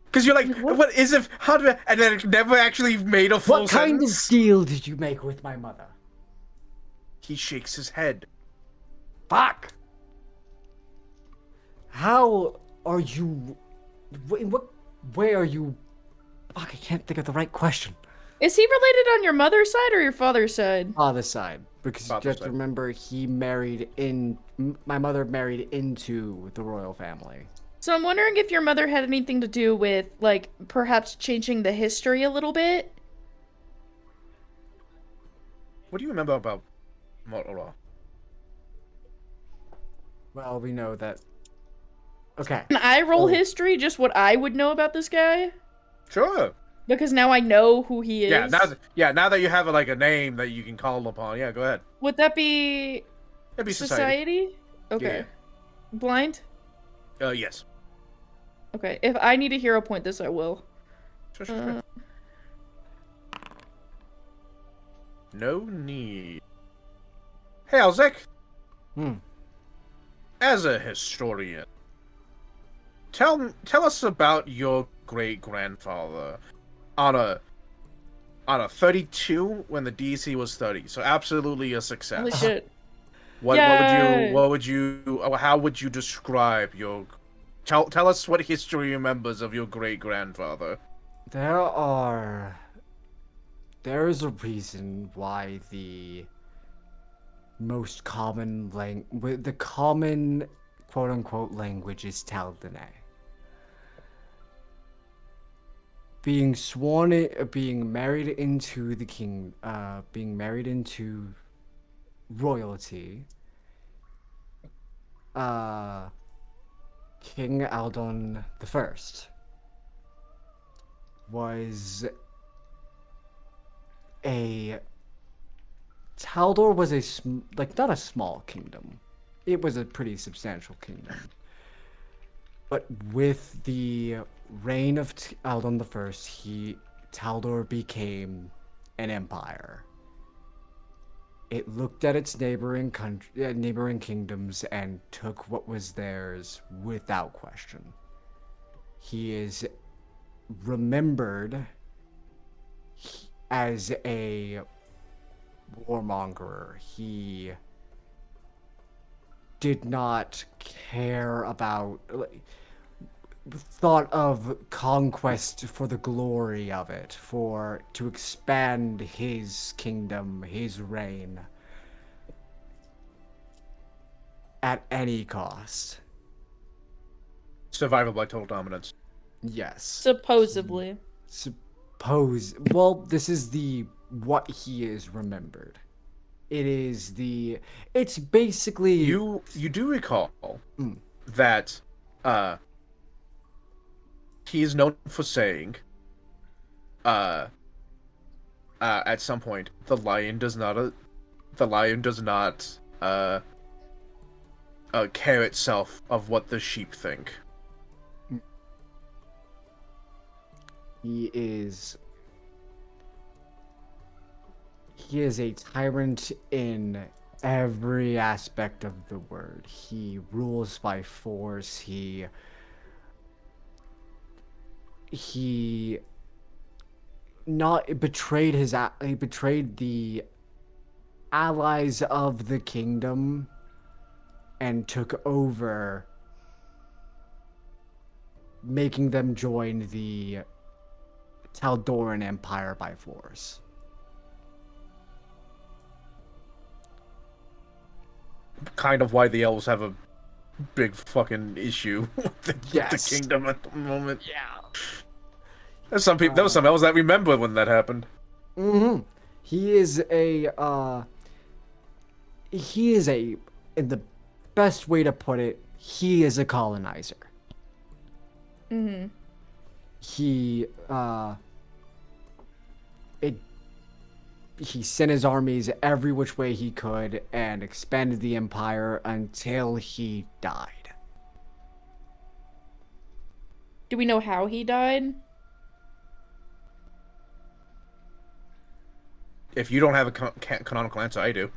Because you're like, what is it? How do I... And then it never actually made a full What kind of sentence. deal did you make with my mother? He shakes his head. Fuck! How are you... In what way are you... Fuck, I can't think of the right question. Is he related on your mother's side or your father's side? Father's side. Because Father's just side. remember, my mother married into the royal family. So I'm wondering if your mother had anything to do with, like, perhaps changing the history a little bit? What do you remember about Motorola? Well, we know that... Okay. Can I roll So- history, just what I would know about this guy? Sure. Because now I know who he is. Now that you have a name that you can call upon, yeah, go ahead. Would that be It'd be society. Okay. Blind? Yes. Okay. If I need a hero point this, I will. Sure. No need. Hey, Alzek. As a historian, tell us about your great-grandfather on a 32 when the DC was 30. So absolutely a success. Holy shit. How would you describe your... Tell us what history you remembers of your great-grandfather. There is a reason why the most common the common quote-unquote language is Taldane. Being married into the king, being married into royalty, King Aldon the First was Taldor was not a small kingdom. It was a pretty substantial kingdom. But with the reign of Aldon the First, Taldor became an empire. It looked at its neighboring kingdoms and took what was theirs without question. He is remembered as a warmonger. He did not care about... thought of conquest for the glory of it, to expand his kingdom, his reign, at any cost. Survival by total dominance. Yes. Supposedly. Well, this is what he is remembered. It's basically... You do recall that he is known for saying at some point the lion does not care itself of what the sheep think. He is a tyrant in every aspect of the word. He rules by force. He not betrayed he betrayed the allies of the kingdom and took over, making them join the Taldoran Empire by force. Kind of why the elves have a big fucking issue with the Yes. kingdom at the moment. Yeah. There's some people. There was some elves that remember when that happened. Mm-hmm. He is a, in the best way to put it, he is a colonizer. Mm-hmm. He, he sent his armies every which way he could and expanded the empire until he died. Do we know how he died? If you don't have a canonical answer, I do.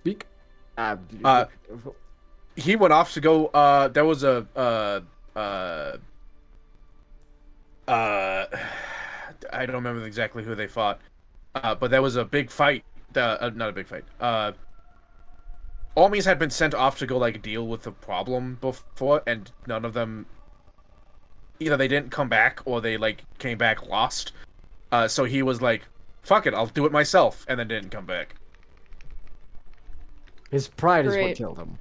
Speak. He went off to go. There was a I don't remember exactly who they fought, but there was a big fight. Not a big fight. Armies had been sent off to go like deal with the problem before, and none of them. Either they didn't come back or they like came back lost. So he was like, "Fuck it, I'll do it myself," and then didn't come back. His pride is what Great. killed him.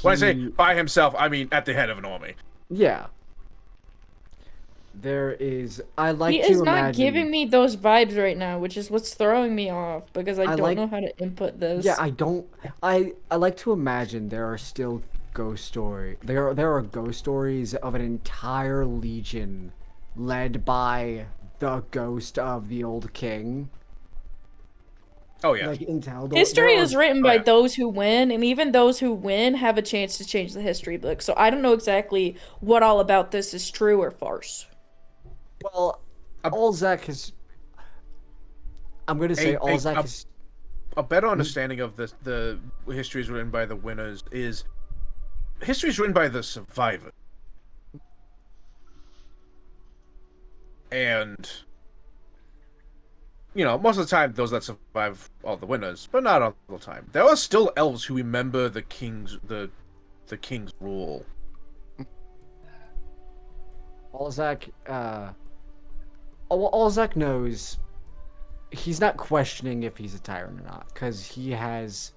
When I say by himself, I mean at the head of an army. Yeah. There is. I like He to is imagine. not giving me those vibes right now, which is what's throwing me off because I don't like- know how to input this. Yeah, I don't. I like to imagine there are still ghost story. There are ghost stories of an entire legion, led by the ghost of the old king. Oh yeah. Like in Taldor. History is written by yeah. those who win, and even those who win have a chance to change the history book. So I don't know exactly what all about this is true or farce. Well, Olzak is. I'm gonna say Olzak is. A better understanding of the histories written by the winners is histories written by the survivor. And you know, most of the time those that survive are the winners, but not all the time. There are still elves who remember the king's rule. Olzak, Olzak knows he's not questioning if he's a tyrant or not, because he has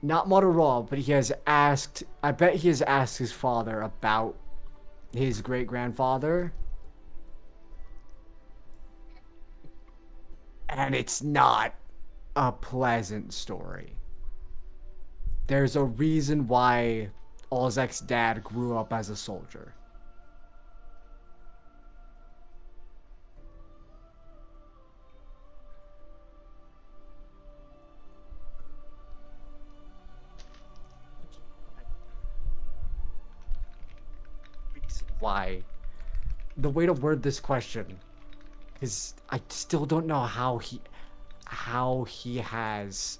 not Motorola, but he has asked. I bet he has asked his father about his great grandfather, and it's not a pleasant story. There's a reason why Olzak's dad grew up as a soldier. Why? The way to word this question is I still don't know how he has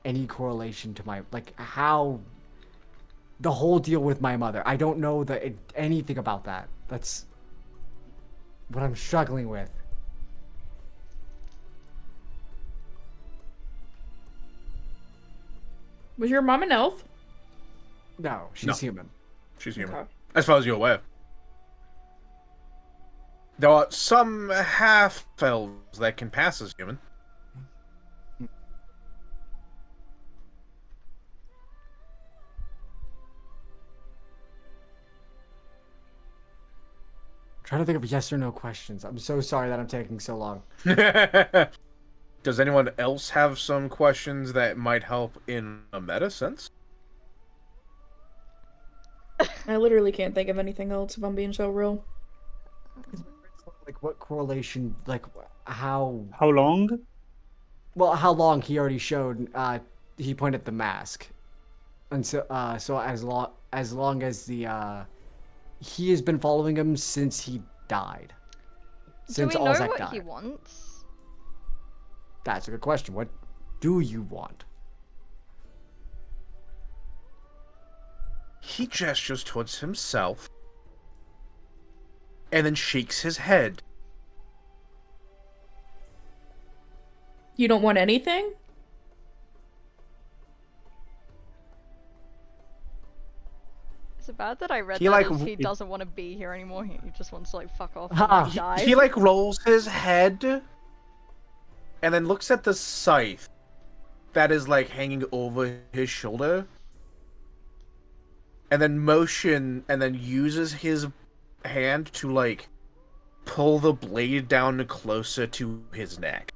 any correlation to my how the whole deal with my mother. I don't know anything about that. That's what I'm struggling with. Was your mom an elf? No, she's No. human. She's human. Okay. As far as you're aware. There are some half elves that can pass as human. Trying to think of yes or no questions. I'm so sorry that I'm taking so long. Does anyone else have some questions that might help in a meta sense? I literally can't think of anything else if I'm being so real. Like what correlation? Like how? How long? Well, how long he already showed. He pointed at the mask, and so as long as the he has been following him since he died. Since Do we know Olzak what died. he wants? That's a good question. What do you want? he gestures towards himself and then shakes his head. You don't want anything? Is it bad that I read He, that like, as he doesn't want to be here anymore? He just wants to like fuck off and Ha! like, die. He like rolls his head and then looks at the scythe that is like hanging over his shoulder and then uses his hand to like pull the blade down closer to his neck.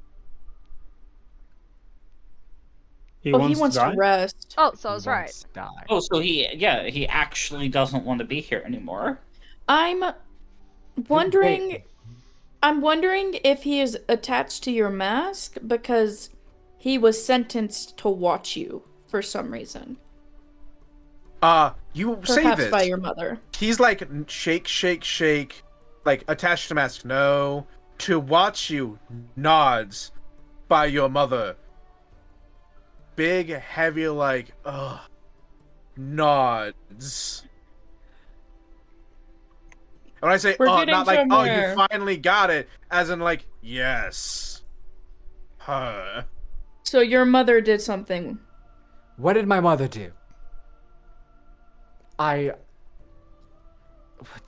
He wants wants to to die? rest. Oh, so I He was right. wants to die. Oh, so he actually doesn't want to be here anymore. I'm wondering if he is attached to your mask because he was sentenced to watch you for some reason. You say Perhaps this. by your mother. He's like shake, shake, shake, like attached to mask. No, to watch you nods by your mother. Big, heavy, like nods. And when I say We're not getting like somewhere. you finally got it, as in like yes, her. So your mother did something. What did my mother do?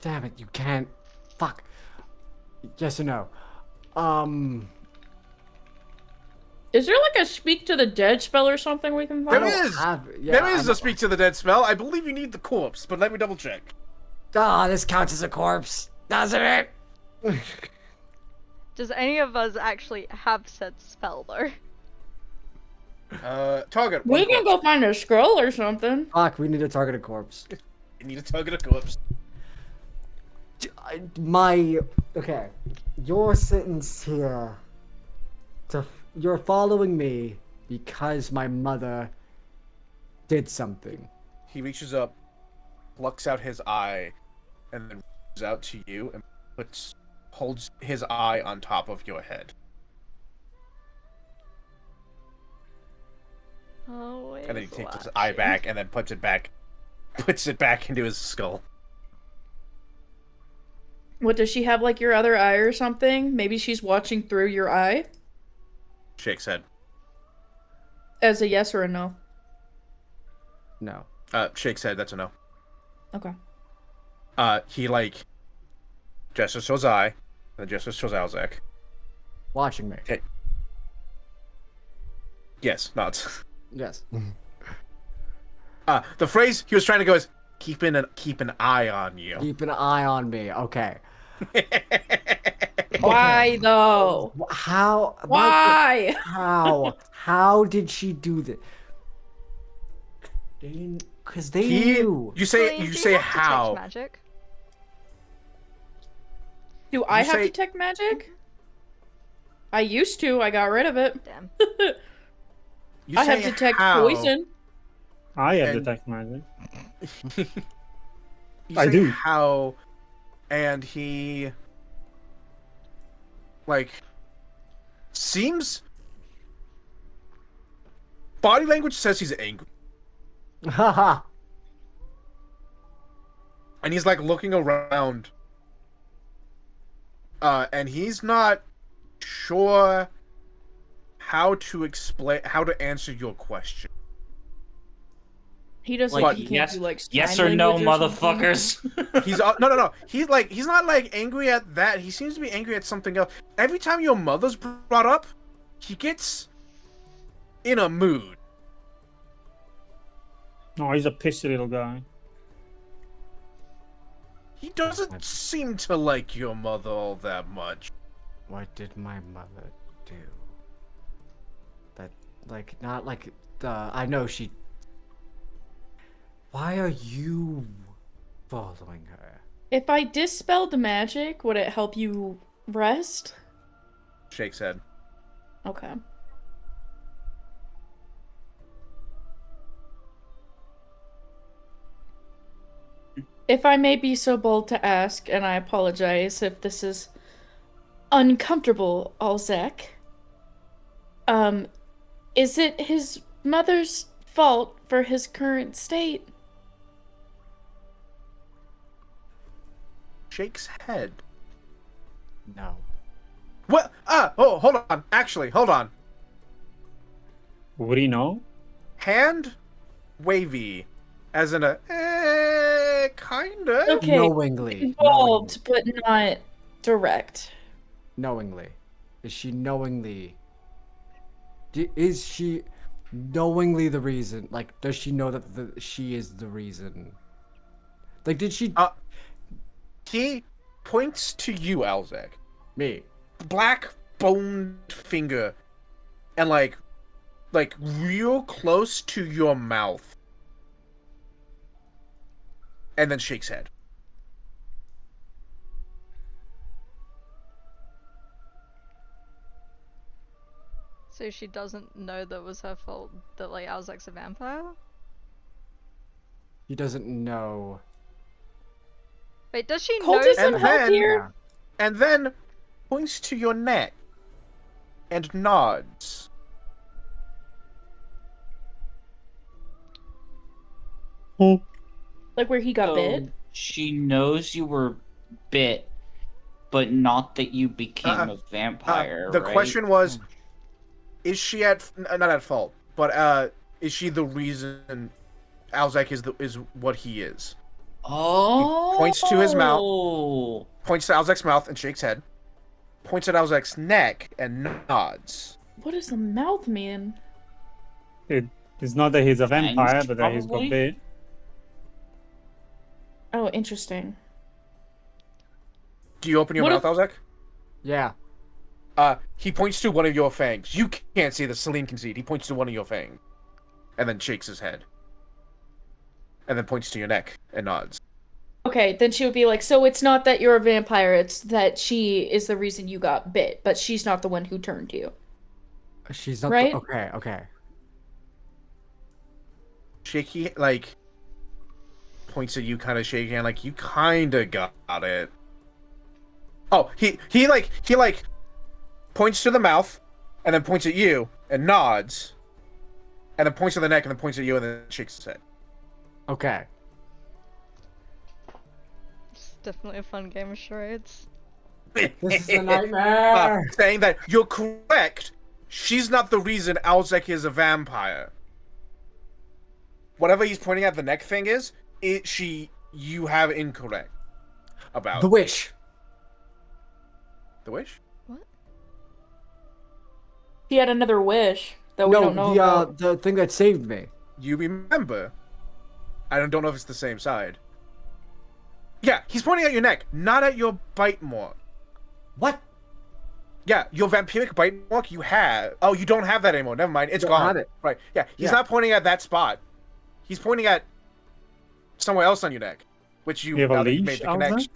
Damn it, you can't. Fuck. Yes or no? Is there like a speak to the dead spell or something we can There find? is. Yeah, There is a speak to the dead spell. I believe you need the corpse, but let me double check. This counts as a corpse, doesn't it? Does any of us actually have said spell though? Target. We one can corpse. go find a scroll or something. Fuck, we need to target a corpse. You need to target a corpse. Okay, you're sentenced here you're following me because my mother did something. He reaches up, plucks out his eye, and then reaches out to you and holds his eye on top of your head. Always And then he takes his watching. eye back and then puts it back into his skull. What, does she have like your other eye or something? Maybe she's watching through your eye? Shakes head. As a yes or a no? No. Shakes head, that's a no. Okay. He like gestures to his eye, and then gestures to his Alzek. Watching me. Okay. Yes, nods. Yes. The phrase he was trying to go is keep an eye on you. Keep an eye on me. Okay. Why though? How? Why? How did she do that? They didn't, because they knew. You say Colleen, you do say have detect how. magic? Do I have say- detect magic? I used to. I got rid of it. Damn. You I have say detect how, poison. I have And- detect magic. You I say do. how, and he like seems. Body language says he's angry, Haha. and he's like looking around. And he's not sure how to answer your question. He doesn't. Like, he can't yes, do like yes sign or no, language or something? motherfuckers. He's no. He's not like angry at that. He seems to be angry at something else. Every time your mother's brought up, he gets in a mood. Oh, he's a pissy little guy. He doesn't seem to like your mother all that much. What did my mother do? That, like, not like I know she. Why are you following her? If I dispelled magic, would it help you rest? Shakes head. Okay. If I may be so bold to ask, and I apologize if this is uncomfortable, Alzek, is it his mother's fault for his current state? shakes head. No. What? Oh, hold on. Actually, hold on. Would he know? Hand wavy, as in a kinda. Okay. Knowingly. Involved, but not direct. Knowingly. Is she knowingly? Is she knowingly the reason? Like, does she know that she is the reason? Like, did she? He points to you, Alzek. Me. Black boned finger, and like real close to your mouth, and then shakes head. So she doesn't know that it was her fault that like Alzek's a vampire? He doesn't know. Wait, does she Cultism know? And help then- here? And then points to your neck and nods. Like where he got So bit? she knows you were bit, but not that you became a vampire, The right? question was, is she not at fault, but is she the reason Alzek is what he is? Oh. points to his mouth. Points to Alzek's mouth and shakes head. Points at Alzek's neck and nods. What does the mouth mean? It's not that he's a vampire, Fangs, but that he's got probably? bit. Oh, interesting. Do you open your What mouth, Alzek? Yeah. He points to one of your fangs. You can't see this. Celine can see it. He points to one of your fangs. And then shakes his head. And then points to your neck and nods. Okay, then she would be like, so it's not that you're a vampire, it's that she is the reason you got bit, but she's not the one who turned you. She's not. Right? Okay. Shaky, points at you, kind of shaking, and you kind of got it. Oh, he points to the mouth, and then points at you, and nods, and then points to the neck, and then points at you, and then shakes his head. Okay. It's definitely a fun game of charades. This is a nightmare. Saying that you're correct. She's not the reason Alzek is a vampire. Whatever he's pointing at the neck thing is, you have incorrect about The wish. the wish. He had another wish that we don't know about. the thing that saved me. You remember? I don't know if it's the same side. Yeah, he's pointing at your neck, not at your bite mark. What? Yeah, your vampiric bite mark you have. Oh, you don't have that anymore. Never mind. It's Don't gone. have it. Right. Yeah, he's Yeah. not pointing at that spot. He's pointing at somewhere else on your neck, which you, You have a now that you leash, made the Alza? connection.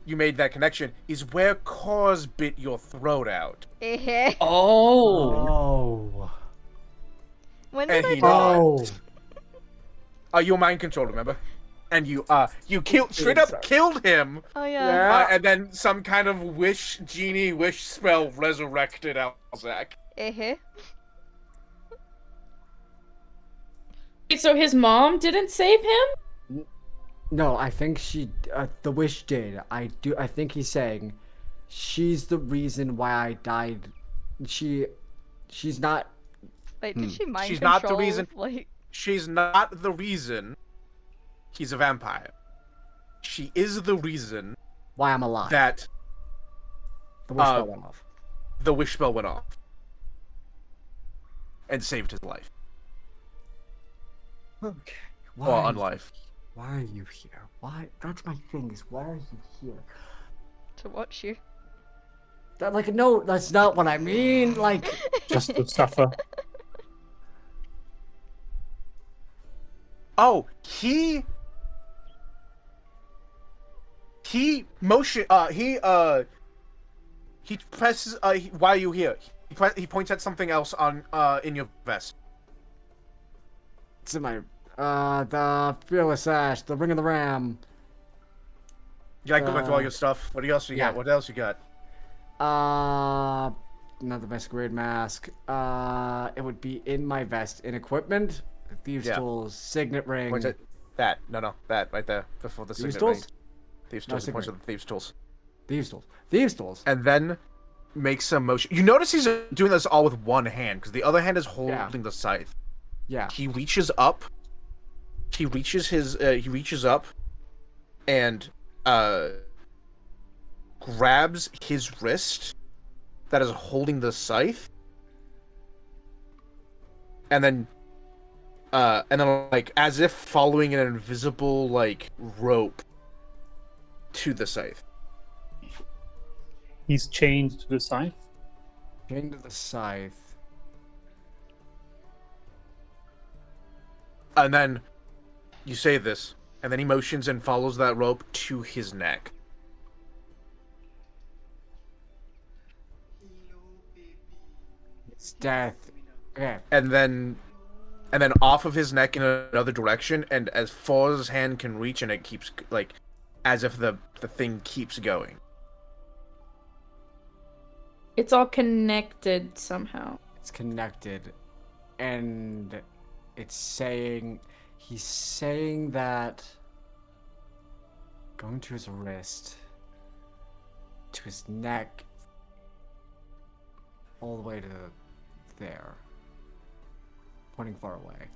You made that connection. Is where Cause bit your throat out. Oh. Oh. When And did I he do that? nods. You were mind controlled, remember? And you straight up killed him. Oh yeah. And then some kind of genie wish spell resurrected Alzak. Wait, so his mom didn't save him? No, I think the wish did. I think he's saying, she's the reason why I died. She's not. Wait, did she mind She's control? not the reason- Like, She's not the reason he's a vampire. She is the reason Why I'm alive. that The wish spell went off. the wish spell went off and saved his life. Okay. Or on life. Why are you here? Why? That's my thing. Is why are you here? to watch you. No, that's not what I mean. Just to suffer. Oh, he motion he presses why are you here? He points at something else on in your vest. It's in my the fearless ash, the ring of the ram. You like going through all your stuff? What else you got? What else you got? Not the masquerade mask. It would be in my vest in equipment. Thieves' tools, signet ring. Points at that. No, that right there before the Thieves' signet ring. tools? Thieves' No tools. He points secret. at the thieves' tools. Thieves tools. Thieves tools. And then makes a motion. You notice he's doing this all with one hand, because the other hand is holding the scythe. Yeah. He reaches up. He reaches up and grabs his wrist that is holding the scythe. And then like as if following an invisible like rope to the scythe. He's chained to the scythe. Chained to the scythe. And then you say this, and then he motions and follows that rope to his neck. It's death. Okay. And then off of his neck in another direction, and as far as his hand can reach, and it keeps like as if the thing keeps going. It's all connected somehow. It's connected. And it's saying... He's saying that... Going to his wrist. To his neck. All the way to there. Pointing far away.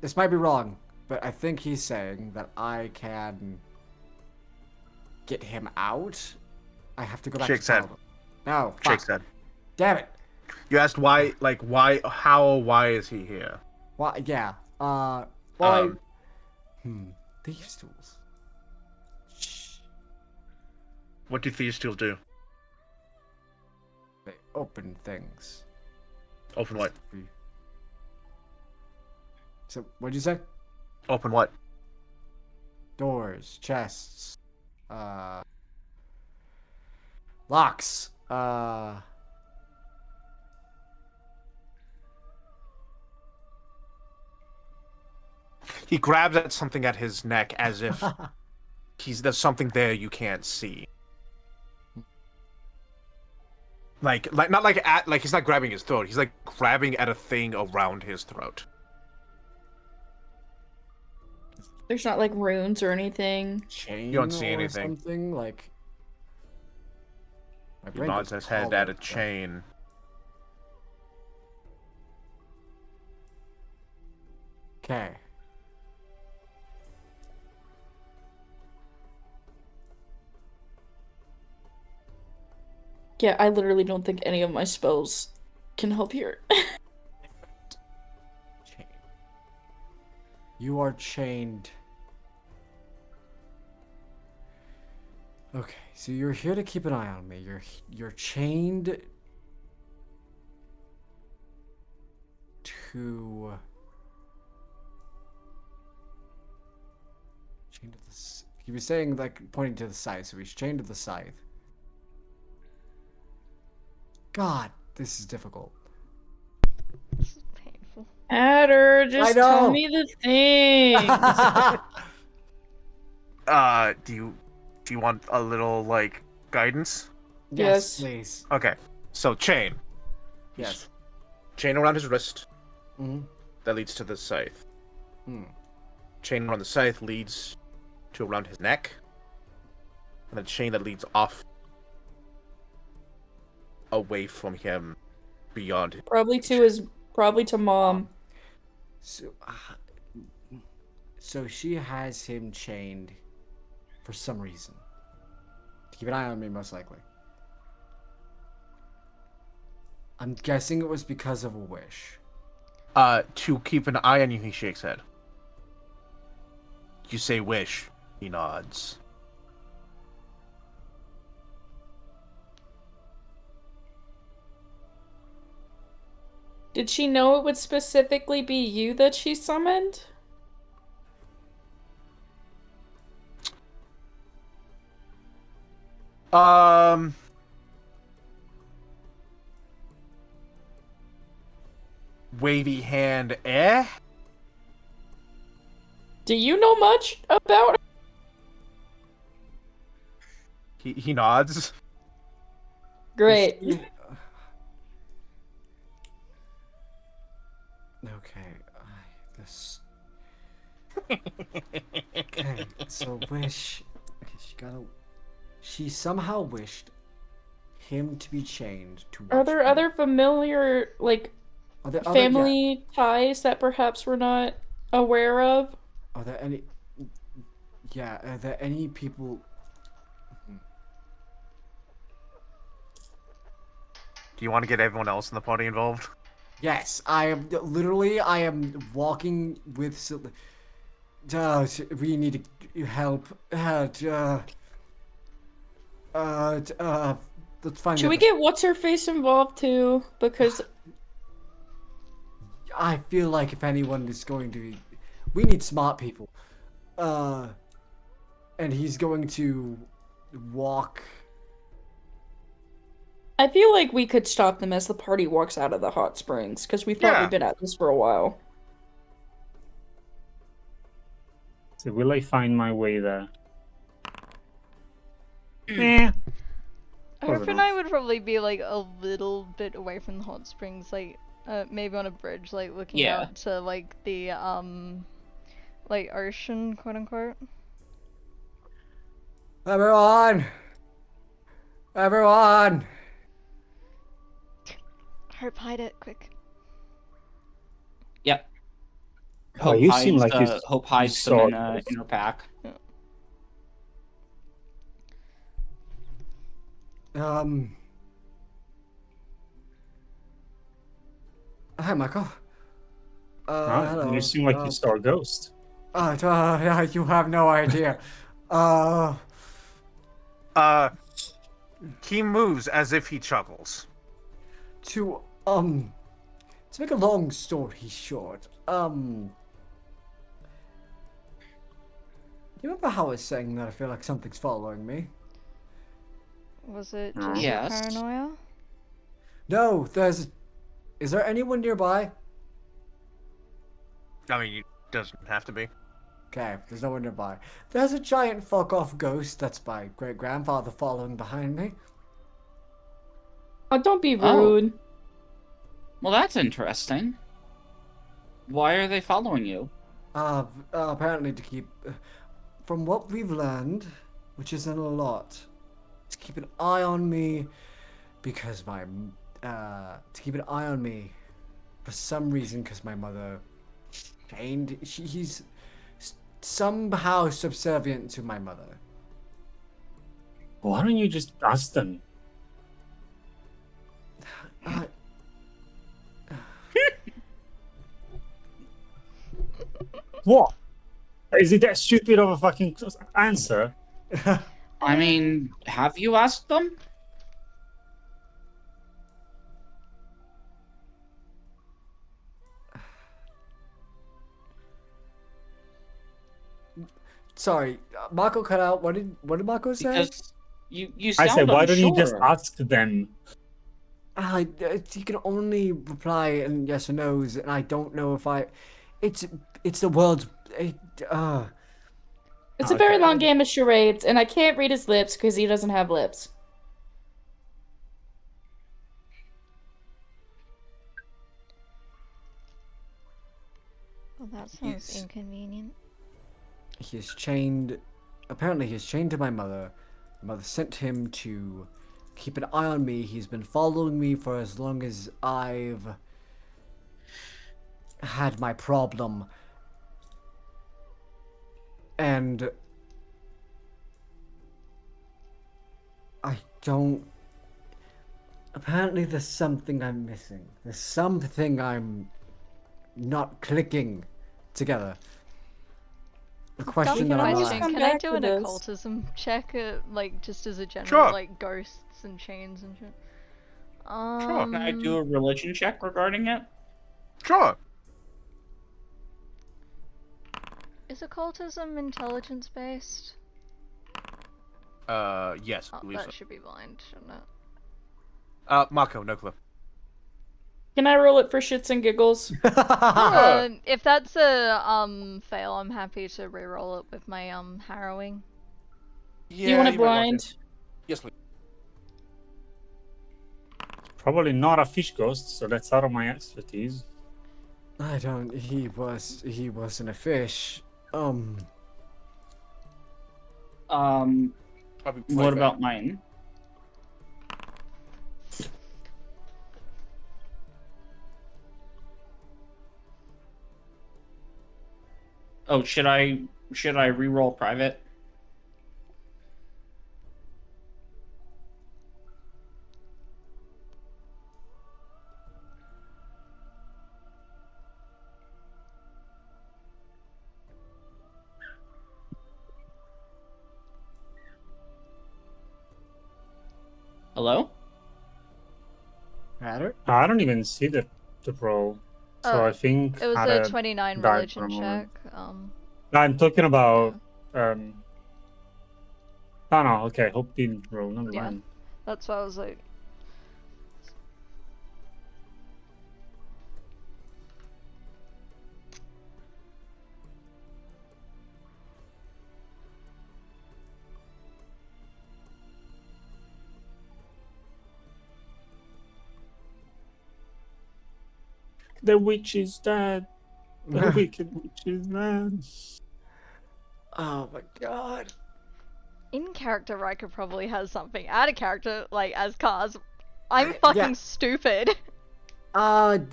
This might be wrong, but I think he's saying that I can get him out. I have to go back Shake's to head. Talbot. No, fuck. Shake's head. Damn it. You asked why, like why, why is he here? Why? Yeah. Well, thieves' tools. Shh. What do thieves' tools do? They open things. Open what? So, what'd you say? Open what? Doors, chests, locks, He grabs at something at his neck as if there's something there you can't see. Like not like he's not grabbing his throat. He's like grabbing at a thing around his throat. There's not like runes or anything. chain. You don't see or anything. Something like. My He brain nods gets his head hollow, at a but- chain. Okay. Yeah, I literally don't think any of my spells can help here. Chain. You are chained. Okay, so you're here to keep an eye on me. You're chained to chained to the. He was saying like pointing to the scythe, so he's chained to the scythe. God, this is difficult. This is painful. Adder, just I know. tell me the things. Do you want a little like guidance? Yes. please. Okay. So chain. Yes. Chain around his wrist. Mm-hmm. That leads to the scythe. Hmm. Chain around the scythe leads to around his neck. And the chain that leads off away from him beyond him. Probably to mom. So she has him chained for some reason. To keep an eye on me, most likely. I'm guessing it was because of a wish. To keep an eye on you, he shakes head. You say wish. He nods. Did she know it would specifically be you that she summoned? Wavy hand, Do you know much about her? He nods. Great. Okay. This. Okay, so wish. Okay, she somehow wished him to be chained to Are watch there me. other familiar, like, Are there other? Yeah. family ties that perhaps we're not aware of? Are there any? Yeah. Are there any people? Do you want to get everyone else in the party involved? Yes, I am literally. I am walking with. We need to help. Let's find Should the we other. get what's her face involved too? Because I feel like if anyone is going to, we need smart people. And he's going to walk. I feel like we could stop them as the party walks out of the hot springs, because we've probably Yeah. been at this for a while. So will I find my way there? Eh. Hope and I would probably be like a little bit away from the hot springs, like maybe on a bridge, like looking Yeah. out to like the like ocean, quote unquote. Everyone! Everyone! Hope, hide it quick. Yep. Oh, you seem like you Hope hides them saw in her pack. Hi, Michael. Hello. You seem like you saw a ghost. You have no idea. He moves as if he chuckles. To make a long story short, you remember how I was saying that I feel like something's following me? Was it just Yes. paranoia? No, is there anyone nearby? I mean, it doesn't have to be. Okay, there's no one nearby. There's a giant fuck-off ghost that's my great-grandfather following behind me. Oh, don't be Oh. rude. Well, that's interesting. Why are they following you? Apparently to keep... from what we've learned, which isn't a lot, to keep an eye on me because my... to keep an eye on me for some reason because my mother chained... He's somehow subservient to my mother. Why don't you just ask them? What? Is it that stupid of a fucking answer? I mean, have you asked them? Sorry, Marco cut out. What did Marco say? Because you I sound said, why don't you just unsure. ask them? You can only reply in yes or no's, and I don't know if I. It's the world's. It's a very long game of charades, and I can't read his lips because he doesn't have lips. Well, that sounds inconvenient. He is chained. Apparently, he is chained to my mother. My mother sent him to keep an eye on me. He's been following me for as long as I've had my problem. And I don't... Apparently there's something I'm missing. There's something I'm not clicking together. A question that I'm always not... come Can I back do to an this. occultism check, like just as a general, Sure. like ghosts and chains and shit? Can I do a religion check regarding it? Sure. Is occultism intelligence based? Yes. I Oh, believe that should be blind, shouldn't it? so. Marco, no clue. Can I roll it for shits and giggles? If that's a fail, I'm happy to re-roll it with my harrowing. Yeah, Do you want it might want blind? to. Yes, please. Probably not a fish ghost, so that's out of my expertise. I don't... He wasn't a fish. I'll be right What back. about mine? Oh, should I re-roll private? Hello? Hatter? I don't even see the roll. So Oh, I think it was had a a 29 died for religion a check. moment. I'm talking about Oh no, okay, Hope didn't roll, never Yeah. mind. That's why I was like, The witch is dead. The wicked witch is dead. Oh my god. in character Riker probably has something. Out of character, like as cars, I'm fucking stupid. I'm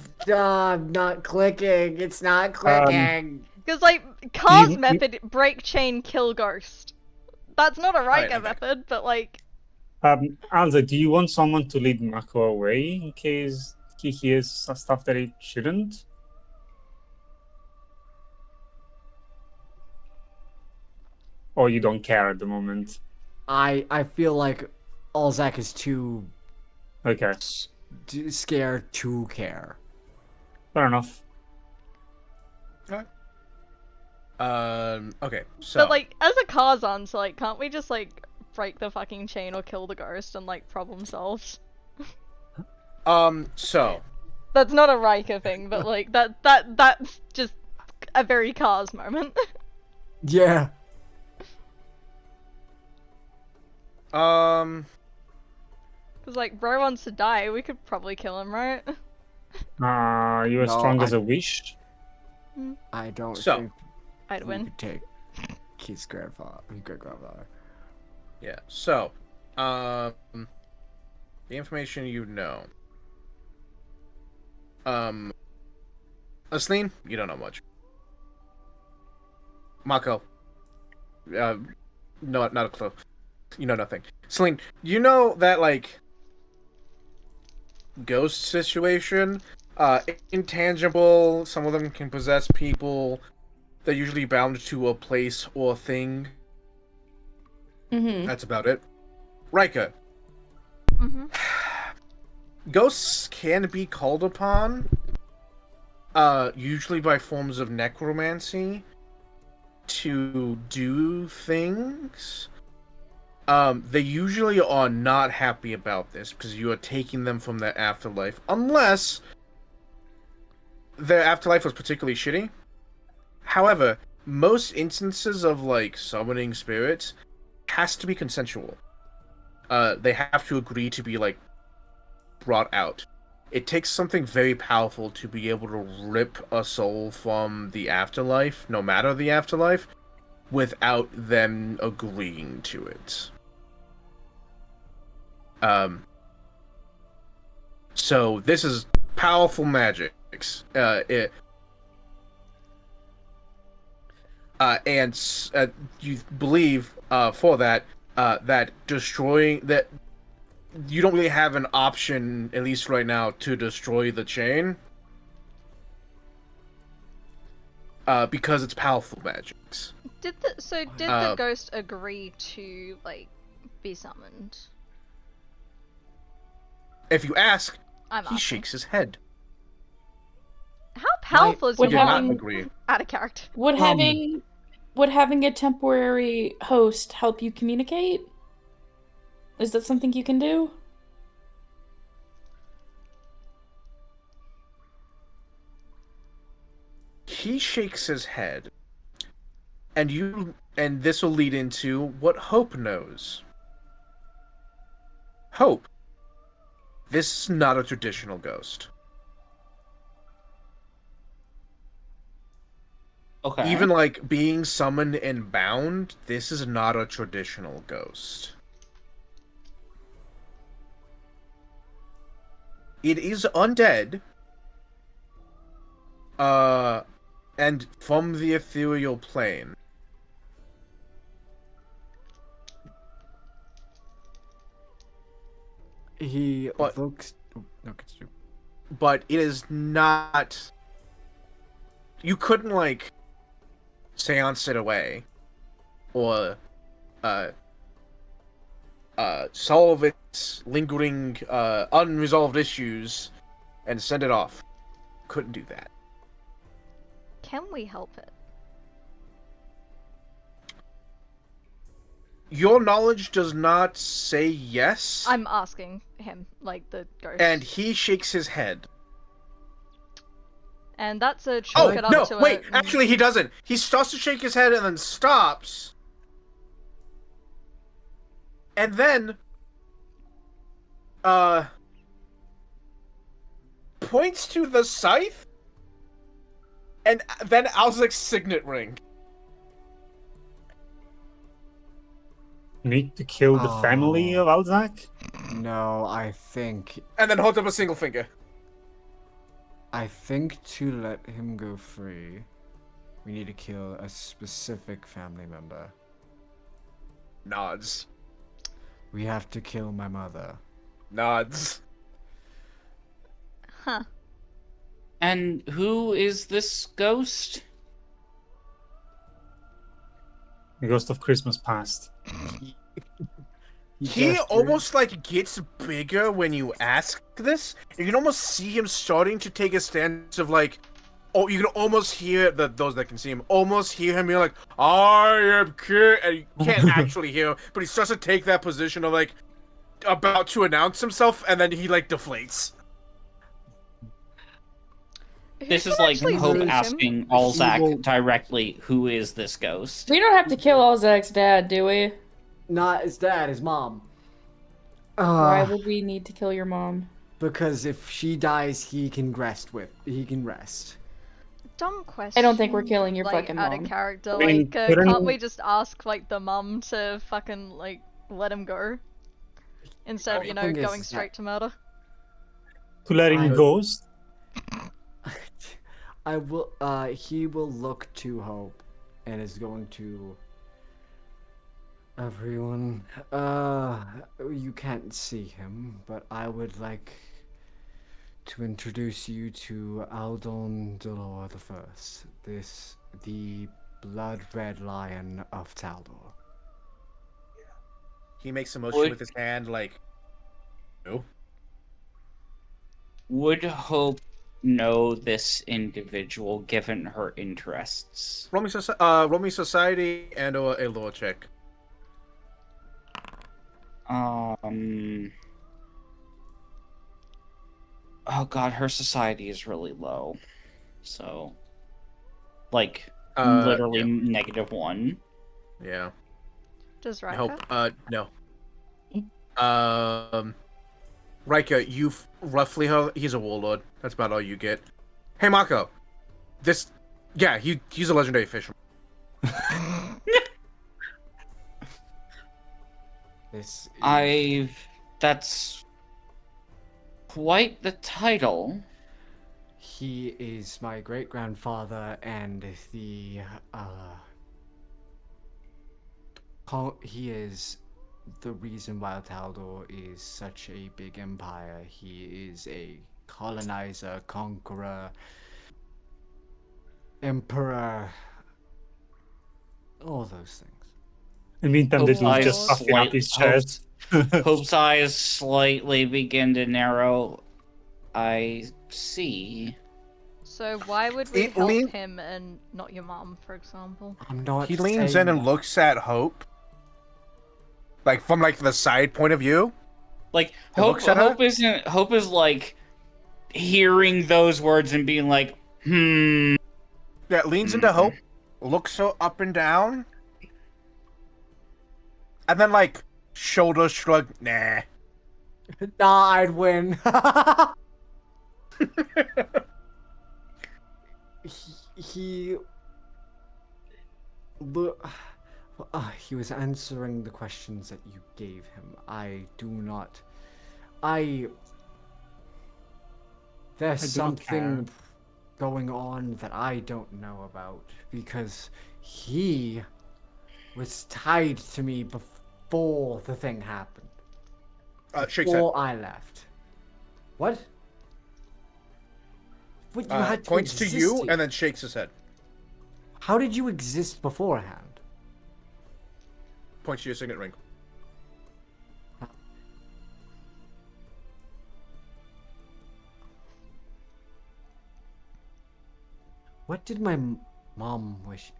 not clicking. It's not clicking. Because like cars method, break chain, kill ghost. That's not a Riker method, but like. Alza, do you want someone to lead Mako away in case he hears stuff that he shouldn't? Or you don't care at the moment? I feel like Alzak is too Okay, scared to care. fair enough. Okay, so. But like, as a Karzan, so like, can't we just like break the fucking chain or kill the ghost and like problem solves? So. That's not a Riker thing, but like that's just a very Kars moment. Yeah. Cause like, bro wants to die, we could probably kill him, right? You as No, strong as a wish? I don't So, think I'd we win. could take Keith's great-grandfather. Yeah, so, the information you know. Asleen, you don't know much. Mako, no, not a clue. You know nothing. Celine, you know that, like, ghost situation? Intangible, some of them can possess people. They're usually bound to a place or thing. Mm-hmm. That's about it. Rika, Mm-hmm. ghosts can be called upon, usually by forms of necromancy, to do things. They usually are not happy about this because you are taking them from their afterlife, unless their afterlife was particularly shitty. However, most instances of like summoning spirits has to be consensual. They have to agree to be like brought out. It takes something very powerful to be able to rip a soul from the afterlife, no matter the afterlife, without them agreeing to it. So this is powerful magics. You believe for that that destroying that you don't really have an option, at least right now, to destroy the chain. Because it's powerful magics. Did the ghost agree to like be summoned? If you ask, I'm he asking. shakes his head. How powerful is Would he? having- agree. Out of character. Would having a temporary host help you communicate? Is that something you can do? He shakes his head. And this will lead into what Hope knows. Hope. This is not a traditional ghost. Okay. Even like being summoned and bound, this is not a traditional ghost. It is undead. And from the ethereal plane. He But- looks. Oh, no, continue. But it is not. You couldn't like seance it away, or solve its lingering unresolved issues, and send it off. Couldn't do that. Can we help it? Your knowledge does not say yes. I'm asking him, like the ghost. And he shakes his head. And that's a Oh, chalk it up no, to wait, a... actually he doesn't. He starts to shake his head and then stops. And then, points to the scythe, and then Alzek's signet ring. Need to kill the family of Alzak? No, I think And then holds up a single finger. to let him go free, we need to kill a specific family member. Nods. We have to kill my mother. Nods. Huh. And who is this ghost? The ghost of Christmas past. He gestured. almost like gets bigger when you ask this. You can almost see him starting to take a stance of like, oh, you can almost hear those that can see him almost hear him being like, I am king, and you can't actually hear him, but he starts to take that position of like about to announce himself, and then he like deflates. Who This can is like actually Hope reach him? asking will- Alzak directly, who is this ghost? We don't have to kill Alzak's dad, do we? Not his dad, his mom. Why would we need to kill your mom? Because if she dies, he can rest. Dumb question. I don't think we're killing your like, fucking out mom. of character. I mean, Like, couldn't- can't we just ask like the mum to fucking like let him go instead of The you know thing is going that- straight to murder? To let him I- ghost? I will. He will look to Hope, and is going to. Everyone. You can't see him, but I would like to introduce you to Aldon Delor the First. The blood red lion of Taldor. He makes a motion with his hand like, no. Would Hope know this individual given her interests? Roll me society and a lore check. Oh god, her society is really low. So, like, Uh, literally yeah. -1. Yeah. Does Rika? Nope. No. Rika, you've roughly he's a warlord. That's about all you get. Hey, Mako. He's a legendary fisherman. That's quite the title. He is my great grandfather, and he is the reason why Taldor is such a big empire. He is a colonizer, conqueror, emperor, all those things. In the meantime, the Hope's dude's eyes just puffing up his chest. Hope's eyes slightly begin to narrow. I see. So why would we It help lean- him and not your mom, for example? I'm not. He leans saying in and looks at Hope. Like, from, like, the side point of view. Like, It looks at her? Hope is like hearing those words and being like, Yeah, leans into Hope, looks her up and down, and then, like, shoulder shrug, nah. Nah, I'd win. he Look, he was answering the questions that you gave him. I do not. I. There's I do not care. something going on that I don't know about because he was tied to me before the thing happened. Shakes head. Before I left. What? What you had to Points to exist you here. and then shakes his head. How did you exist beforehand? Points to your signet ring. What did my mom wish?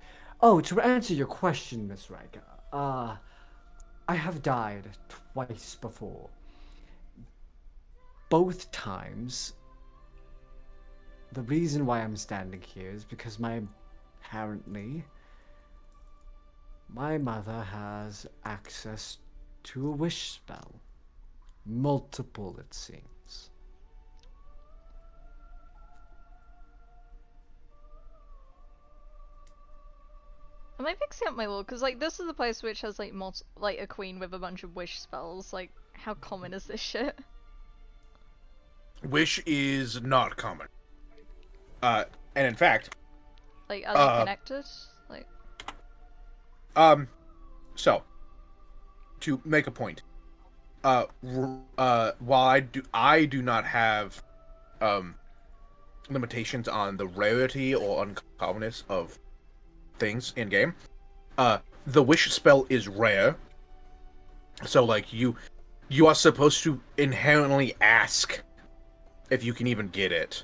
Oh, to answer your question, Miss Riker, I have died twice before. Both times, the reason why I'm standing here is because apparently, my mother has access to a wish spell. Multiple, it seems. Am I mixing up my lore? Because, like, this is the place which has, like, a queen with a bunch of wish spells. Like, how common is this shit? Wish is not common. And in fact, Like, are they connected? Like, so to make a point, while I do not have limitations on the rarity or uncommonness of things in game, the wish spell is rare. So like you are supposed to inherently ask if you can even get it.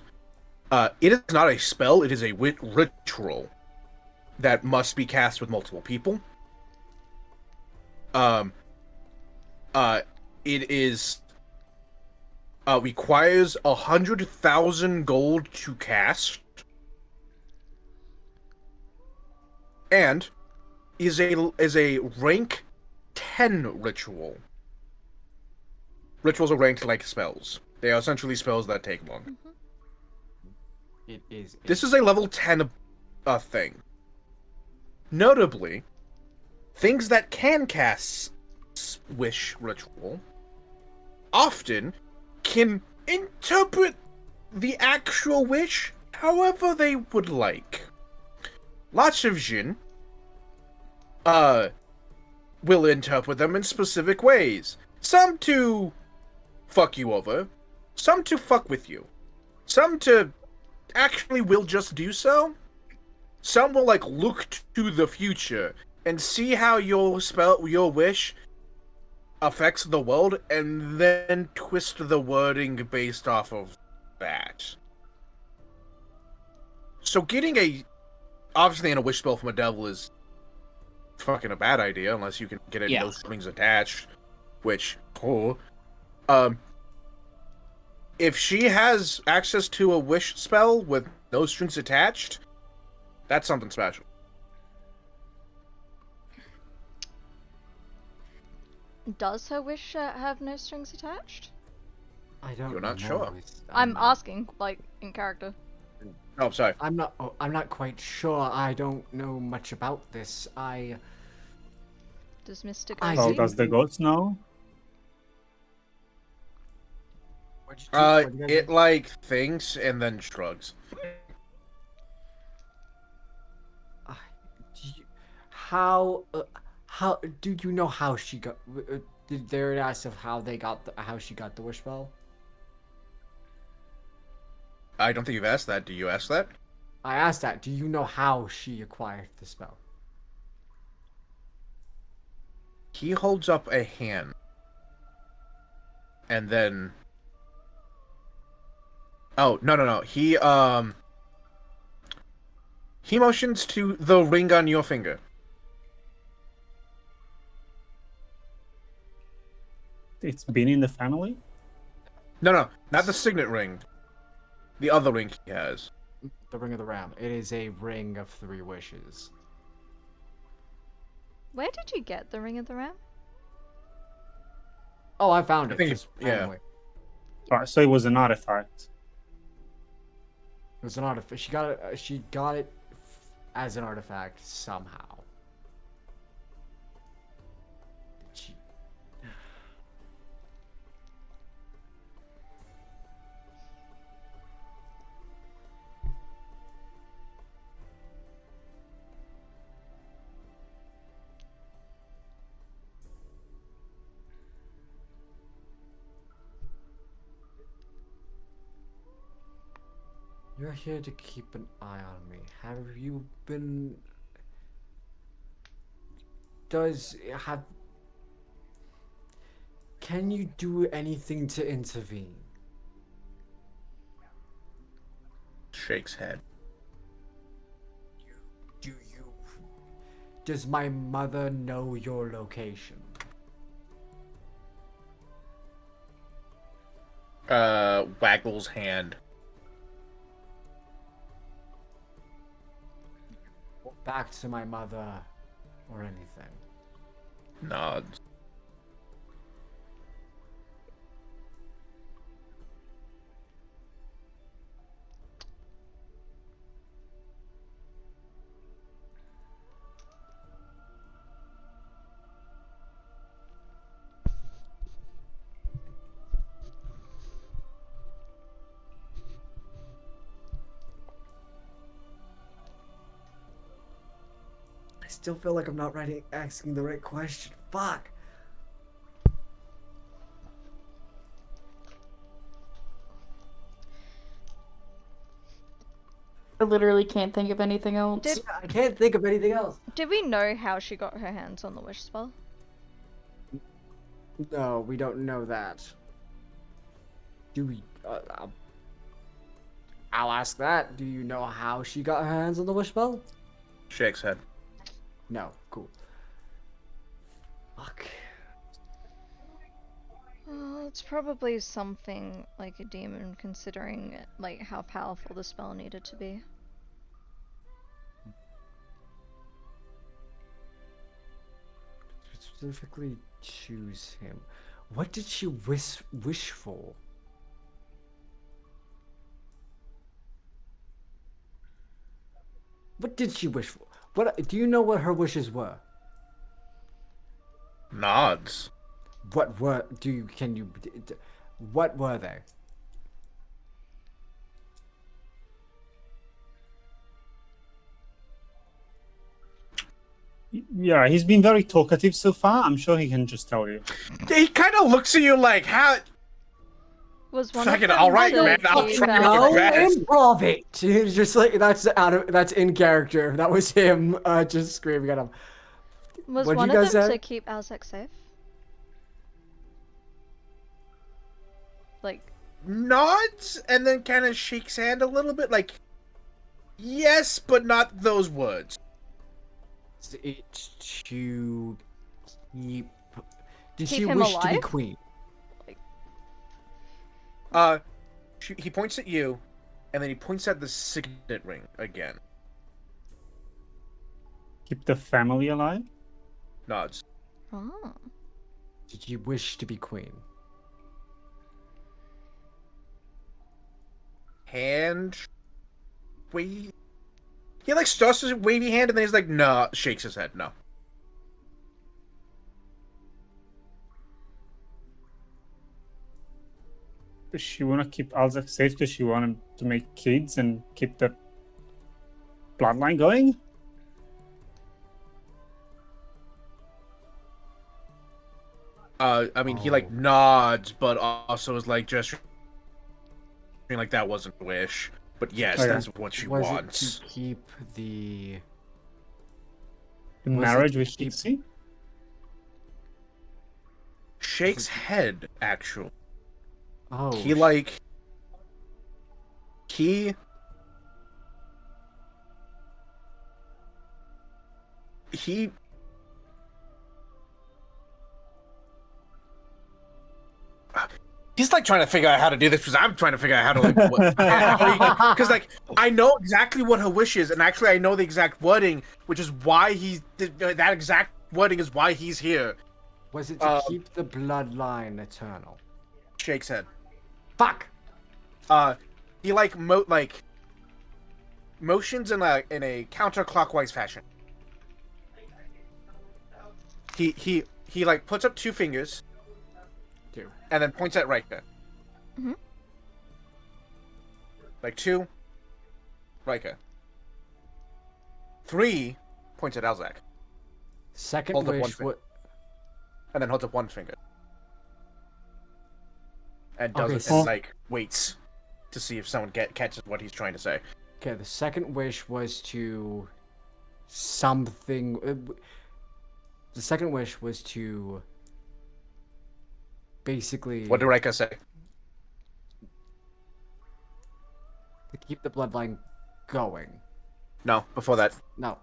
It is not a spell, it is a ritual that must be cast with multiple people. It is requires 100,000 gold to cast, and is a rank 10 ritual. Rituals are ranked like spells. They are essentially spells that take long. It is. This is a level 10 thing. Notably, things that can cast wish ritual often can interpret the actual wish however they would like. Lots of Jin will interpret them in specific ways. Some to fuck you over, some to fuck with you, some to actually will just do so. Some will like look to the future and see how your wish affects the world, and then twist the wording based off of that. So getting obviously in a wish spell from a devil is fucking a bad idea unless you can get it no strings attached, which if she has access to a wish spell with no strings attached, that's something special. does her wish have no strings attached? I don't. You're not know. sure. I'm asking, like, in character. Oh, sorry. I'm not. I'm not quite sure. I don't know much about this. Does Mr. I Oh, Ghost does the ghost know? It like thinks and then shrugs. How do you know how she got? Did they ask of how she got the wish spell? I don't think you've asked that. Do you ask that? I asked that. Do you know how she acquired the spell? He holds up a hand. And then... Oh, no. He motions to the ring on your finger. It's been in the family? No, not the signet ring. The other ring he has. The Ring of the Ram. It is a ring of 3 wishes. Where did you get the Ring of the Ram? Oh, I found it. think Just yeah. randomly. Right, so it was an artifact. It was an artifact. She got it. She got it as an artifact somehow. You're here to keep an eye on me. Have you been... Can you do anything to intervene? Shakes head. Does my mother know your location? Waggles hand. Back to my mother or anything? Nods. I still feel like I'm not asking the right question. Fuck. I literally can't think of anything else. I can't think of anything else. Did we know how she got her hands on the wish spell? No, we don't know that. Do we? I'll ask that. Do you know how she got her hands on the wish spell? Shakes head. No. Cool. Fuck. Well, it's probably something like a demon, considering like how powerful the spell needed to be. Specifically choose him. What did she wish for? What did she wish for? What do you know what her wishes were? Nods. What were what were they? Yeah, he's been very talkative so far. I'm sure he can just tell you. He kind of looks at you like, how? Was one Fucking of them alright, to man, I'll keep try our- my best. Improv it. It's just like that's in character. That was him just screaming at him. Was What'd one you of guys them say? to keep Alzek safe? Like, Nods and then kind of shakes hand a little bit, like, yes, but not those words. It's to keep. Did Keep she him wish to be alive? queen? He points at you, and then he points at the signet ring again. Keep the family alive? Nods. oh. Did you wish to be queen? Hand wave. He like starts his wavy hand, and then he's like, "No," shakes his head. No. Does she want to keep Alzak safe? Does she want him to make kids and keep the bloodline going? I mean, he like nods, but also is like gesturing like that wasn't a wish. But yes, Okay. that's what she Was wants. it to keep the? The Was it marriage to with keep- Shixie? Shakes head, actually. Oh. He like he he's like trying to figure out how to do this because I'm trying to figure out how to like because like I know exactly what her wish is, and actually I know the exact wording, which is why that exact wording is why he's here. Was it to keep the bloodline eternal? Shakes head. Fuck. He like motions in a counterclockwise fashion. He like puts up two fingers. Two. And then points at Rika. Mhm. Like 2, Rika. 3 points at Alzak. Second Hold up one wish. finger. What? And then holds up one finger. And Okay, does it so- and like waits to see if someone catches what he's trying to say. Okay, the second wish was to something. The second wish was to basically What did Rika say? to keep the bloodline going. No, before that. No,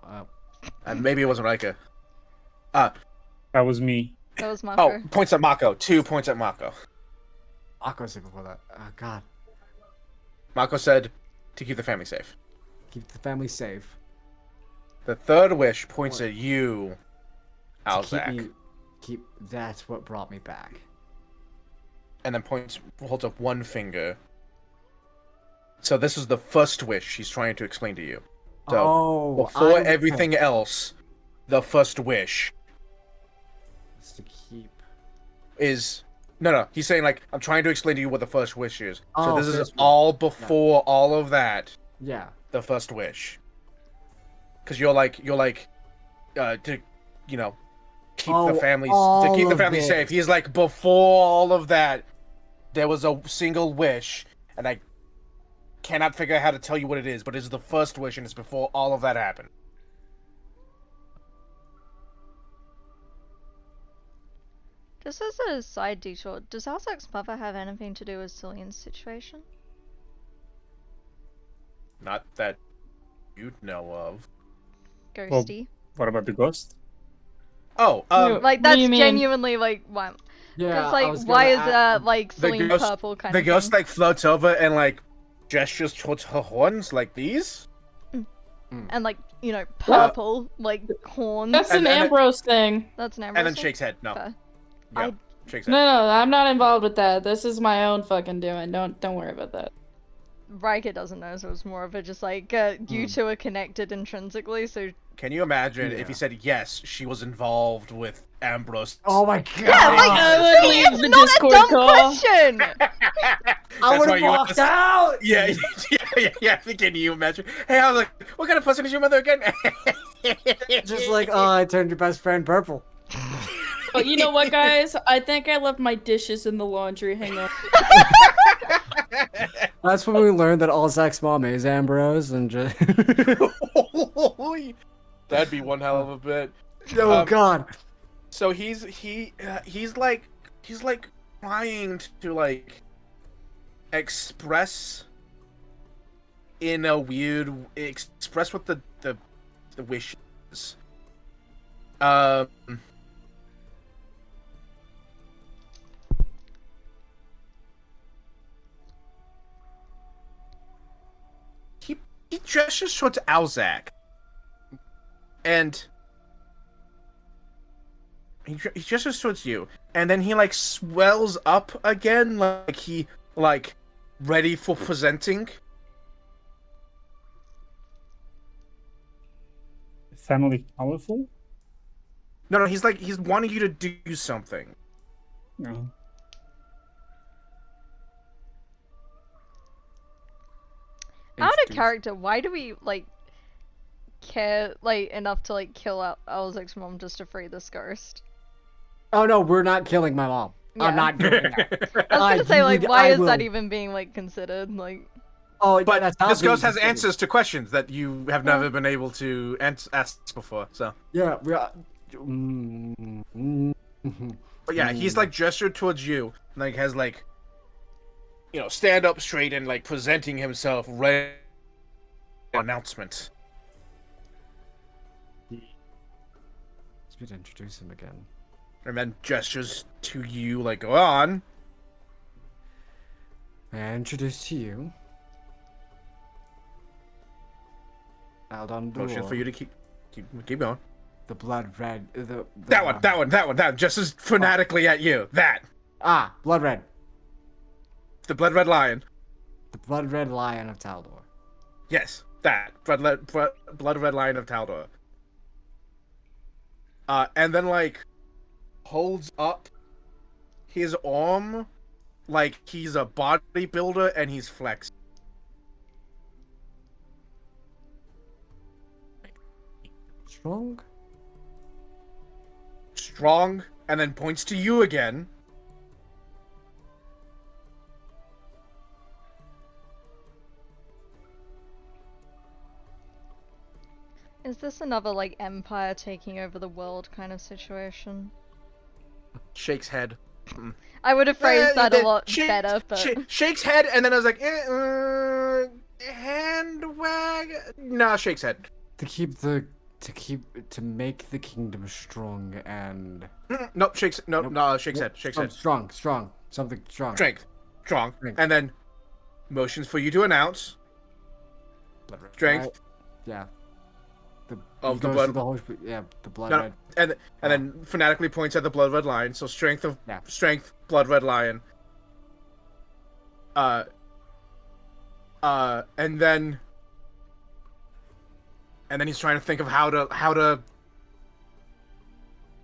Maybe it wasn't Rika. That was me. That was Marco. Oh, points at Mako. 2 points at Mako. Akko said before that. Oh God, Mako said to keep the family safe. keep the family safe. The third wish points at you, To Alzak. keep. That's what brought me back. And then holds up one finger. So this is the first wish she's trying to explain to you. So before everything else, the first wish is to keep. is no. He's saying like I'm trying to explain to you what the first wish is. So Oh, this is first wish. all before all of that. Yeah. The first wish. Because you're like to keep the family safe. He's like before all of that, there was a single wish, and I cannot figure out how to tell you what it is, but it's the first wish, and it's before all of that happened. Just as a side detour, does Alzak's mother have anything to do with Cillian's situation? Not that you'd know of. Ghosty. What about the ghost? Oh, Like What do that's you mean? genuinely like why? Yeah. It's I like was why gonna is ask- like the Celine ghost- purple kind the of ghost thing? like floats over and like gestures towards her horns like these. And like purple like horns. That's an and- Ambrose thing. That's an And then Ambrose thing? shakes head. No. Fair. Yeah. I- Shakes No, head. no, I'm not involved with that. This is my own fucking doing. Don't worry about that. Riker doesn't know, so it's more of a just like you two are connected intrinsically. So Can you imagine if Yeah. he said yes, she was involved with Ambrose? Oh my God. yeah, like I would really, leave it's the not Discord a dumb call. question. I would why have you walked asked- out. Yeah, yeah. Can you imagine? Hey, I was like, what kind of person is your mother again? Just like, oh, I turned your best friend purple. But you know what, guys? I think I left my dishes in the laundry. Hang on. That's when we learned that all Zach's mom is Ambrose and just. That'd be one hell of a bit. Oh God. So he's like trying to like express in a weird express what the wish is. He gestures towards Alzak, and he gestures towards you, and then he like swells up again, like he like ready for presenting. Family powerful? No, he's wanting you to do something. No. Out of character, why do we like care like enough to like kill out Alzak's mom just to free this ghost? Oh no, we're not killing my mom. Yeah. I'm not doing that. I was gonna say like, would- why I is that will. even being like considered? Like, Oh, But that's not this ghost being has considered. answers to questions that you have never been able to ask before. So, Yeah, we are. Mm. but yeah, he's like gestured towards you, and, like has like, stand up straight and like presenting himself ready for announcement. Let's introduce him again. And then gestures to you like, go on. May I introduce to you? Aldon Motion for you to keep going. The blood red. The That one. Just as fanatically at you. That. Blood red. The blood red lion. The blood red lion of Taldor. Yes, that. Blood red lion of Taldor. And then like holds up his arm like he's a bodybuilder and he's flexing. Strong, and then points to you again. this another like empire taking over the world kind of situation? Shakes head. I would have phrased that a lot Shakes- better, but shakes head, and then I was like, hand wag. Nah, shakes head. To make the kingdom strong and Nope, shakes. Nope, Nope. no, shakes head. Shakes head. strong, something strong. Strength. Strong. Strength. And then motions for you to announce. Strength. Right? Yeah. Of he the goes blood. through the whole, yeah, the blood No, red. and then phonetically points at the blood red lion. So strength of Yeah. strength, blood red lion. And then he's trying to think of how to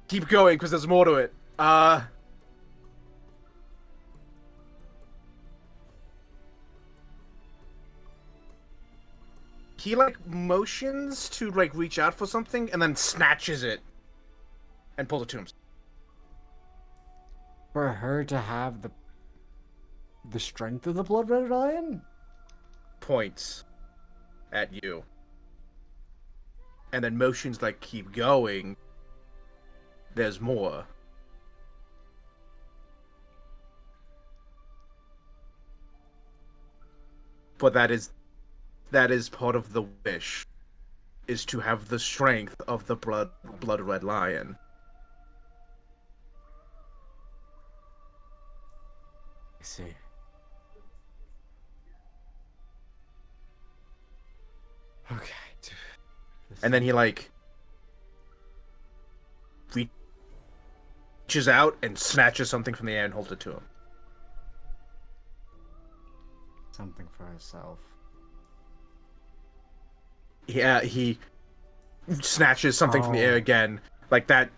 keep going because there's more to it. He like motions to like reach out for something and then snatches it and pulls it to himself. For her to have the strength of the blood red lion? Points at you. And then motions like keep going. There's more. But that is part of the wish, is to have the strength of the blood red lion. I see. Okay. And then he like reaches out and snatches something from the air and holds it to him. Something for herself. Yeah, he snatches something from the air again, like that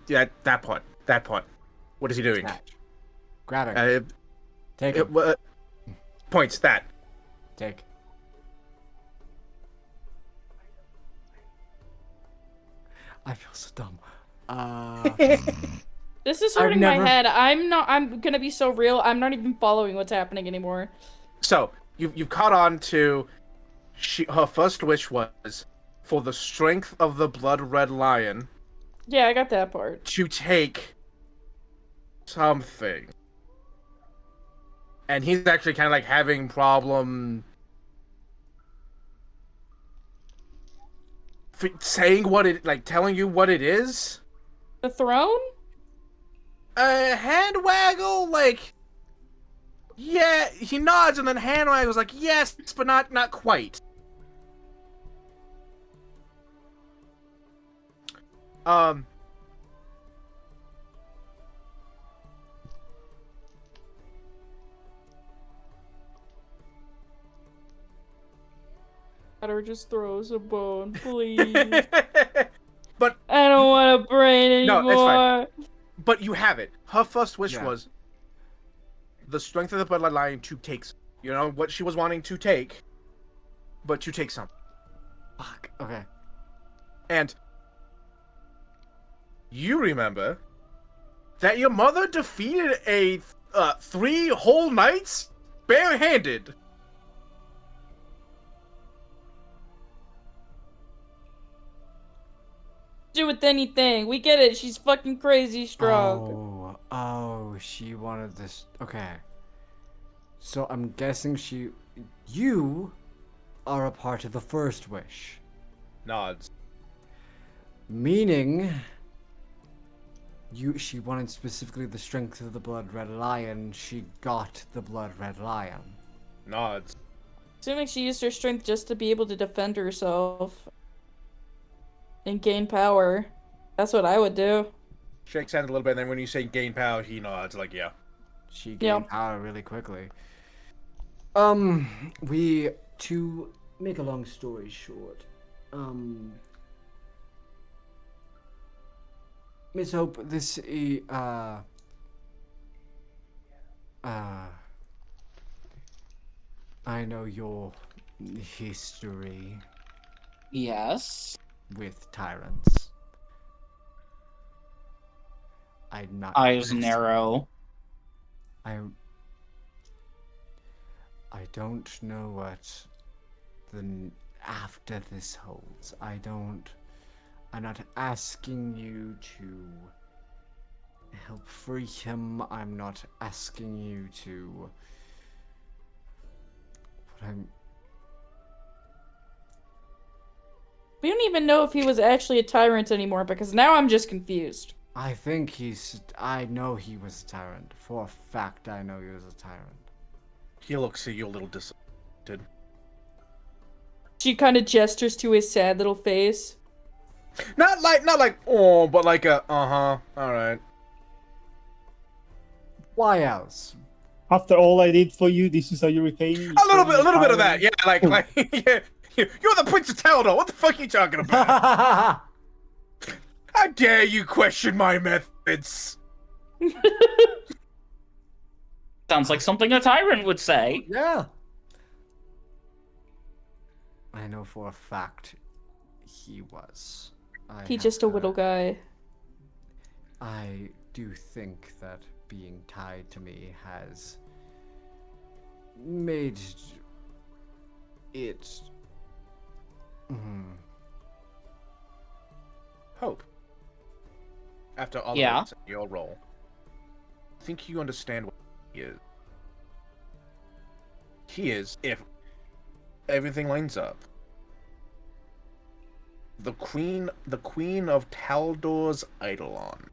part. What is he doing? Snatch. Grab it. Take it. Points that. Take. I feel so dumb. This is I've hurting never- my head. I'm gonna be so real. I'm not even following what's happening anymore. So you've caught on to her first wish was for the strength of the blood red lion Yeah, I got that part. to take something. And he's actually kind of like having problem saying what it, like telling you what it is. The throne? Hand waggle, like, yeah, he nods and then hand waggles like yes, but not quite. Or just throw us a bone, please. But I don't want a brain anymore. No, it's fine. But you have it. Her first wish Yeah. was the strength of the blood lion to take, you know, what she was wanting to take, but to take something. Fuck. Okay. And you remember that your mother defeated a 3 whole knights barehanded. Do with anything. We get it. She's fucking crazy strong. Oh, she wanted this. Okay. So I'm guessing you are a part of the first wish. Nods. Meaning, she wanted specifically the strength of the blood red lion. She got the blood red lion. Nods. Assuming she used her strength just to be able to defend herself and gain power. That's what I would do. Shakes hands a little bit, and then when you say gain power, he nods like, yeah. She gained power really quickly. To make a long story short, Miss Hope, I know your history Yes. with tyrants. I'm not. Eyes narrow. I don't know what after this holds. I'm not asking you to help free him. I'm not asking you to. What I'm. We don't even know if he was actually a tyrant anymore because now I'm just confused. I think he's. I know he was a tyrant. For a fact, I know he was a tyrant. He looks at you a little disappointed. She kind of gestures to his sad little face. Not like oh, but like a all right. Why else? After all I did for you, this is how you repay me? A little bit of that, yeah. Like yeah. You're the Prince of Taldor. What the fuck are you talking about? How dare you question my methods? Sounds like something a tyrant would say. Yeah. I know for a fact he was. He just a little guy. I do think that being tied to me has made it. Hope. After all Yeah. of your role, I think you understand what he is. He is, if everything lines up, the queen of Taldor's Eidolon.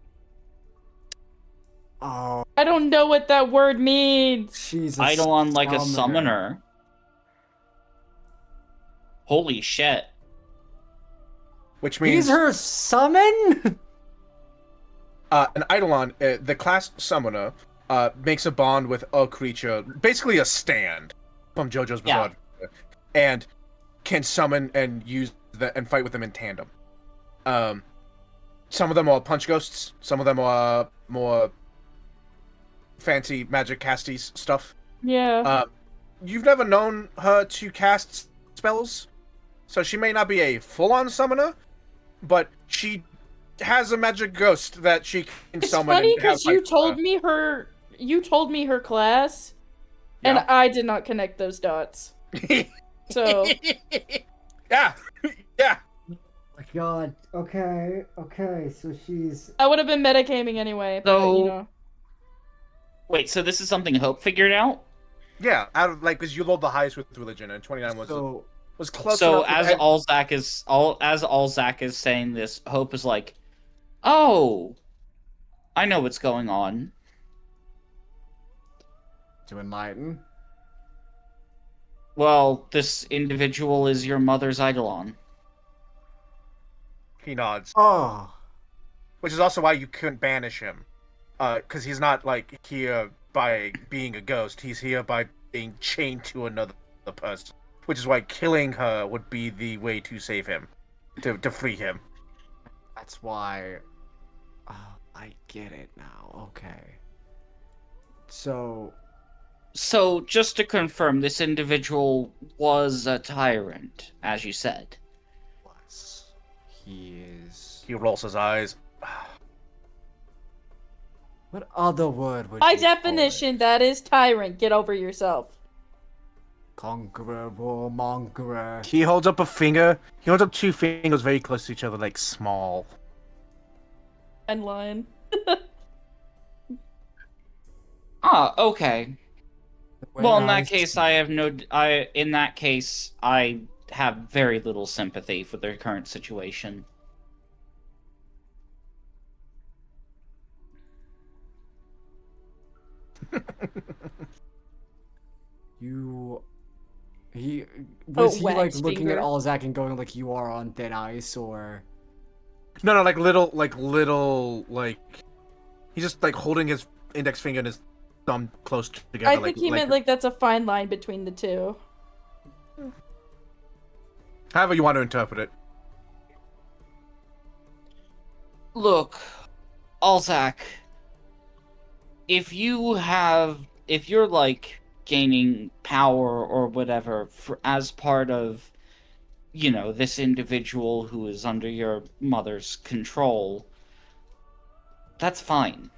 Oh, I don't know what that word means. she's Eidolon like a summoner. Holy shit. Which means He's her summon? an Eidolon, the class summoner, makes a bond with a creature, basically a stand from JoJo's Bizarre Adventure, and can summon and use that and fight with them in tandem. Some of them are punch ghosts, some of them are more fancy magic casties stuff. Yeah. You've never known her to cast spells, so she may not be a full-on summoner, but she has a magic ghost that she can It's summon. funny and have because you fight told with me her. You told me her class, and Yeah. I did not connect those dots. her. So yeah, yeah. My God. Okay. So she's. I would have been metagaming anyway. But, So- you know. Wait, so this is something Hope figured out? Yeah, out of because you rolled the highest with religion, and 29 was close So enough. as Alzak is saying this, Hope is like, "Oh, I know what's going on." To enlighten. Well, this individual is your mother's Eidolon. He nods, Oh. which is also why you couldn't banish him, because he's not like here by being a ghost. He's here by being chained to another person, which is why killing her would be the way to save him, to free him. That's why. Oh, I get it now. Okay. So. So, just to confirm, this individual was a tyrant, as you said. Was. He is. He rolls his eyes. What other word would By you call definition, it? that is tyrant. Get over yourself. Conqueror, warmongerer. He holds up a finger. He holds up two fingers very close to each other, like small. And line. Ah, okay. The way Well, in that I case, see- in that case, I have very little sympathy for their current situation. You. Was he like wax looking finger. at Alzak and going like you are on thin ice, or? No, like little, like he's just like holding his index finger and his thumb close together. I think he meant like that's a fine line between the two. However you want to interpret it. Look, Alzak, if you're like gaining power or whatever as part of, this individual who is under your mother's control, that's fine.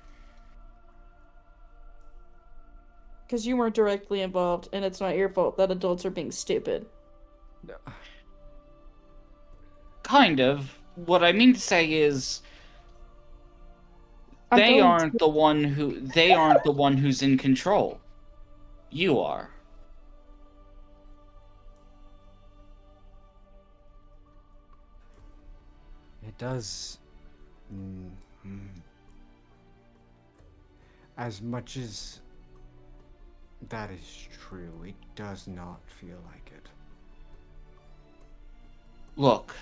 Because you weren't directly involved, and it's not your fault that adults are being stupid. Kind of. what I mean to say is I'm they going aren't the one who's in control. You are. It does. As much as that is true, it does not feel like it. Look,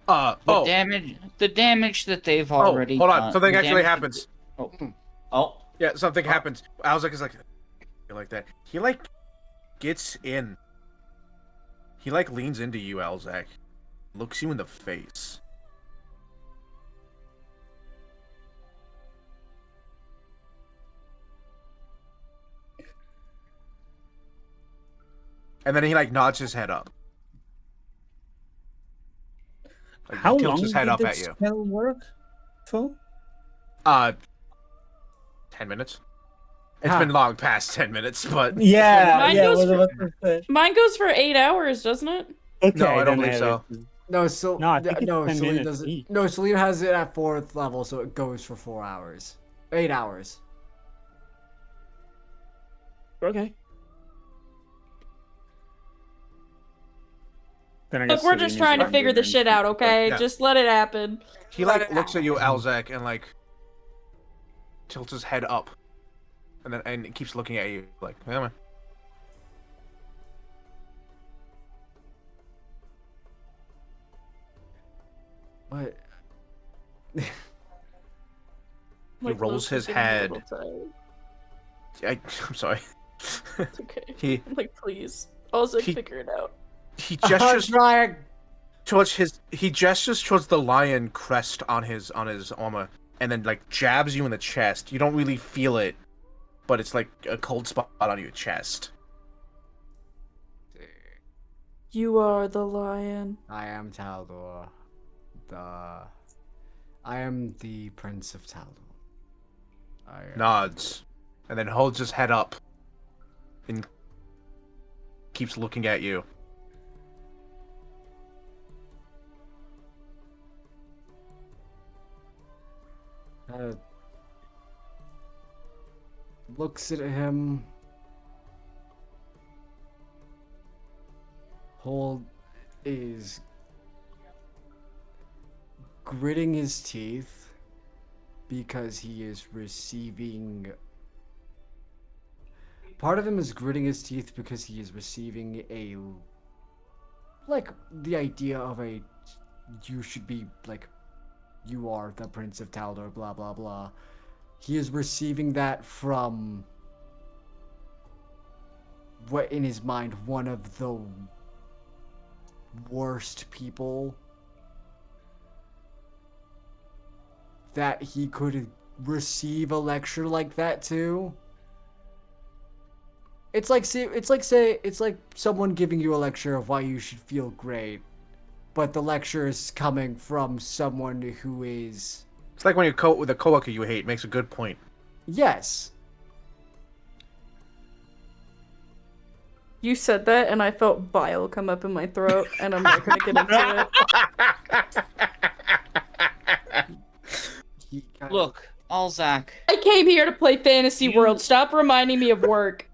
the damage that they've already hold on. done. Something the actually damage happens. Oh. Yeah, something happens. Alzek is like that. He like gets in. He like leans into you, Alzek. Looks you in the face. And then he like nods his head up. Like, How he tilts long his head did up the at you. spell work for? 10 minutes. It's been long past 10 minutes, but Yeah, Mine yeah. goes What for- about to say? Mine goes for 8 hours, doesn't it? Okay, No, I don't then believe so. No, so No, I think it's 10 Celine minutes doesn't. each. No, Celine has it at 4th level, so it goes for 4 hours, 8 hours. Okay. Then I Look, guess we're Celine just is trying to longer figure this than shit out, okay? Yeah. Just let it happen. he like looks at you, Alzek, and like tilts his head up. And keeps looking at you like, yeah, man. But He rolls his head. I'm sorry. It's okay. He Like, please. Also, He- figure it out. he gestures trying. he gestures towards the lion crest on his armor, and then like jabs you in the chest. You don't really feel it, but it's like a cold spot on your chest. You are the lion. I am Taldor. I am the Prince of Taldor. Nods, and then holds his head up, and keeps looking at you. Looks at him. Hold is gritting his teeth because he is receiving. Part of him is gritting his teeth because he is receiving a. Like, the idea of a. You should be, like. You are the Prince of Taldor, blah blah blah. He is receiving that from. What in his mind, one of the worst people that he could receive a lecture like that to. It's like someone giving you a lecture of why you should feel great, but the lecture is coming from someone who is. It's like when you with a coworker you hate makes a good point. Yes. You said that, and I felt bile come up in my throat, and I'm not gonna get into it. Look, Alzak. I came here to play Fantasy World. Stop reminding me of work.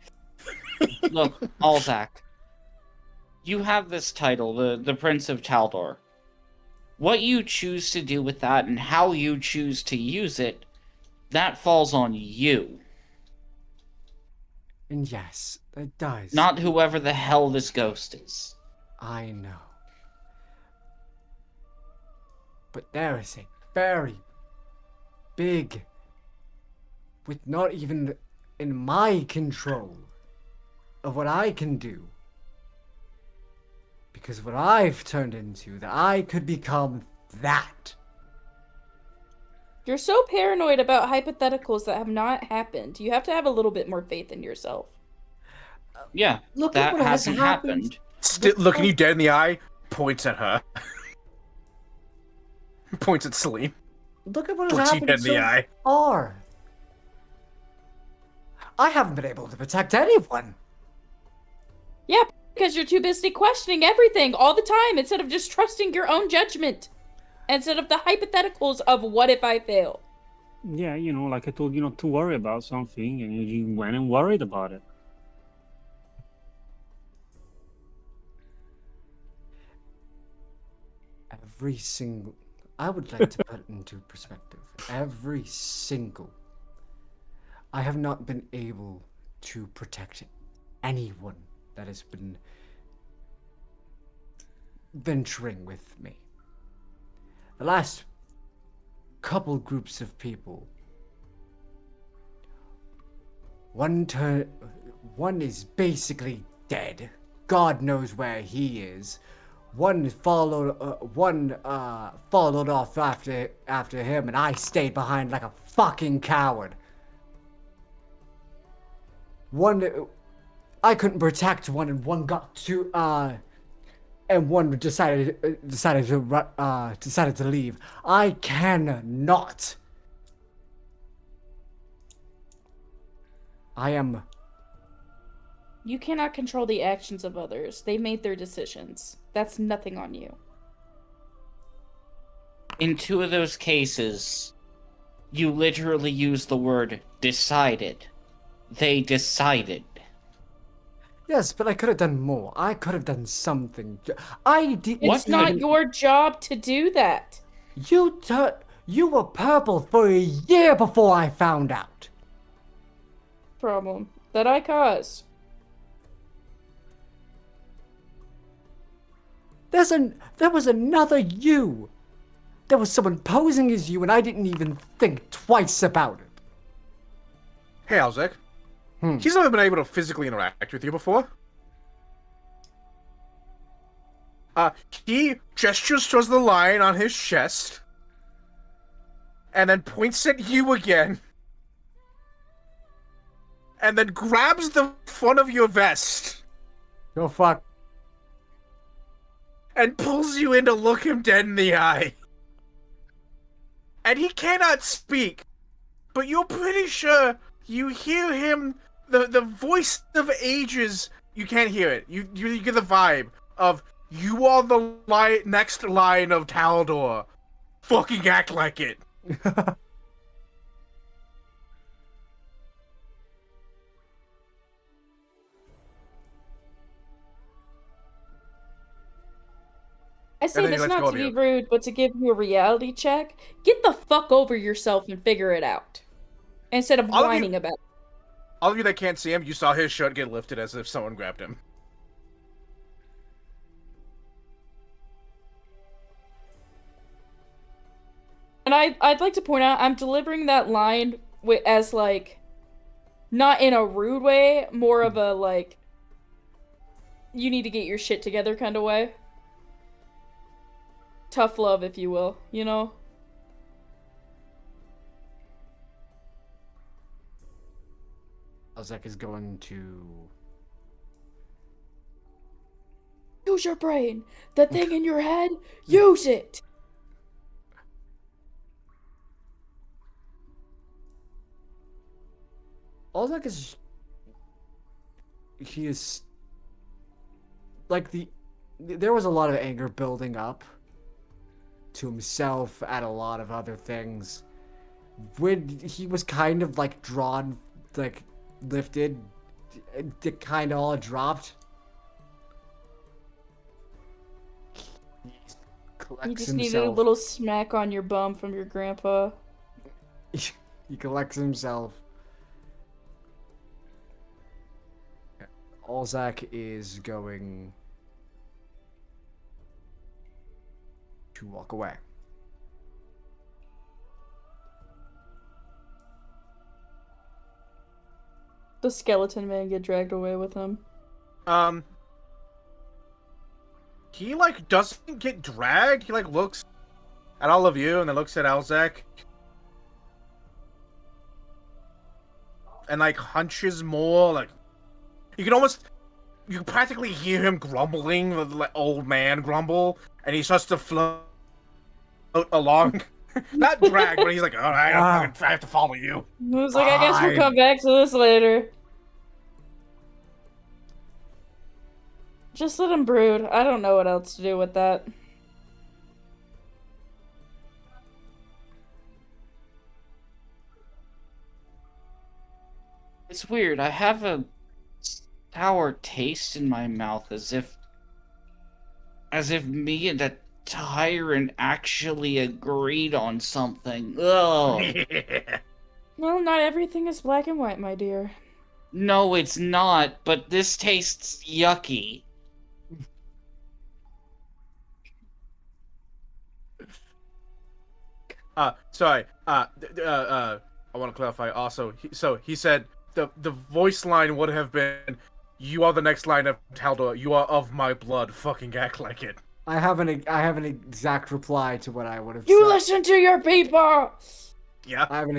Look, Alzak. You have this title, the Prince of Taldor. What you choose to do with that and how you choose to use it, that falls on you. And yes, it does. Not whoever the hell this ghost is. I know. But there is a very big, with not even in my control of what I can do. Because what I've turned into, that I could become that. You're so paranoid about hypotheticals that have not happened. You have to have a little bit more faith in yourself. Yeah, Look at that what has hasn't happened. happened. Still looking you dead in the eye, points at her. Points at Celine. Look at what has Looks you dead happened in the so eye. far. I haven't been able to protect anyone. Yep. Because you're too busy questioning everything all the time instead of just trusting your own judgment. Instead of the hypotheticals of what if I fail. Yeah, like I told you not to worry about something, and you went and worried about it. Every single... I would like to put it into perspective. Every single... I have not been able to protect anyone that has been venturing with me. The last couple groups of people, one is basically dead. God knows where he is. One followed off after him, and I stayed behind like a fucking coward. I couldn't protect one, and one got to and one decided to leave. I cannot. You cannot control the actions of others. They made their decisions. That's nothing on you. In 2 of those cases, you literally use the word decided. They decided. Yes, but I could have done more. I could have done something. It's not your job to do that. You were purple for a year before I found out. Problem that I caused. There was another you. There was someone posing as you, and I didn't even think twice about it. Hey, Alzek. He's never been able to physically interact with you before. He gestures towards the line on his chest, and then points at you again, and then grabs the front of your vest. Go fuck. And pulls you in to look him dead in the eye. And he cannot speak, but you're pretty sure you hear him, the voice of ages. You can't hear it. You get the vibe of, you are the next line of Taldor. Fucking act like it. I say this not to be rude, but to give you a reality check. Get the fuck over yourself and figure it out. Instead of whining about it. All of you that can't see him, you saw his shirt get lifted as if someone grabbed him. And I'd like to point out, I'm delivering that line as, like, not in a rude way, more of a, like, you need to get your shit together kind of way. Tough love, if you will, you know? Alzek is going to... Use your brain! The thing in your head, use it! Alzek is... He is... Like, there was a lot of anger building up to himself and a lot of other things. When he was kind of, like, drawn, like, lifted, it kind of all dropped. You just needed a little smack on your bum from your grandpa. He collects himself. Alzek is going to walk away. The skeleton man get dragged away with him. He, like, doesn't get dragged. He, like, looks at all of you and then looks at Alzek. And, like, hunches more, like... You can practically hear him grumbling, the old man grumble, and he starts to float along. Not drag, but he's like, alright, I have to follow you. He was like, I guess we'll come back to this later. Just let him brood. I don't know what else to do with that. It's weird. I have a sour taste in my mouth as if me and a tyrant actually agreed on something. Ugh. Well, not everything is black and white, my dear. No, it's not, but this tastes yucky. Sorry. I want to clarify also. He said the voice line would have been, "You are the next line of Taldor. You are of my blood. Fucking act like it." I have an exact reply to what I would have You said. listen to your people! Yeah. I have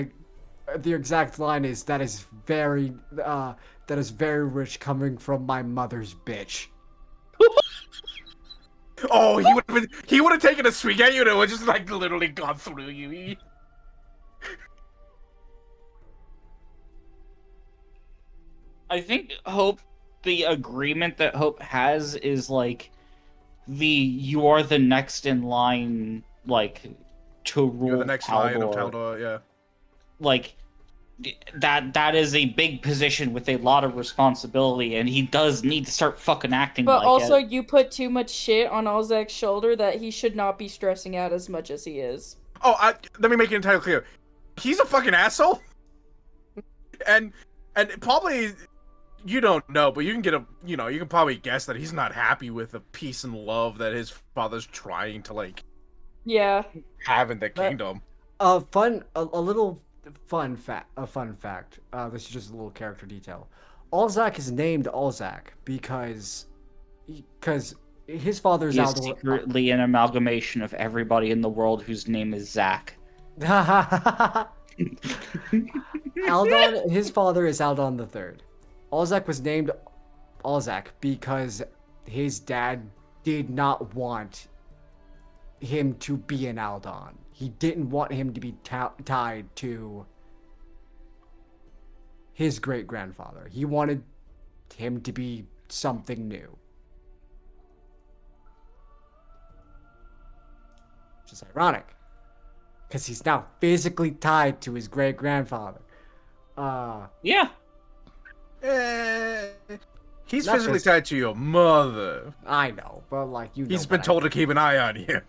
the exact line is that is very rich coming from my mother's bitch. Oh, he would have taken a swing at you and it would just like literally gone through you. I think the agreement that Hope has is like you are the next in line, like, to rule You're the next line of Taldor, yeah. Like, that is a big position with a lot of responsibility, and he does need to start fucking acting But like also, it. you put too much shit on Alzak's shoulder that he should not be stressing out as much as he is. Oh, let me make it entirely clear. He's a fucking asshole. And probably you don't know, but you can probably guess that he's not happy with the peace and love that his father's trying to like have in the kingdom. A little fun fact. This is just a little character detail. Alzak is named Alzak because his father's He is Aldor. secretly an amalgamation of everybody in the world whose name is Zach. Aldon, his father is Aldon III. Alzak was named Alzak because his dad did not want him to be an Aldon. He didn't want him to be tied to his great-grandfather. He wanted him to be something new. Which is ironic, because he's now physically tied to his great-grandfather. Yeah. He's physically tied to your mother. I know, but like he's been told to keep an eye on you.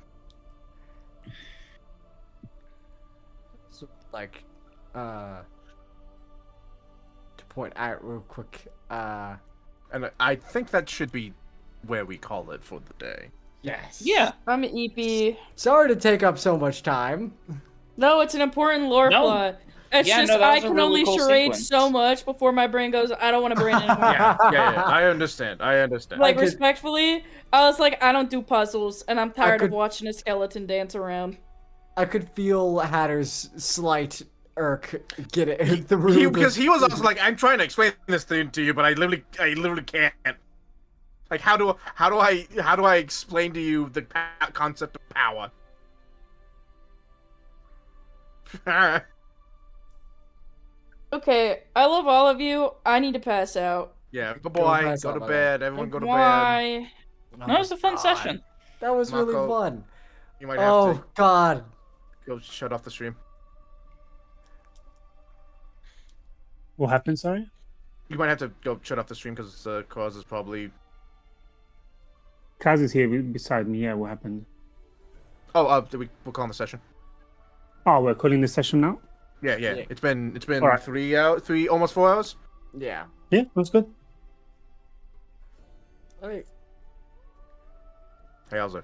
So, like, to point out real quick, and I think that should be where we call it for the day. Yes. Yeah. I'm EP. Sorry to take up so much time. No, it's an important lore plot. It's just I can only charade so much before my brain goes, I don't want to brain anymore. Yeah. I understand. Like, respectfully, I was like, I don't do puzzles, and I'm tired of watching a skeleton dance around. I could feel Hatter's slight irk get it through. Because he was also like, I'm trying to explain this thing to you, but I literally can't. Like, how do I explain to you the concept of power? Okay, I love all of you. I need to pass out. Yeah, goodbye. Go to bed. Everyone go to bed. That was a fun session. That was Marco, really fun. You might have to God. Go shut off the stream. What happened, sorry? You might have to go shut off the stream because Cause is probably... Kaz is here beside me, yeah, what happened? Oh, we'll call in the session. Oh, we're calling the session now? Yeah. It's been right. 3 hours, almost 4 hours. Yeah. Yeah, that's good. All right. Hey, how's it?